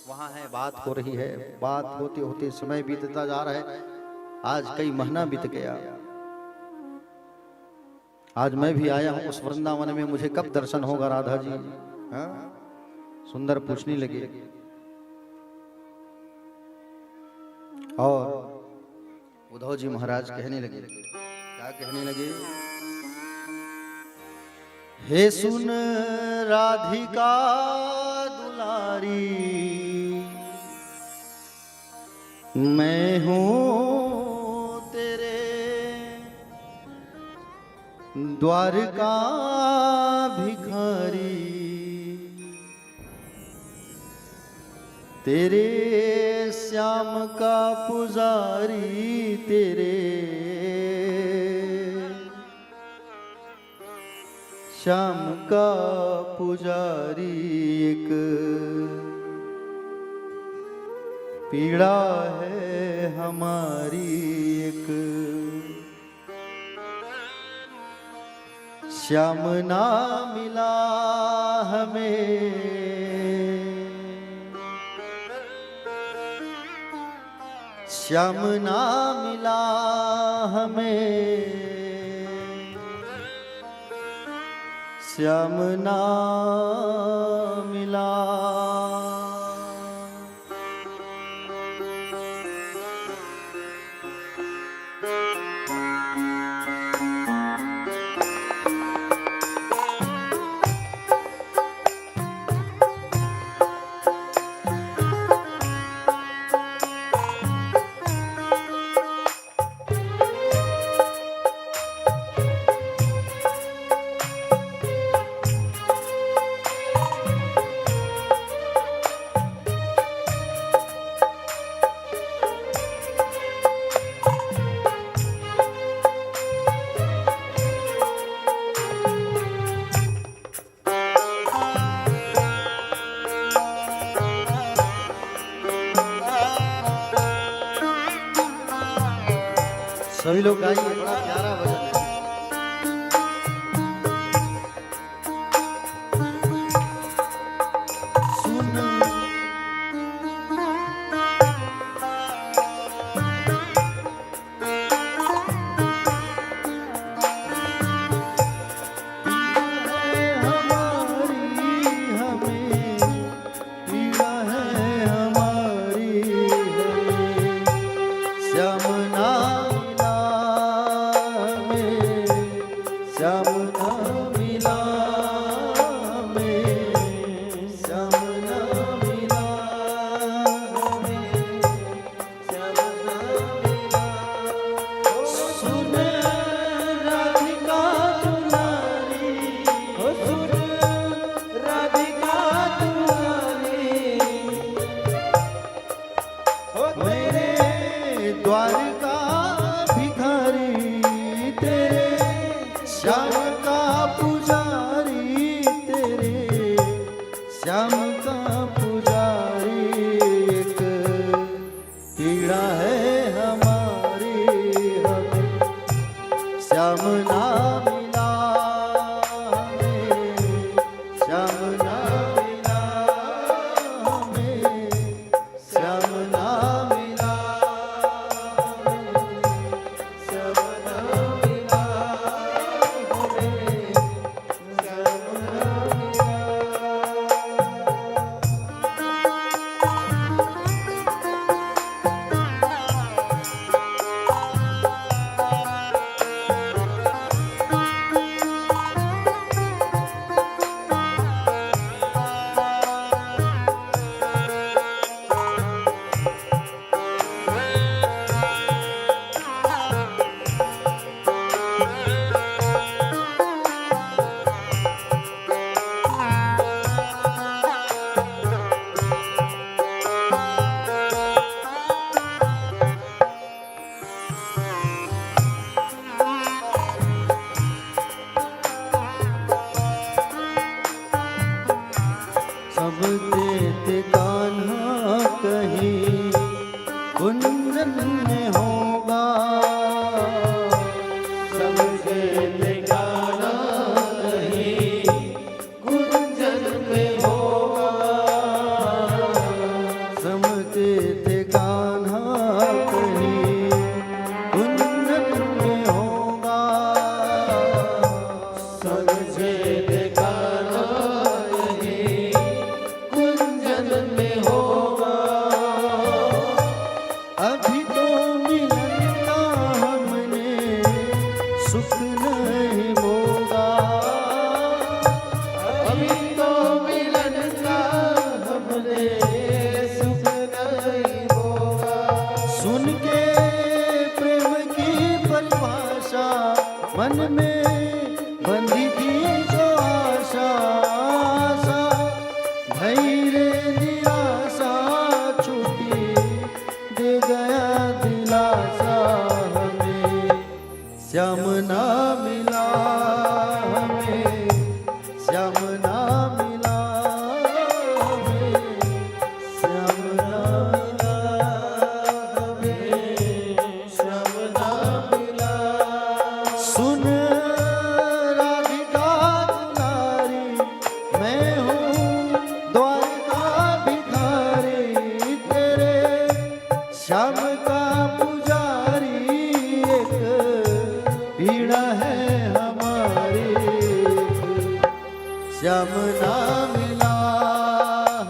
वहां है, बात हो रही है। बात होते होते समय बीतता जा रहा है। आज कई महीना बीत गया। आज मैं भी आया हूं उस वृंदावन में, मुझे कब दर्शन होगा राधा जी? हाँ? सुंदर पूछने लगे। और उद्धव जी महाराज कहने लगे, क्या कहने लगे? हे सुन राधिका दुलारी, मैं हूं तेरे द्वारका भिखारी, तेरे श्याम का पुजारी, तेरे श्याम का पुजारी। एक पीड़ा है हमारी एक, श्याम ना मिला हमें, श्याम ना मिला हमें, श्याम ना मिला। सभी लोग गाइए, बड़ा प्यारा भजन है। सुन श्याम का पुजारी एक, पीड़ा है हमारी हमें, श्याम ना मिला हमें, श्याम ना मिला हमें, श्याम ना मिला हमें, श्याम ना मिला हमें, श्याम ना मिला। सब देते कान्हा कहीं कुंजन में होगा, सब देते कान्हा कहीं कुंजन में होगा, सब देते कान्हा कहीं कुंजन में होगा, सब देते कान्हा में होगा। अभी तो मिलन का हमने सुख नहीं होगा, अभी तो मिलन का हमने सुख नहीं होगा। सुन के प्रेम की परिभाषा मन में बंधी थी जो आशा, धैर्य निराशा छूटी दे गया दिलासा हमें, श्याम ना मिला हमें, श्याम ना मिला हमें, श्याम ना मिला पुजारी एक पीड़ा है हमारी, श्याम ना मिला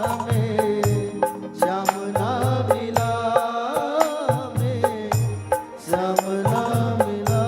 हमें, श्याम ना मिला हमें, श्याम ना मिला।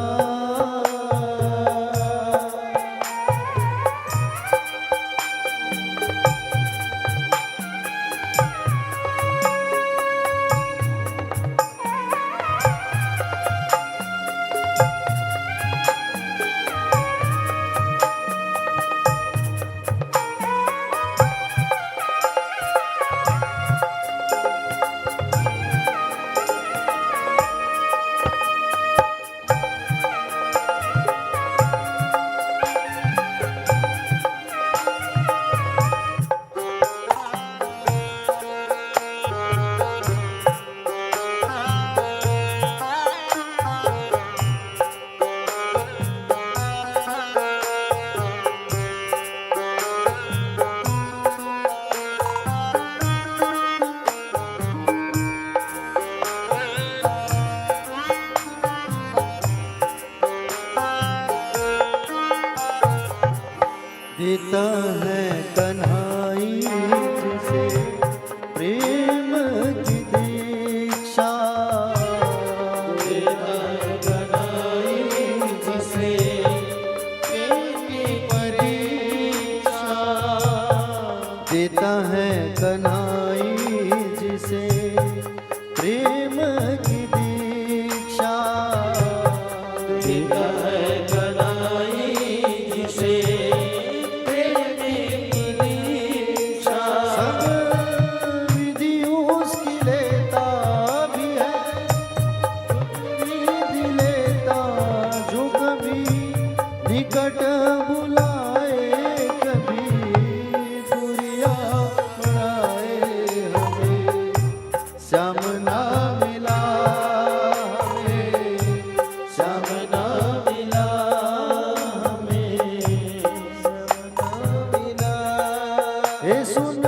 देता है कन्हाई जिसे प्रेम की दीक्षा, देता है कन्हाई जिसे प्रेम की परीक्षा, देता है कन्हाई जिसे प्रेम की दीक्षा, देता है कन्हाई जिसे निकट बुलाए कभी दूरिया बढ़ाए हमें, श्याम ना मिला हमें, श्याम ना मिला हमें, श्याम ना मिला। हे सुन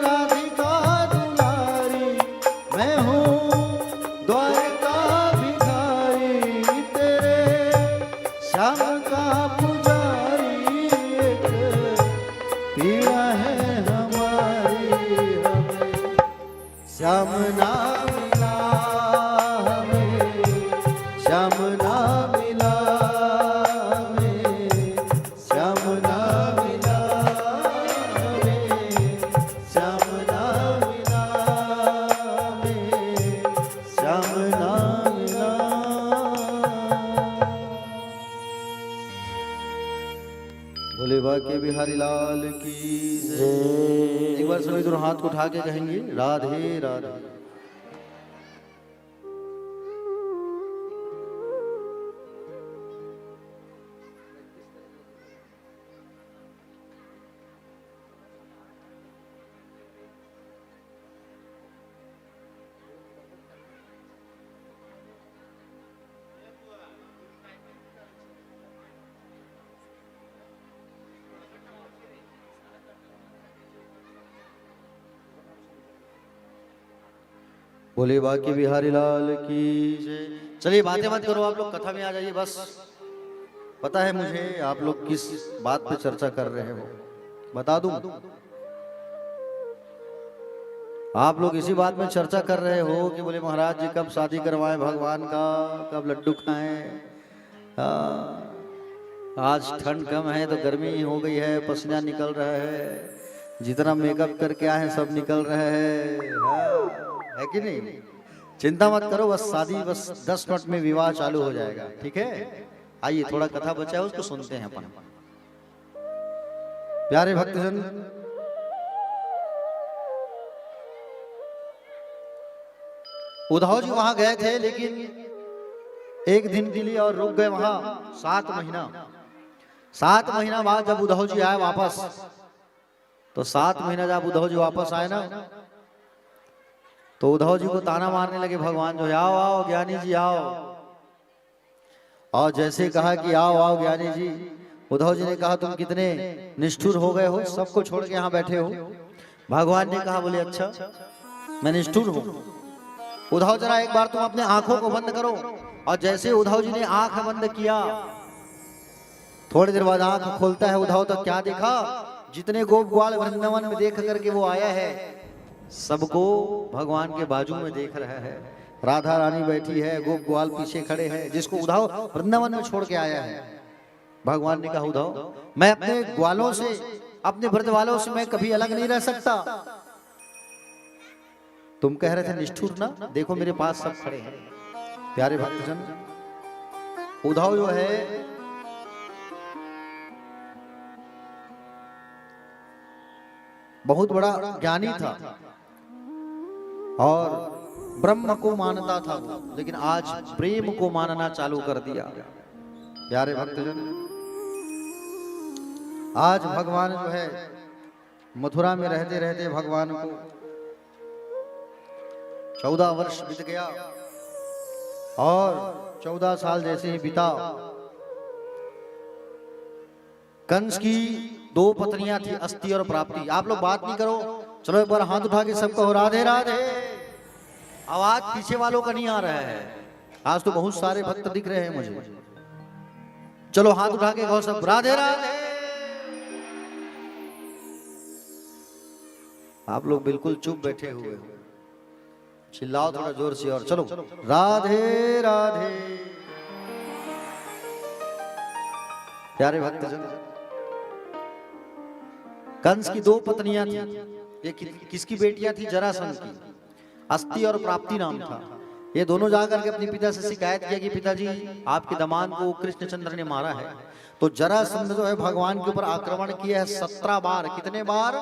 राधिका दुलारी, मैं हूँ द्वारका भिखारी, तेरे श्याम का पुजारी एक पीड़ा है हमारी, हमें श्याम ना मिला हमें, श्याम ना मिला हमें, श्याम ना मिला हमें, श्याम ना मिला हमें, श्याम ना मिला। भोले बाके बिहारी लाल की जय। एक बार सभी दोनों हाथ को उठा के कहेंगे राधे राधे। बोले बाकी बिहारी लाल की जय। चलिए बातें मत करो, आप लोग कथा में आ जाइए बस। पता है मुझे आप लोग किस बात पे चर्चा कर रहे हो, बता दूं। आप लोग इसी बात में चर्चा कर रहे हो कि बोले महाराज जी कब शादी करवाएं भगवान का, कब लड्डू खाएं। आज ठंड कम है तो गर्मी हो गई है, पसीना निकल रहा है, जितना मेकअप करके आए सब निकल रहे हैं, है कि नहीं। चिंता मत करो, बस शादी बस 10 मिनट में विवाह चालू हो जाएगा, ठीक है। आइए थोड़ा कथा बचा है उसको सुनते हैं अपन। प्यारे भक्तजन, उद्धव जी वहां गए थे लेकिन एक दिन के लिए और रुक गए वहां 7 महीना। 7 महीना बाद जब उद्धव जी आए वापस, तो 7 महीना जब उद्धव जी वापस आए ना, तो उद्धव जी को ताना मारने लगे भगवान जो, आओ आओ ज्ञानी जी आओ। और जैसे कहा कि आओ आओ ज्ञानी जी, उद्धव जी ने कहा तुम कितने निष्ठुर हो गए हो, सबको छोड़ के यहाँ बैठे हो। भगवान ने कहा बोले अच्छा मैं निष्ठुर हूं, उद्धव जरा एक बार तुम अपने आंखों को बंद करो। और जैसे उद्धव जी ने आंख बंद किया, थोड़ी देर बाद आंख खोलता है उद्धव, तो क्या देखा? जितने गोप ग्वाल वृंदावन में देख करके वो आया है, सबको भगवान के बाजू में देख रहा है। राधा रानी बैठी है, गोप ग्वाल पीछे खड़े हैं, जिसको उद्धव वृंदावन में छोड़ के आया है। भगवान ने कहा, उद्धव मैं अपने ग्वालों से, अपने ब्रज वालों से मैं कभी अलग नहीं रह सकता। तुम कह रहे थे निष्ठुर ना, देखो मेरे पास सब खड़े हैं। प्यारे भक्तजन, उद्धव जो है बहुत बड़ा ज्ञानी था और ब्रह्म को मानता था वो, लेकिन आज प्रेम को मानना चालू कर दिया। प्यारे भक्तजन, आज भगवान जो है मथुरा में रहते रहते भगवान को 14 वर्ष बीत गया और 14 साल जैसे ही बीता, कंस की 2 पत्नियां थी, अस्ति और प्राप्ति। आप लोग बात नहीं करो, चलो एक बार हाथ उठा के सब कहो राधे राधे। आवाज पीछे वालों का नहीं आ रहा है, आज तो बहुत सारे भक्त दिख रहे हैं मुझे। चलो हाथ उठा के कहो सब राधे राधे। आप लोग बिल्कुल चुप बैठे हुए हो, चिल्लाओ थोड़ा जोर से और चलो राधे राधे। प्यारे भक्तजन, कंस की 2 पत्नियां थी। एक किसकी बेटियां थी? जरासंध की, अस्ति और प्राप्ति नाम था। ये दोनों जाकर के अपने पिता से शिकायत किया कि पिताजी आपके दामाद को कृष्णचंद्र ने मारा है। तो जरासंध जो है भगवान के ऊपर आक्रमण किया है 17 बार। कितने बार?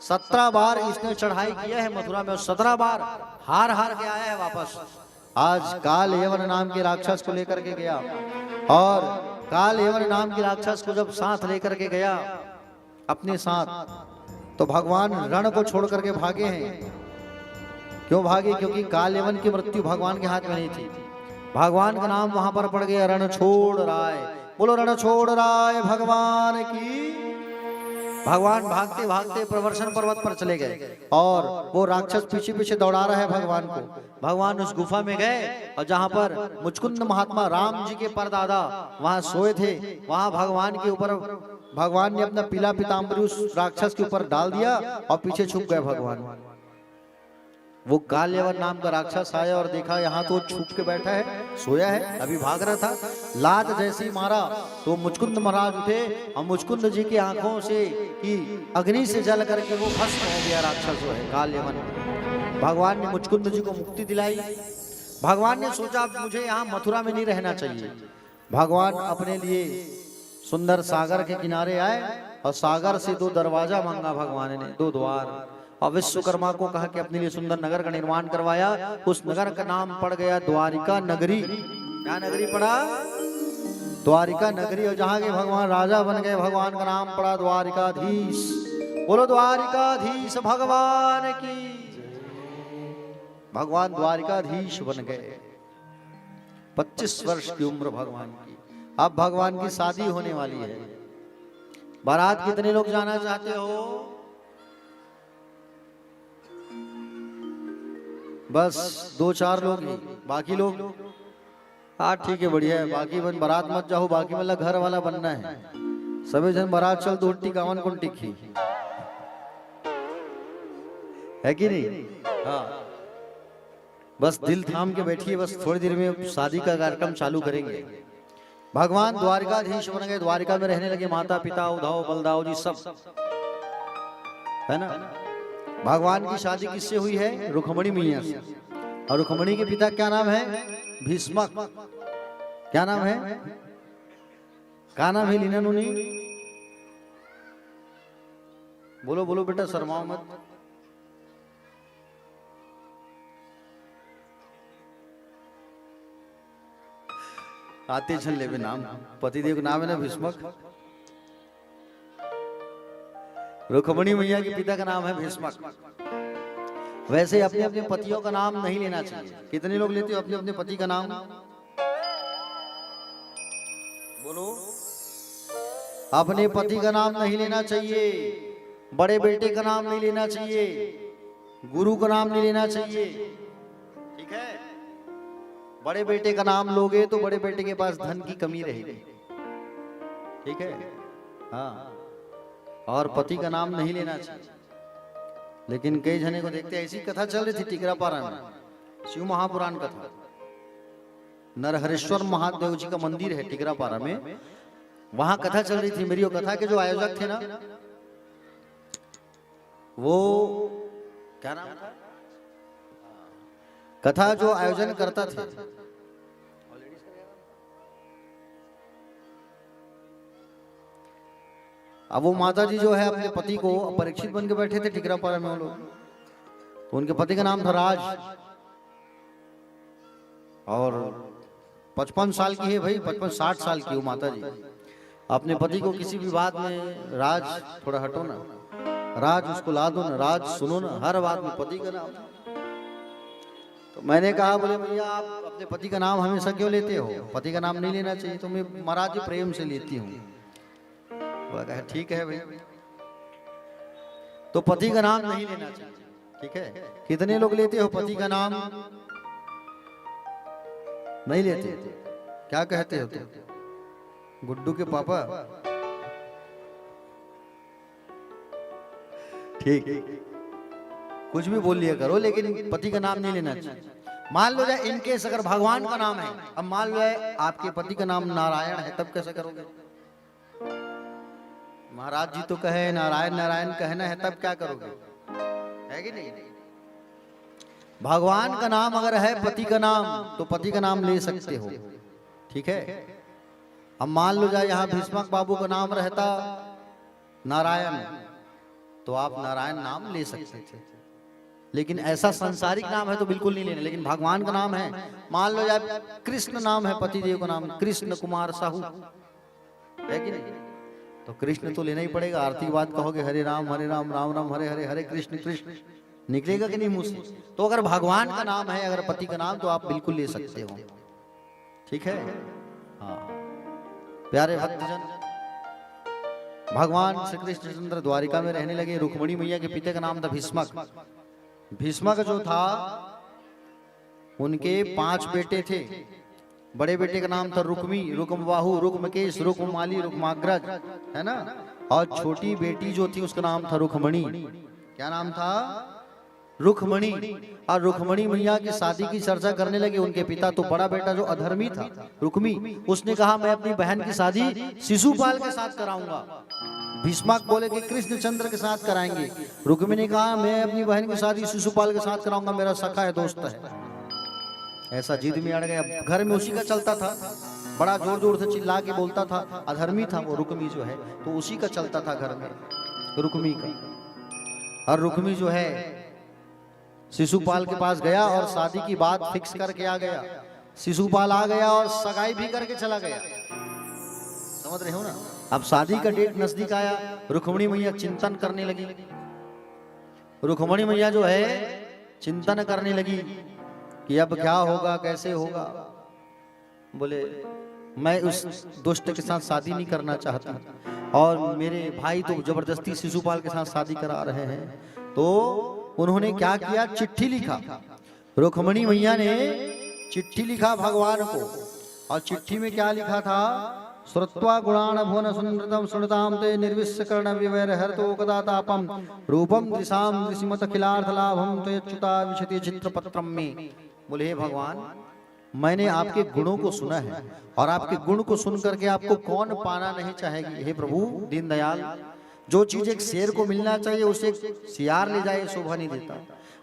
17 बार इसने चढ़ाई किया है मथुरा में, और 17 बार हार हार के आया है वापस। आज काल यवन नाम के राक्षस को लेकर के गया, और काल यवन नाम के राक्षस को जब साथ लेकर के गया अपने साथ, तो भगवान रण को छोड़ करके भागे हैं। क्यों भागे? क्योंकि काल यवन की मृत्यु भगवान के हाथ में नहीं थी। भगवान का नाम वहां पर पड़ गया, रण छोड़ राय। बोलो रण छोड़ राय भगवान की। भगवान भागते भागते प्रवर्षण पर्वत पर चले गए, और वो राक्षस पीछे पीछे दौड़ा रहा है भगवान को। भगवान उस गुफा में गए, और जहां पर मुचकुंद महात्मा राम जी के परदादा वहां सोए थे, वहां भगवान के ऊपर भगवान ने अपना पीला पीताम्बरी उस राक्षस के ऊपर डाल दिया और पीछे छुप गए भगवान। वो काल यवन नाम का राक्षस आया और देखा यहाँ तो छुप के बैठा है, सोया है, अभी भाग रहा था। लात जैसे ही मारा तो मुचकुंद महाराज उठे, और मुचकुंद जी की आंखों से की अग्नि से जल करके वो भस्म हो गया राक्षस जो है काल यवन। भगवान ने मुचकुंद जी को मुक्ति दिलाई। भगवान ने सोचा अब मुझे यहाँ मथुरा में नहीं रहना चाहिए। भगवान अपने लिए सुंदर सागर के किनारे आए, और सागर से 2 दरवाजा मांगा भगवान ने, 2 द्वार। और विश्वकर्मा को कहा कि अपने लिए सुंदर नगर का निर्माण करवाया। उस नगर का नाम पड़ गया द्वारिका नगरी। क्या नगरी पड़ा? द्वारिका नगरी। और जहां के भगवान राजा बन गए, भगवान का नाम पड़ा द्वारिकाधीश। बोलो द्वारिकाधीश भगवान की। भगवान द्वारिकाधीश बन गए। 25 वर्ष की उम्र भगवान की। अब भगवान की शादी होने वाली है। बारात कितने लोग जाना चाहते हो? बस 2-4 लोग ही, बाकी लोग? हाँ ठीक है, बढ़िया है। बाकी बन बारात मत जाओ, बाकी मतलब घर वाला बनना है। सभी जन बारात चल तो उल्टी कावन कौन टिकी है कि नहीं? हाँ, बस दिल थाम के बैठिए, बस थोड़ी देर में शादी का कार्यक्रम चालू करेंगे। भगवान द्वारिकाधीश बन गए, द्वारिका में रहने लगे। माता पिता उद्धव बलदाव जी सब है ना। भगवान की शादी किससे हुई है? रुक्मणी मैया से। और रुक्मणी के पिता क्या नाम है? भीष्मक। क्या नाम है? क्या नाम है लीना नूनी? बोलो बोलो बेटा, शर्माओ मत। आते चल ले नाम, पतिदेव का नाम है ना भीष्मक। रुक्मणी मैया के पिता का नाम है भीष्मक। वैसे अपने अपने पतियों का नाम नहीं लेना चाहिए। कितने लोग लेते हो अपने अपने पति का नाम? बोलो। अपने पति का नाम नहीं लेना चाहिए, बड़े बेटे का नाम नहीं लेना चाहिए, गुरु का नाम नहीं लेना चाहिए, ठीक ठीक है। बड़े बेटे का नाम लोगे तो बड़े बेटे के पास धन की कमी रहेगी, ठीक है। हाँ, और पति का नाम नहीं लेना चाहिए। लेकिन कई जने को देखते, ऐसी कथा चल रही थी टिकरापारा में, शिव महापुराण कथा। नरहरेश्वर महादेव जी का मंदिर है टिकरापारा में, वहां कथा चल रही थी। मेरी वो कथा के जो आयोजक थे ना, वो क्या नाम था, कथा जो आयोजन करता थे, अब वो माता जी जो है अपने पति को परीक्षित बन के बैठे थे टिकरापारा में वो लोग। तो उनके पति का नाम था राज, और 55 साल की है भाई, 55-60 साल की वो माता जी। अपने पति को किसी भी बात में, राज थोड़ा हटो ना, राज उसको ला दो ना, राज सुनो ना, हर बात में पति का नाम। तो मैंने कहा, बोले भैया आप अपने पति का नाम हमेशा क्यों लेते हो, पति का नाम नहीं लेना चाहिए। तो मैं महाराज जी प्रेम से लेती हूँ। बोला कहा ठीक है भाई, तो पति का नाम नहीं लेना चाहिए, ठीक है। कितने लोग लेते हो पति का नाम, नहीं लेते, क्या कहते हो तुम, गुड्डू के पापा, ठीक, कुछ भी बोल लिया करो, लेकिन पति का नाम नहीं लेना चाहिए। मान लो जाए इनकेस अगर भगवान का नाम है, अब मान लो जाए आपके पति का नाम नारायण है, तब कैसे करोगे। महाराज जी तो कहे नारायण नारायण कहना है, तब क्या करोगे, है कि नहीं। भगवान का नाम अगर है पति का नाम, तो पति का नाम ले सकते हो, ठीक है। अब मान लो जाए यहाँ भीष्मक बाबू का नाम रहता नारायण, तो आप नारायण नाम ले सकते थे। लेकिन ऐसा सांसारिक नाम है तो बिल्कुल नहीं लेना। लेकिन भगवान का नाम है, मान लो जाए कृष्ण नाम है, पति देव का नाम कृष्ण कुमार साहू, है कि नहीं, तो कृष्ण तो लेना ही पड़ेगा। आरती के बाद कहोगे हरे राम राम राम हरे हरे, हरे कृष्ण कृष्ण, निकलेगा कि नहीं मुंह से। तो अगर भगवान का नाम है, अगर पति का नाम, तो आप बिल्कुल ले सकते हो, ठीक है। हाँ प्यारे भक्तजन, भगवान श्री कृष्ण चंद्र द्वारिका में रहने लगे। रुक्मिणी मैया के पिता का नाम था भीष्मक। भीष्मक जो था, उनके 5 बेटे थे। बड़े बेटे का नाम था रुक्मी, रुक्मबाहु, रुक्मकेश, रुक्ममाली, रुक्माग्रज, है ना। और छोटी बेटी जो थी उसका नाम था रुक्मणी। क्या नाम था, रुक्मणी। और रुक्मणी मैया की शादी की चर्चा करने लगे उनके पिता। तो बड़ा बेटा जो अधर्मी था रुक्मी, उसने कहा मैं अपनी बहन की शादी शिशुपाल के साथ कराऊंगा। भीष्मक बोले कि कृष्णचंद्र के साथ कराएंगे। रुक्मी ने कहा मैं अपनी बहन की शादी शिशुपाल के साथ कराऊंगा, मेरा सखा है, दोस्त है। ऐसा जिद में अड़ गया। घर में उसी का चलता था, बड़ा जोर जोर से चिल्ला के बोलता था। अधर्मी था वो रुक्मी जो है, तो उसी का चलता था घर में, रुक्मी का। और रुक्मी जो है शिशुपाल के पास गया और शादी की बात फिक्स करके आ गया। शिशुपाल आ गया और सगाई भी करके चला गया। समझ रहे हो ना। अब शादी का डेट नजदीक आया, रुक्मिणी मैया चिंतन करने लगी। रुक्मिणी मैया जो है चिंतन करने लगी कि अब क्या होगा, कैसे होगा। बोले मैं उस दुष्ट के साथ शादी नहीं करना चाहता, और मेरे भाई तो जबरदस्ती शिशुपाल के साथ शादी करा रहे हैं। तो उन्होंने क्या किया, चिट्ठी लिखा। रुक्मिणी मैया ने चिट्ठी लिखा भगवान को, और चिट्ठी में क्या लिखा था, श्रुत्वा गुणान भुवन सुंदरतम सुनताम ते निर्विश्य कर्ण विवैर हरतो कदा तापम रूपम दृशाम दृशिमत खिलार्थ लाभम ते च्युता विशति चित्रपत्रम में। बोले हे भगवान, मैंने आपके गुणों को सुना है, और आपके गुण को सुन करके आपको कौन पाना नहीं चाहेगी। हे प्रभु दीनदयाल, जो चीज एक शेर को मिलना चाहिए उसे सियार ले जाए शोभा नहीं देता।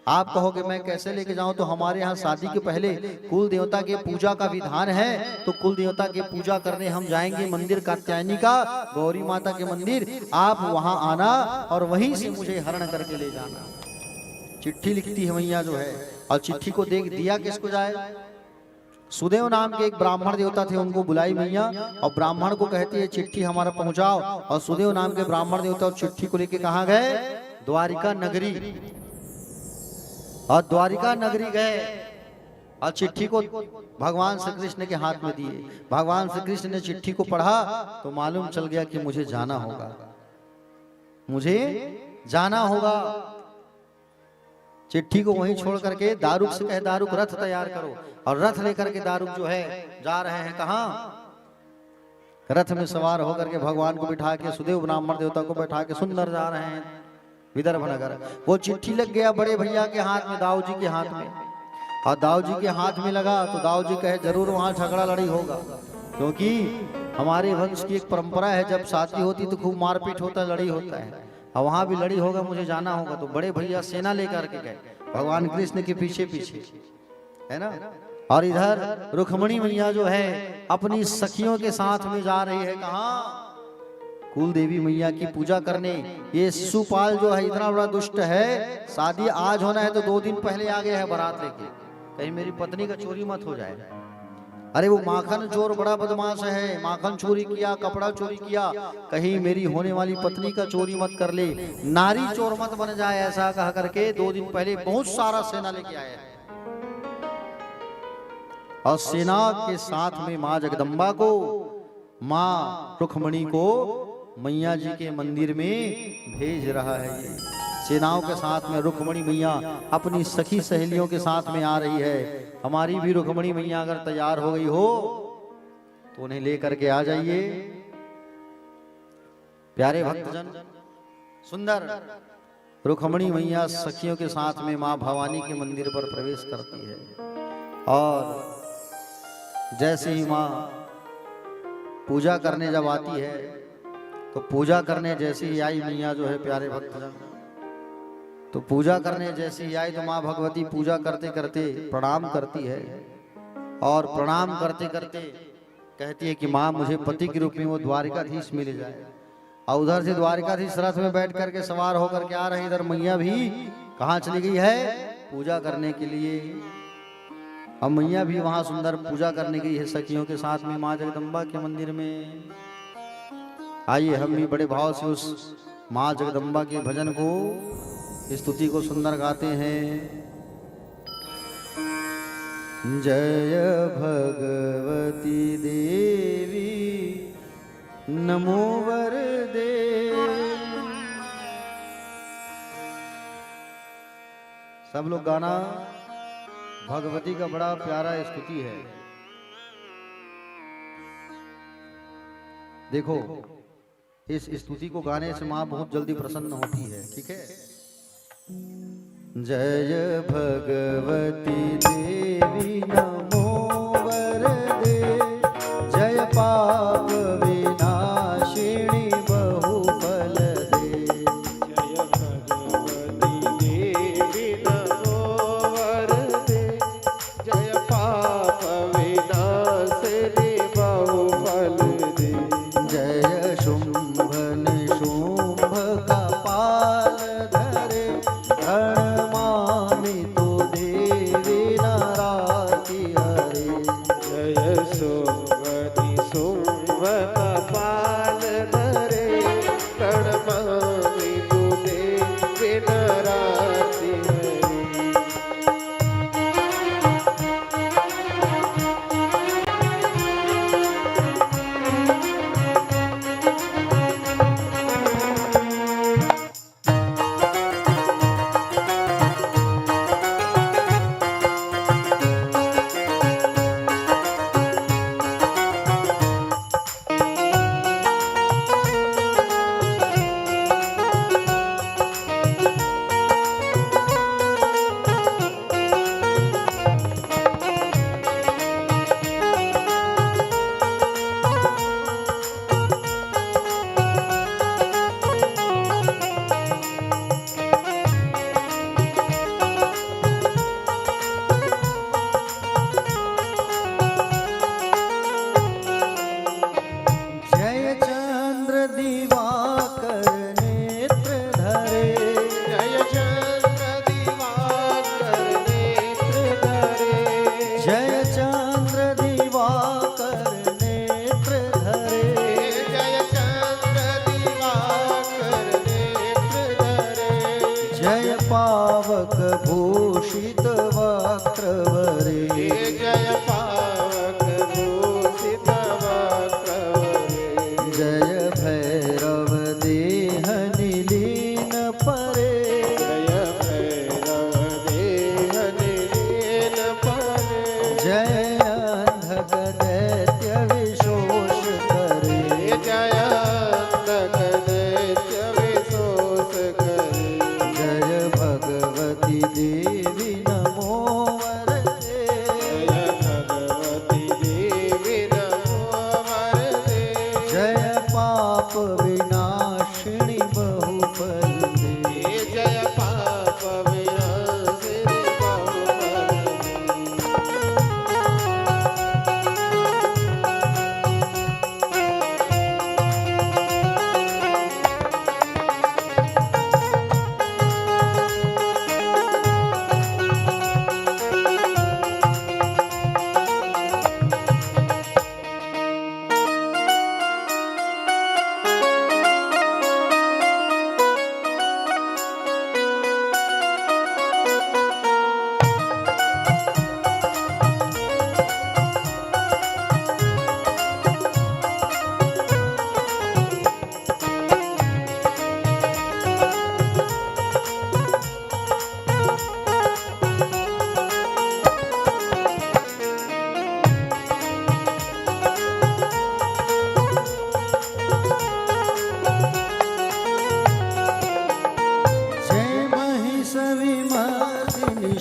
आप कहोगे मैं कैसे लेके जाऊं, तो हमारे यहाँ शादी के पहले कुल देवता के पूजा का विधान है। तो कुल देवता के पूजा करने हम जाएंगे मंदिर कात्यायनी का, गौरी माता के मंदिर। आप वहां आना और वहीं से मुझे हरण करके ले जाना। चिट्ठी लिखती है मैया जो है, और चिट्ठी को देख दिया किसको जाए, सुदेव नाम के एक ब्राह्मण देवता थे, उनको बुलाई मैया, और ब्राह्मण को कहती है चिट्ठी हमारा पहुंचाओ। और सुदेव नाम के ब्राह्मण देवता चिट्ठी को लेके कहाँ गए, द्वारिका नगरी। और द्वारिका नगरी गए और चिट्ठी को भगवान श्री कृष्ण के हाथ में दिए। भगवान श्री कृष्ण ने चिट्ठी को पढ़ा तो मालूम चल गया कि मुझे जाना होगा, मुझे जाना होगा। चिट्ठी को वहीं छोड़ करके दारुक से कहे दारुक रथ तैयार करो, और रथ लेकर के दारुक जो है जा रहे हैं कहाँ? रथ में सवार होकर के भगवान को बिठा के सुदेव ब्राह्मण देवता को बैठा के सुंदर जा रहे हैं विदर्भ नगर। वो चिट्ठी लग गया बड़े भैया के हाथ में, दाऊ जी के हाथ में, और दाऊ जी के हाथ में लगा तो दाऊ जी कहे जरूर वहां झगड़ा लड़ी होगा, क्योंकि हमारे वंश की एक परंपरा है, जब शादी होती तो खूब मारपीट होता है, लड़ी होता है, और वहां भी लड़ी होगा, मुझे जाना होगा। तो बड़े भैया सेना लेकर के गए भगवान कृष्ण के पीछे पीछे, है ना। और इधर रुक्मणी मैया जो है अपनी सखियों के साथ में जा रही है कहाँ? कुल देवी मैया की पूजा करने। ये शिशुपाल जो है इतना बड़ा दुष्ट है, शादी आज होना है तो 2 दिन पहले आ गया है बारात लेके, कहीं मेरी पत्नी का चोरी मत हो जाए। अरे वो माखन चोर बड़ा बदमाश है, माखन चोरी किया, कपड़ा चोरी किया, कहीं मेरी होने वाली पत्नी का चोरी मत कर ले, नारी चोर मत बन जाए, ऐसा कह करके 2 दिन पहले बहुत सारा सेना लेके आया है। और सेना के साथ में माँ जगदम्बा को, माँ रुक्मणी को मैया जी के मंदिर में भेज रहा है। ये सेनाओं के साथ में रुक्मणी मैया अपनी सखी सहेलियों के साथ में आ रही है। हमारी भी रुक्मणी मैया अगर तैयार हो गई हो तो उन्हें लेकर के आ जाइए। प्यारे भक्तजन, सुंदर रुक्मणी मैया सखियों के साथ में माँ भवानी के मंदिर पर प्रवेश करती है, और जैसे ही माँ पूजा करने जब आती है तो पूजा करने जैसे ही आई मैया जो है प्यारे भक्तजन, तो पूजा करने जैसे ही आई तो माँ भगवती पूजा करते करते प्रणाम करती है, और प्रणाम करते करते कहती है कि माँ मुझे पति के रूप में वो द्वारिकाधीश मिल जाए। और उधर से द्वारिकाधीश रथ में बैठ करके सवार होकर के आ रहे, इधर मैया भी कहाँ चली गई है? पूजा करने के लिए। अब मैया भी वहां सुंदर पूजा करने गई है सखियों के साथ में माँ जगदम्बा के मंदिर में। आइए हम भी बड़े भाव से उस माँ जगदम्बा के भजन को, स्तुति को सुंदर गाते हैं। जय भगवती देवी नमो वरदे। सब लोग गाना, भगवती का बड़ा प्यारा स्तुति है। देखो इस स्तुति को गाने से माँ बहुत जल्दी प्रसन्न होती है, ठीक है। जय भगवती देवी नमो वरदे, जय पाप विनाशिनी बहुफल दे। जय भगवती देवी नमो वरदे, जय पाप विनाशिनी बहुफल दे। जय शुंभ निशुंभ कपाल धरे, प्रणमामि तो देवी नाराति हरे। जय सोमवती सोम कपाल धरे, प्रणमामि तुझे विनराति हरे। जय चंद्र दिवाकर नेत्र धरे, जय चंद्र दिवाकर नेत्र धरे। जय चंद्र दिवाकर नेत्र धरे। जय चंद्र दिवाकर नेत्र धरे। जय पावक भूषित वक्त्रवरे, जय पावक भूषित वक्त्रवरे। जय भैरव देह निलीन परे। जय भैरव देवी नमो वरदे। जय भगवती देवी नमो वरदे। जय पाप विनाशिनी बहुफल दे। जय पाप विनाशिनी बहुफल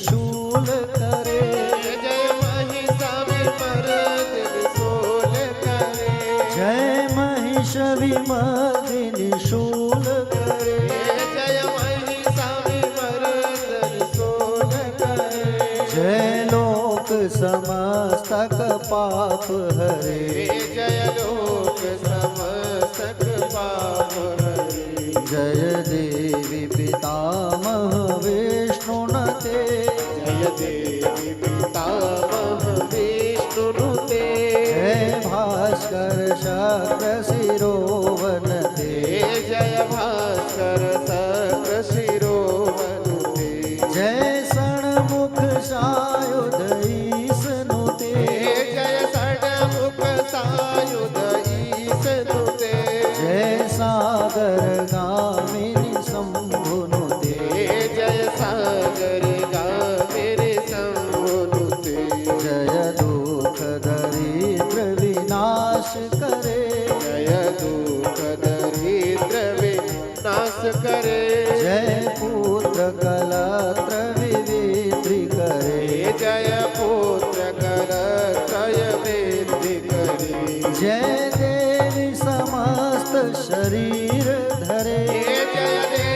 शूल करे। जय महिषासुरमर्दिनी शूल करे। जय महिषासुरमर्दिनी शूल करे। जय महिषासुरमर्दिनी शूल करे। जय लोक समस्तक पाप हरे। जय लोक समस्तक पाप हरे। जय देवी पितामह विष्णुनते। जय देवी पितामह विष्णुनुते। जय भास्कर शक्र शिरोवनते। जय भास्कर शक्र शिरोवनुते। जय षण्मुख सायुध ईशनुते। जय षण्मुख सायुध ईशनुते। जय सागर गामिनी शंभुनुते। जय सागर गामिनी शंभुनुते। जय दुख दरिद्र विनाश करे। जय दुख दरिद्र विनाश करे। जय पुत्र कलत्र विविधि करे। जय पुत्र करत्रय वृद्धि करे। जय देवी समस्त शरीर धरे। जय देवी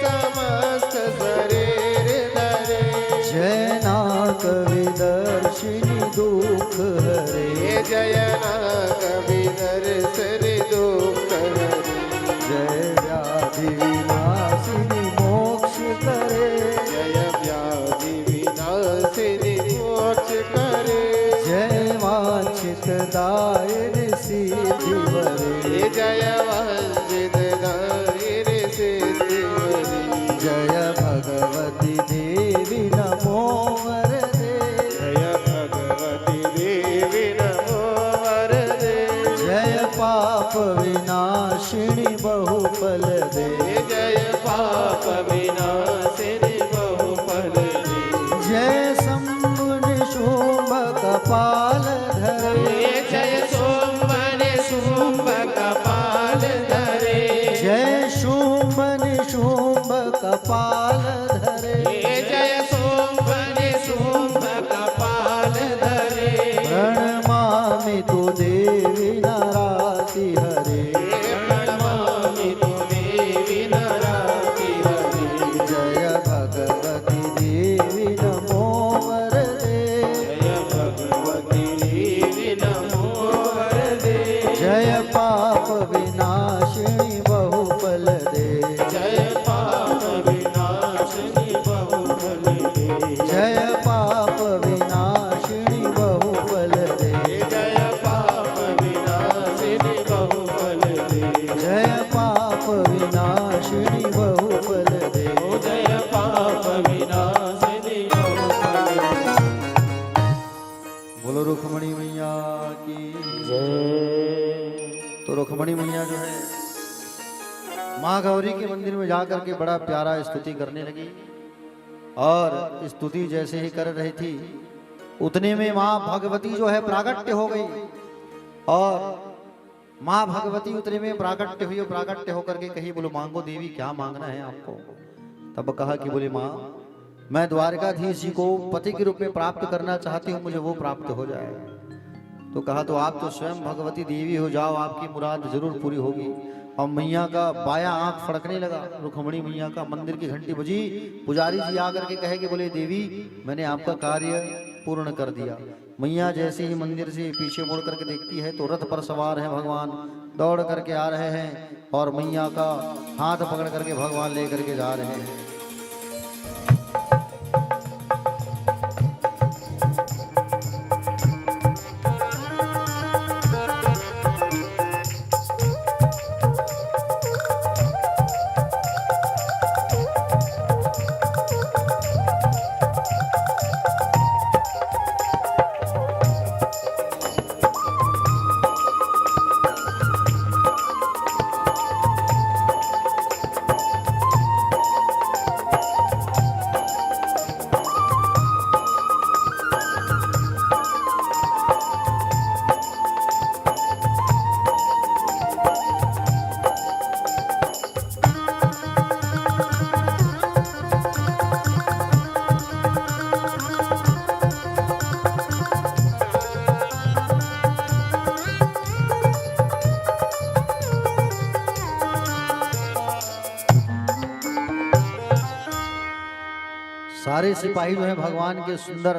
समस्त शरीर धरे। जय नाग विदर्शिनी दुख हरे। जय नाग विदर्शिनी दुख हरे। जय व्याधि विनाशिनी मोक्ष करे। जय व्याधि विनाशिनी मोक्ष करे। जय वांछित दायिनी सिद्धि वरे। जय वांछित दायिनी सिद्धि वरे। जय भगवती देवी नमो वरदे। जय भगवती देवी नमो वरदे। जय पाप विनाशिनी बहुफल दे। जय पाप विनाशिनी बहुफल दे। जय शंभु निशुंभ कपाल धरे। जय सोमवन शुंभ कपाल धरे। जय शुंभ निशुंभ कपाल धरे। जय सोमवन शुंभ कपाल धरे। प्रणमामि तु देवी नाराति हरे। प्रणमामि तु देवी नाराति हरे। जय भगवती देवी नमो वरदे। जय भगवती देवी नमो वरदे। जय पाप विनाशिनी बहुफल दे। जय पाप विनाशिनी बहुफल दे। जय पाप विनाशिनी बहुफल दे। जय पाप विनाशिनी बहुफल दे। जय पाप विनाशिनी बहुफल दे। जय पाप विनाशिनी बहुफल दे। बोलो रुक्मणी मैया की तो रुक्मणी मैया जो है माँ गौरी के मंदिर में जाकर के बड़ा प्यारा स्तुति करने लगी। और स्तुति जैसे ही कर रही थी उतने में माँ भगवती जो है प्रागट्य हो गई। और माँ भगवती उतने में प्रागट्य हुई और प्रागट्य होकर के कही बोलो मांगो देवी क्या मांगना है आपको। तब कहा कि बोले माँ मैं द्वारकाधीश जी को पति के रूप में प्राप्त करना चाहती हूँ, मुझे वो प्राप्त हो जाए। तो कहा तो आप तो स्वयं भगवती देवी हो जाओ, आपकी मुराद जरूर पूरी होगी। और मैया का बाया आंख फड़कने लगा, रुक्मणी मैया का। मंदिर की घंटी बजी, पुजारी जी आकर के कहे कि बोले देवी मैंने आपका कार्य पूर्ण कर दिया। मैया जैसे ही मंदिर से पीछे मुड़ करके देखती है तो रथ पर सवार है भगवान, दौड़ करके आ रहे हैं और मैया का हाथ पकड़ करके भगवान लेकर के जा रहे हैं। सारे सिपाही जो है भगवान के सुंदर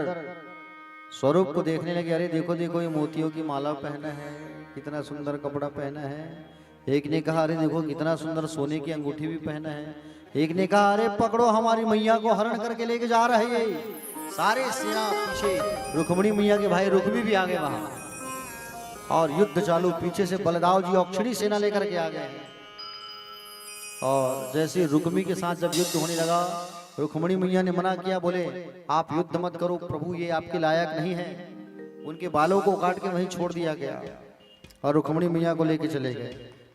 स्वरूप को देखने लगे। अरे देखो देखो ये मोतियों की माला पहना है, कितना सुंदर कपड़ा पहना है। एक ने कहा अरे देखो कितना सुंदर सोने की अंगूठी भी पहना है। एक ने कहा अरे पकड़ो हमारी मैया को हरण करके लेके जा रहे हैं। सारे सेना पीछे, रुक्मणी मैया के भाई रुक्मी भी आ गए वहां और युद्ध चालू। पीछे से बलदाव जी औक्षणी सेना लेकर के आ गए और जैसे रुक्मी के साथ जब युद्ध होने लगा, रुक्मणी मैया ने मना किया, बोले आप युद्ध मत करो प्रभु, ये आपके लायक नहीं है। उनके बालों को काट के वहीं छोड़ दिया गया और रुक्मणी मैया को लेके चले गए।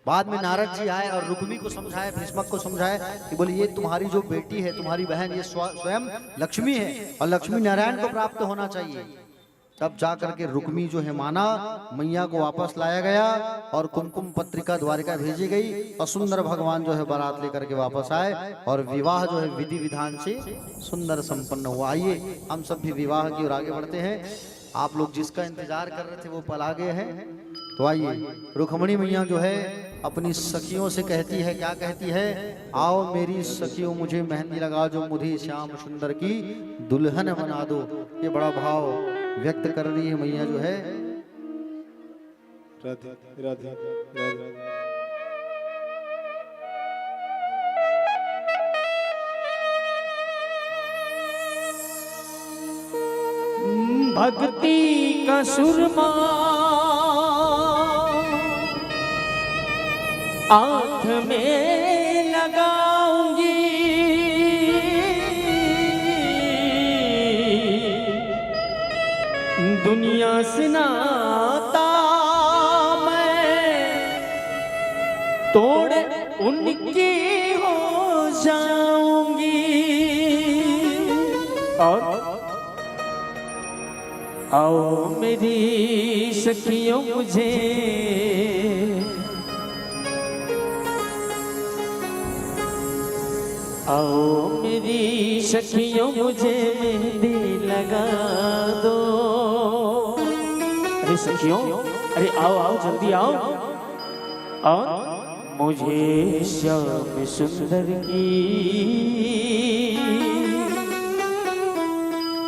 बाद में नारद जी आए और रुक्मी को समझाए, भीष्मक को समझाए कि बोले ये तुम्हारी जो बेटी है, तुम्हारी बहन, ये स्वयं लक्ष्मी है और लक्ष्मी नारायण को प्राप्त होना चाहिए। तब जा करके रुक्मी जो है माना, मैया को वापस लाया गया और कुमकुम पत्रिका द्वारिका भेजी गई और सुंदर भगवान जो है बारात लेकर के वापस आए और विवाह जो है विधि विधान से सुंदर संपन्न हुआ। आइए हम सब भी विवाह की ओर आगे बढ़ते हैं। आप लोग जिसका इंतजार कर रहे थे वो पल आ गए हैं। तो आइए, रुक्मणी मैया जो है अपनी सखियों से कहती है, क्या कहती है, आओ मेरी सखियों मुझे मेहंदी लगा दो, मुझे श्याम सुंदर की दुल्हन बना दो। ये बड़ा भाव व्यक्त कर रही है मैया जो है। राधे राधे राधे। भक्ति का सुरमा आँख में लगाऊंगी, दुनिया से नाता मैं तोड़ उनकी हो जाऊंगी। और आओ मेरी सखियों मुझे आओ मेरी सखियों मुझे मेहंदी लगा दो। अरे सखियों, अरे आओ आओ जल्दी आओ। और मुझे श्याम सुंदर की,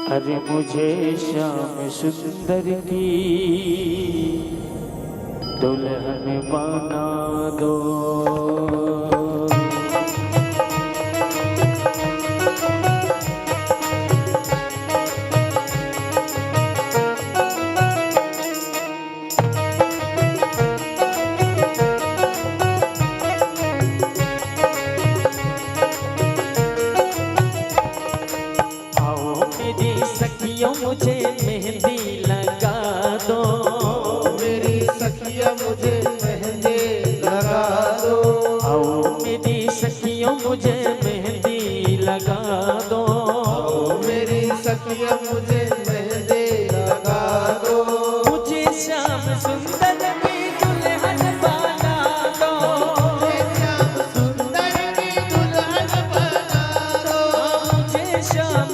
अरे मुझे श्याम सुंदर की दुल्हन बना दो। मुझे मेहंदी लगा दो, मेरी सखिया मुझे मेहंदी लगा दो। आओ मेरी सखियों मुझे मेहंदी लगा दो, मेरी सखिया मुझे मेहंदी लगा दो। मुझे श्याम सुंदर की दुल्हन बना दो, मुझे श्याम सुंदर की दुल्हन बना दो। मुझे श्याम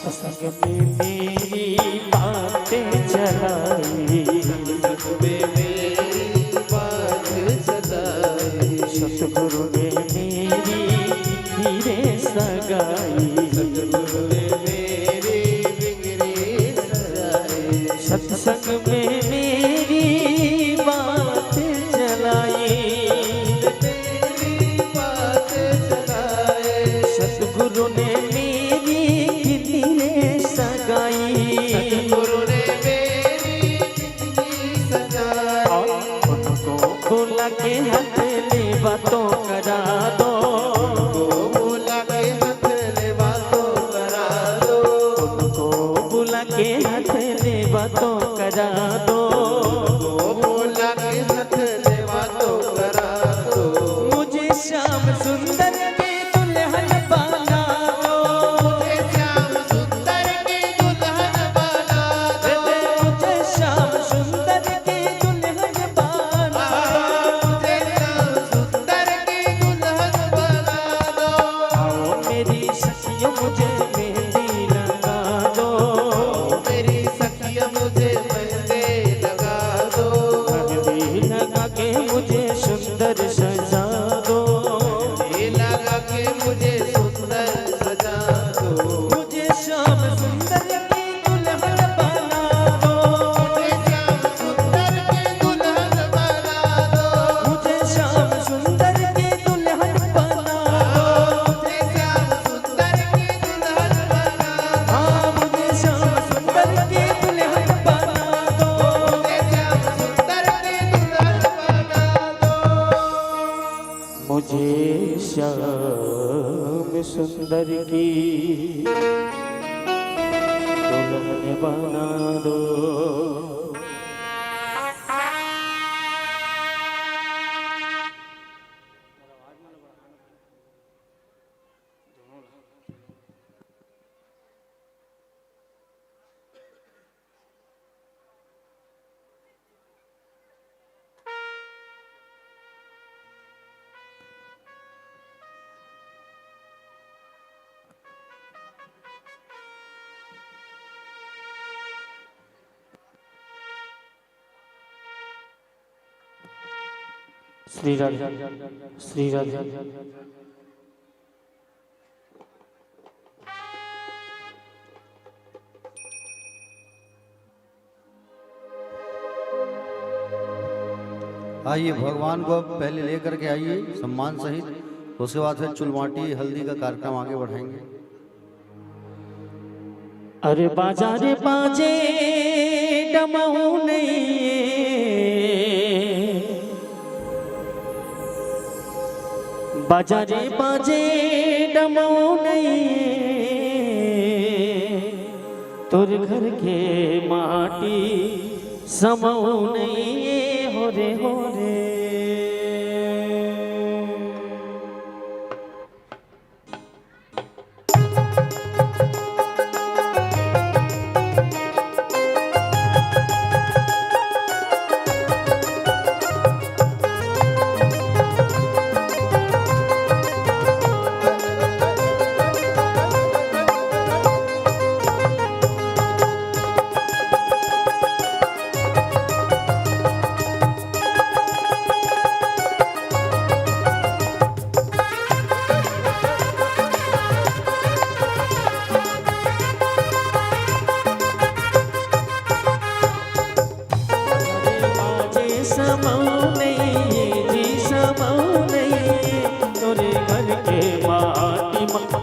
सत्संग में मेरी बातें चलाई, में मेरी बात चलाई, सतगुरु ने मेरी धीरे सगाई, सतगुरु ने मेरी बिगड़ी सजाई, सत्संग में मेरी बातें चलाई, मेरी बात चलाए, सतगुरु ने मेरी धीरे सगाई, सतगुरु ने मेरी बिगड़ी सजाई, उनको बुला के हाथ ले बातों करा दो, बुला के हाथ ले बातों करा दो, उनको बुला के हाथ ले बातों करा दो, बुला के हाथ ले बातों करा दो, मुझे श्याम सुंदर के दुल्हन बना दो, मुझे श्याम सुंदर की दुल्हन बना दो, मुझे श्याम सुंदर के दुल्हन बना दो, मुझे श्याम सुंदर की दुल्हन बना दो, आओ मेरी सखियों मुझे मेहंदी लगा दो, मेरी सखिया मुझे मेहंदी लगा दो, मेहंदी लगा के मुझे सुंदर सजा दो, ये लगा के मुझे सुंदर सजा दो, मुझे श्याम सुंदर की दुल्हन बना दो, मुझे श्याम सुंदर की दुल्हन बना दो, मुझे श्याम सुंदर की दुल्हन बना दो, मुझे श्याम सुंदर की दुल्हन बना दो, हाँ मुझे श्याम सुंदर की दुल्हन बना दो, मुझे श्याम सुंदर की दुल्हन बना दो, मुझे श्याम सुंदर की दुल्हन बना दो। श्री राधे श्री राधे आइए भगवान को अब पहले लेकर के आइए सम्मान सहित, उसके बाद फिर चुलमाटी हल्दी का कार्यक्रम आगे बढ़ाएंगे। अरे बाजारे बाजे डमऊ नहीं, बाजारे बाजे डमऊ नहीं, तोर घर के माटी समऊ नहीं, हो रे हो रे।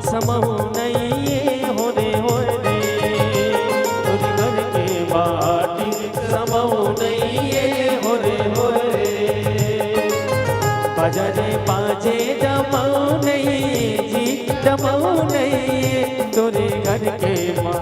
समहु नहीं हो रे तोरी घर के बाटी समहु नहीं हो रे बजरे बाजे डमऊ नहीं जी डमऊ नहीं तोरे घर के माँ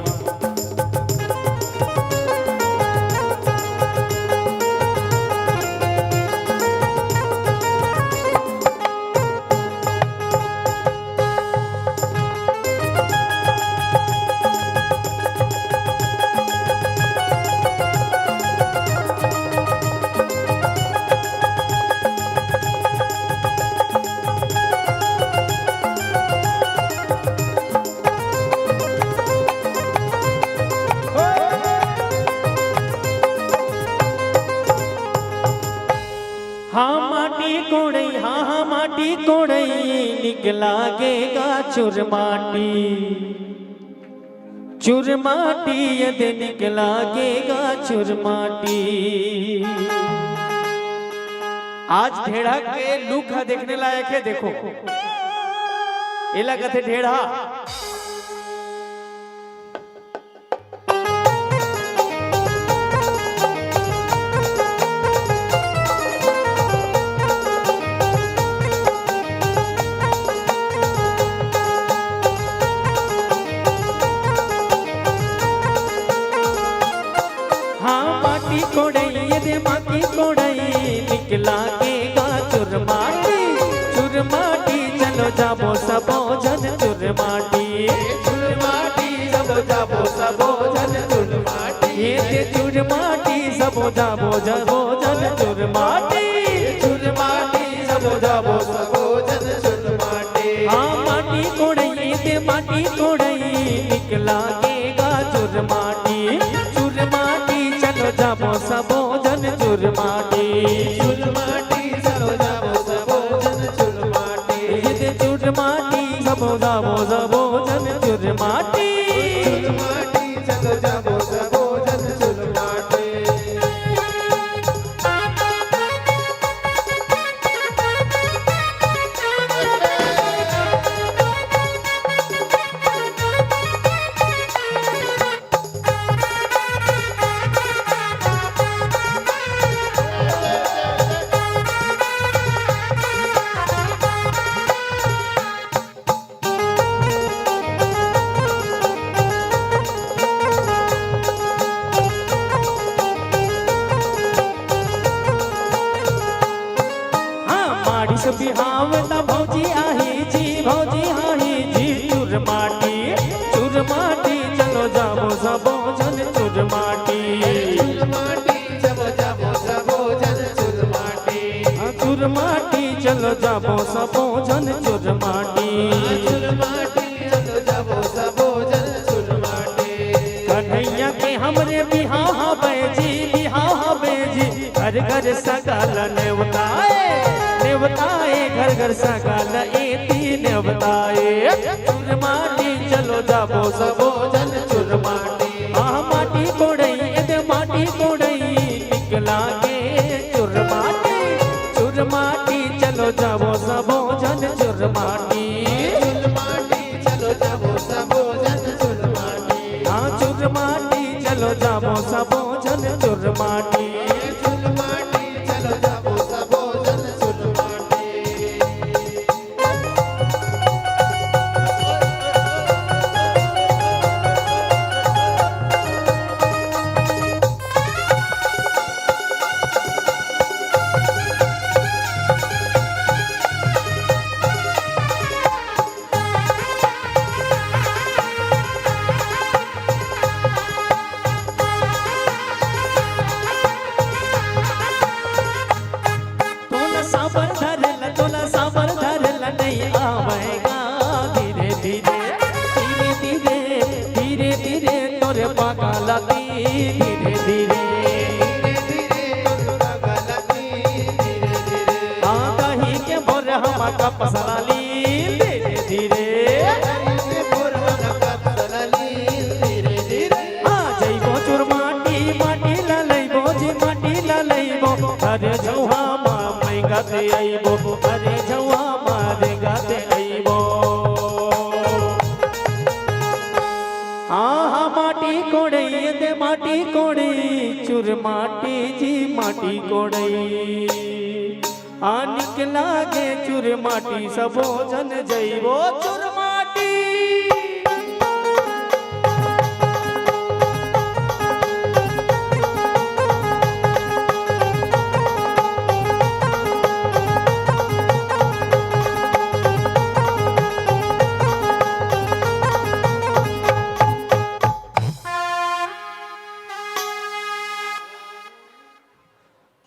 कोड़ई निकलागेगा चुरमाटी, चुरमाटी यदि निकलागेगा चुरमाटी। आज ढेढ़ा के लुक देखने लायक है, देखो ये लगा थे ढेढ़ा। माटी कोड़ई निकलागेगा चुरमाटी, चुरमाटी चलो जाबो सबो जन चुरमाटी, चुरमाटी सबो जाबो सबो जन चुरमाटी, ये चुरमाटी सबो जाबो जबो जन चुरमाटी, चुरमाटी सबो जाबो सबो जन चुरमाटी। हाँ माटी कोड़ई निकलागेगा चुरमाटी, चुरमाटी चलो जाबो सबो जन चुरमाटी, चुरमाटी सबो जाबो सबो जन चुरमाटी, ये चुरमाटी सबो जाबो सबो जन चुरमाटी। चुरमाटी सबो जाबो सबो जन चुरमाटी। बिहावता भौजी आही जी, भौजी आही जी चुरमाटी, चुरमाटी चलो जाबो सबो जन चुरमाटी, चुरमाटी सबो जाबो सबो जन चुरमाटी, चुरमाटी चलो जाबो सबो जन चुरमाटी, चुरमाटी चलो जाबो सबो जन चुरमाटी। कन्हैया के हमरे बिहाव हवे जी, बिहाव हवे जी, घर घर सगाल नेवताए, नेवताए घर घर सगाल एती नेवताए, चुरमाटी चलो जाबो सबो जन चुरमाटी। हाँ माटी कोड़ई एदे माटी कोड़ई निकलागे चुरमाटी, चुरमाटी चलो जाबो सबो जन चुरमाटी, चुरमाटी चलो जाबो सबो जन चुरमाटी। हाँ चुरमाटी चलो जाबो सबो जन चुरमाटी, चुरमाटी चलो जाबो सबो जन चुरमाटी। तोला साबर धरल नहीं आवेगा, धीरे धीरे धीरे धीरे धीरे धीरे तोरे पागलती, धीरे धीरे हाँ कहीं के बोर हम का पसराली, धीरे धीरे हाँ जइबो चुरमाटी माटी ला लइबो जी, माटी ला लइबो अरे जौहा माई गाते आइबो, अरे जौहा मारे गाते आइबो। हाँ हाँ माटी कोड़ई दे माटी कोड़ई चुरमाटी जी, माटी कोड़ई आ निकलागे चुरमाटी सबो जन जइबो चुरमाटी।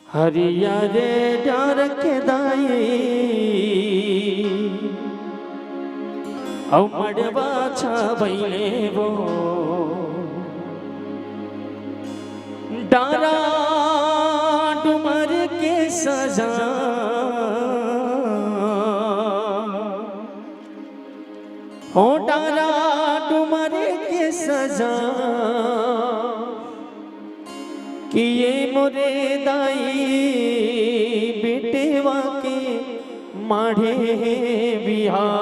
हरिया रे डार के दाई मड़वा छबैले वो डारा डुमर के सजा सजा कि ये मोरे दाई बेटेवा के माढ़े बिहार।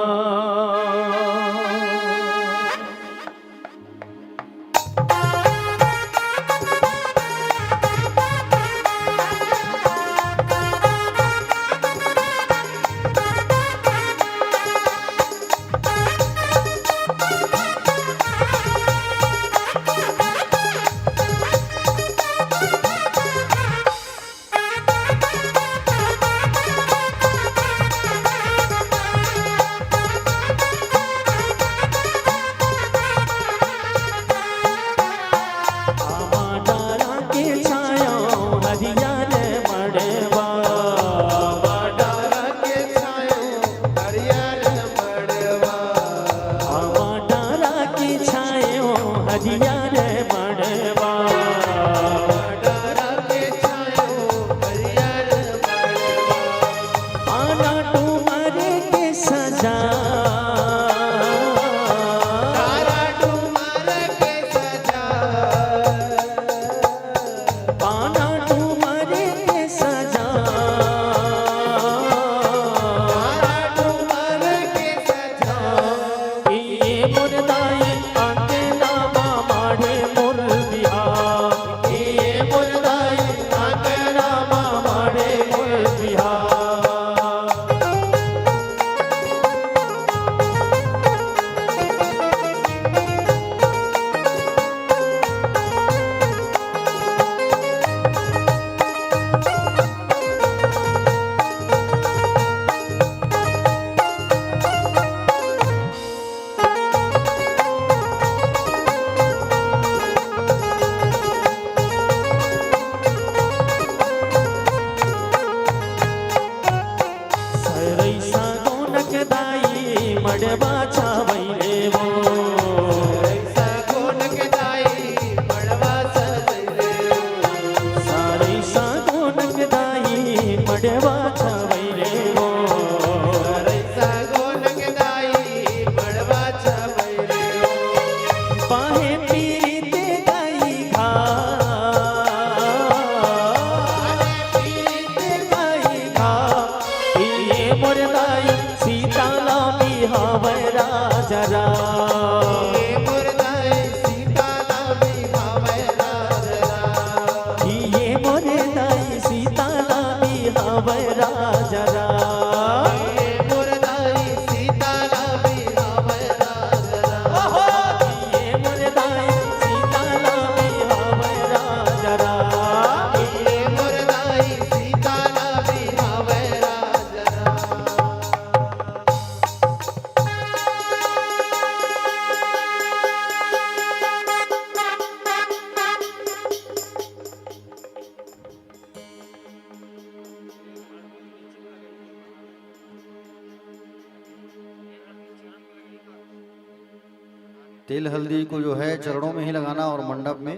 तेल हल्दी को जो है चरणों में ही लगाना और मंडप में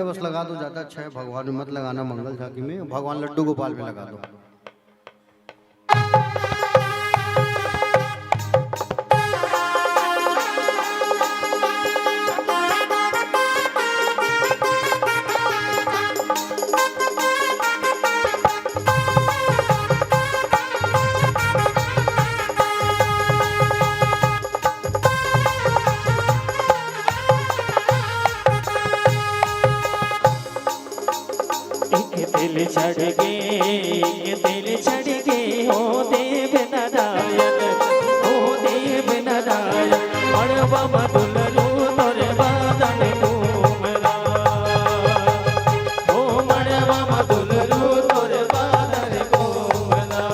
बस लगा दो, ज्यादा अच्छा है। भगवान में मत लगाना, मंगल झांकी में, भगवान लड्डू गोपाल में लगा दो। दिल चढ़ गे हो देव नारायण, हो देव नारायण। मड़वा मधुलरू तोरे बादन घूमरा, हो मड़वा मधुलरू तोरे बादन घूमरा।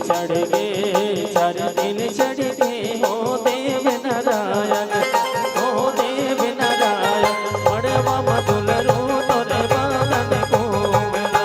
चढ़ गे चार दिन चढ़ गे हो देव नारायण, हो देव नारायण। मड़वा मधुलरू तोरे बादन घूमरा।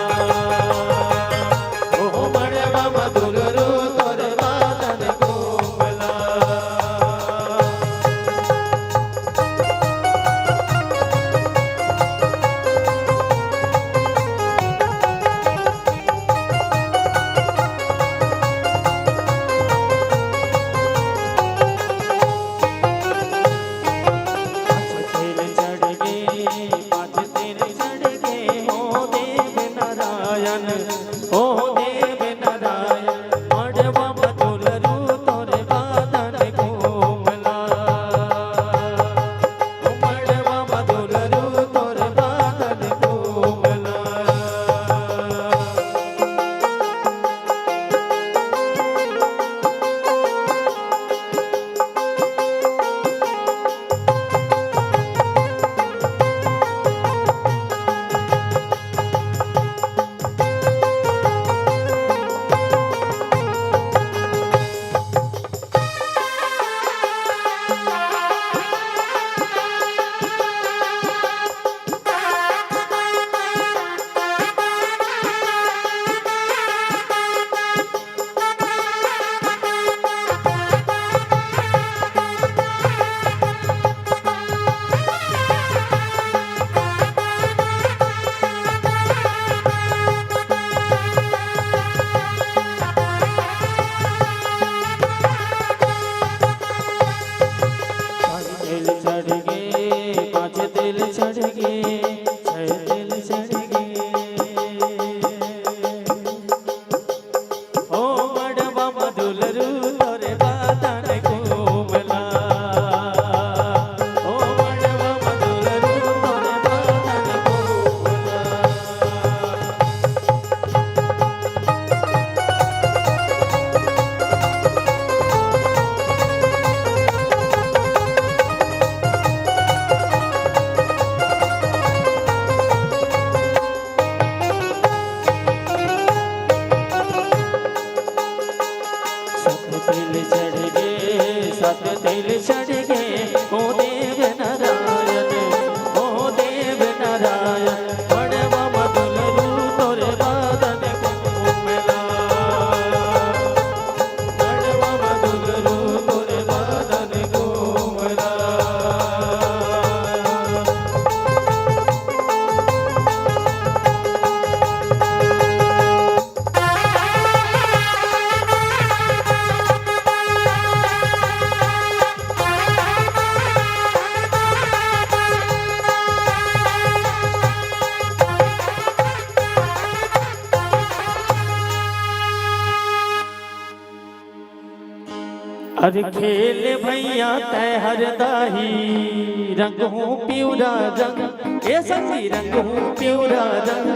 अरे खेल भैया तय हर दाही रंग हूँ प्यूरा रंग ए सखी रंग हूँ प्यूरा रंग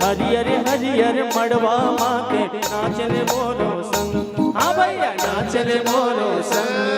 हरियर हरियर मड़वा माते नाचले मोरो संग हाँ भैया नाचले मोरो संग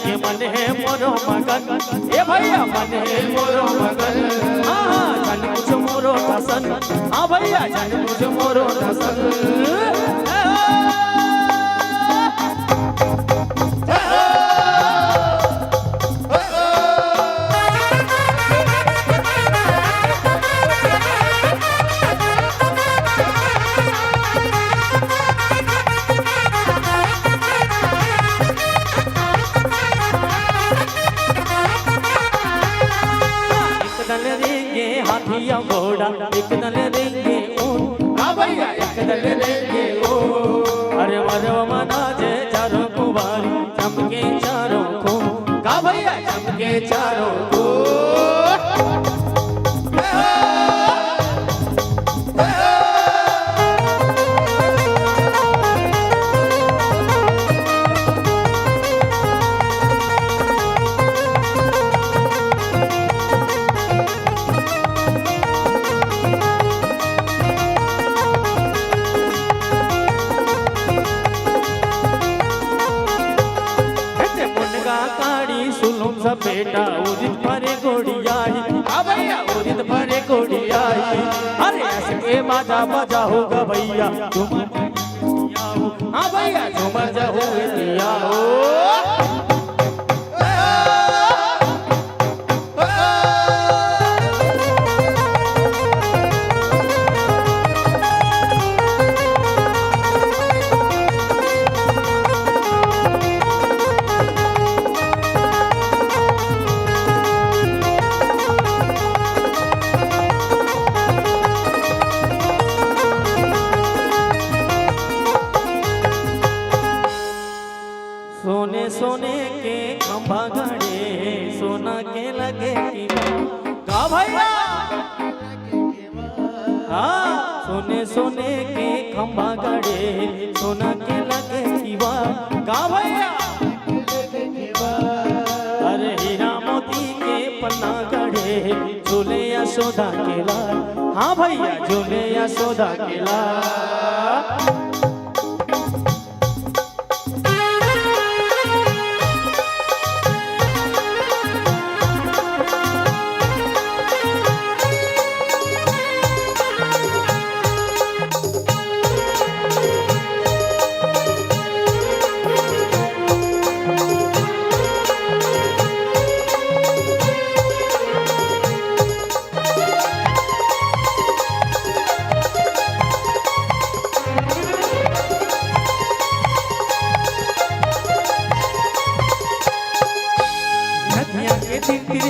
के मन है मोरो मगन ए भैया मन है मोरो मगन हाँ जन कुछ मोरो दसन हाँ भैया जन कुछ मोरो दसन हाथिया घोड़ा एक दल देंगे ऊंट हाँ भैया एक दल देंगे ऊंट अरे मरव मना जे चारों कुवारी चमके चारों को का भैया चमके चारों को बेटा उदित भरे घोड़ियाई हाँ भैया उदित भरे घोड़ियाई अरे ऐसे के बाजा बजा होगा भैया तुम हाँ भैया झूमर जाओ दिया हो सोने सोने के खंभा गड़े सोना के लगे का भैया हाँ सोने सोने के खंभा गड़े सोना के लगे का भैया अरे हीरा मोती के पन्ना गड़े झूले यशोदा के लाल हाँ भैया झूले यशोदा के लाल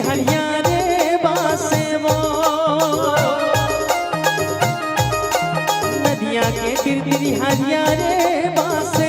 हरिया रे बासे वो नदिया के तिर हरिया रे बासे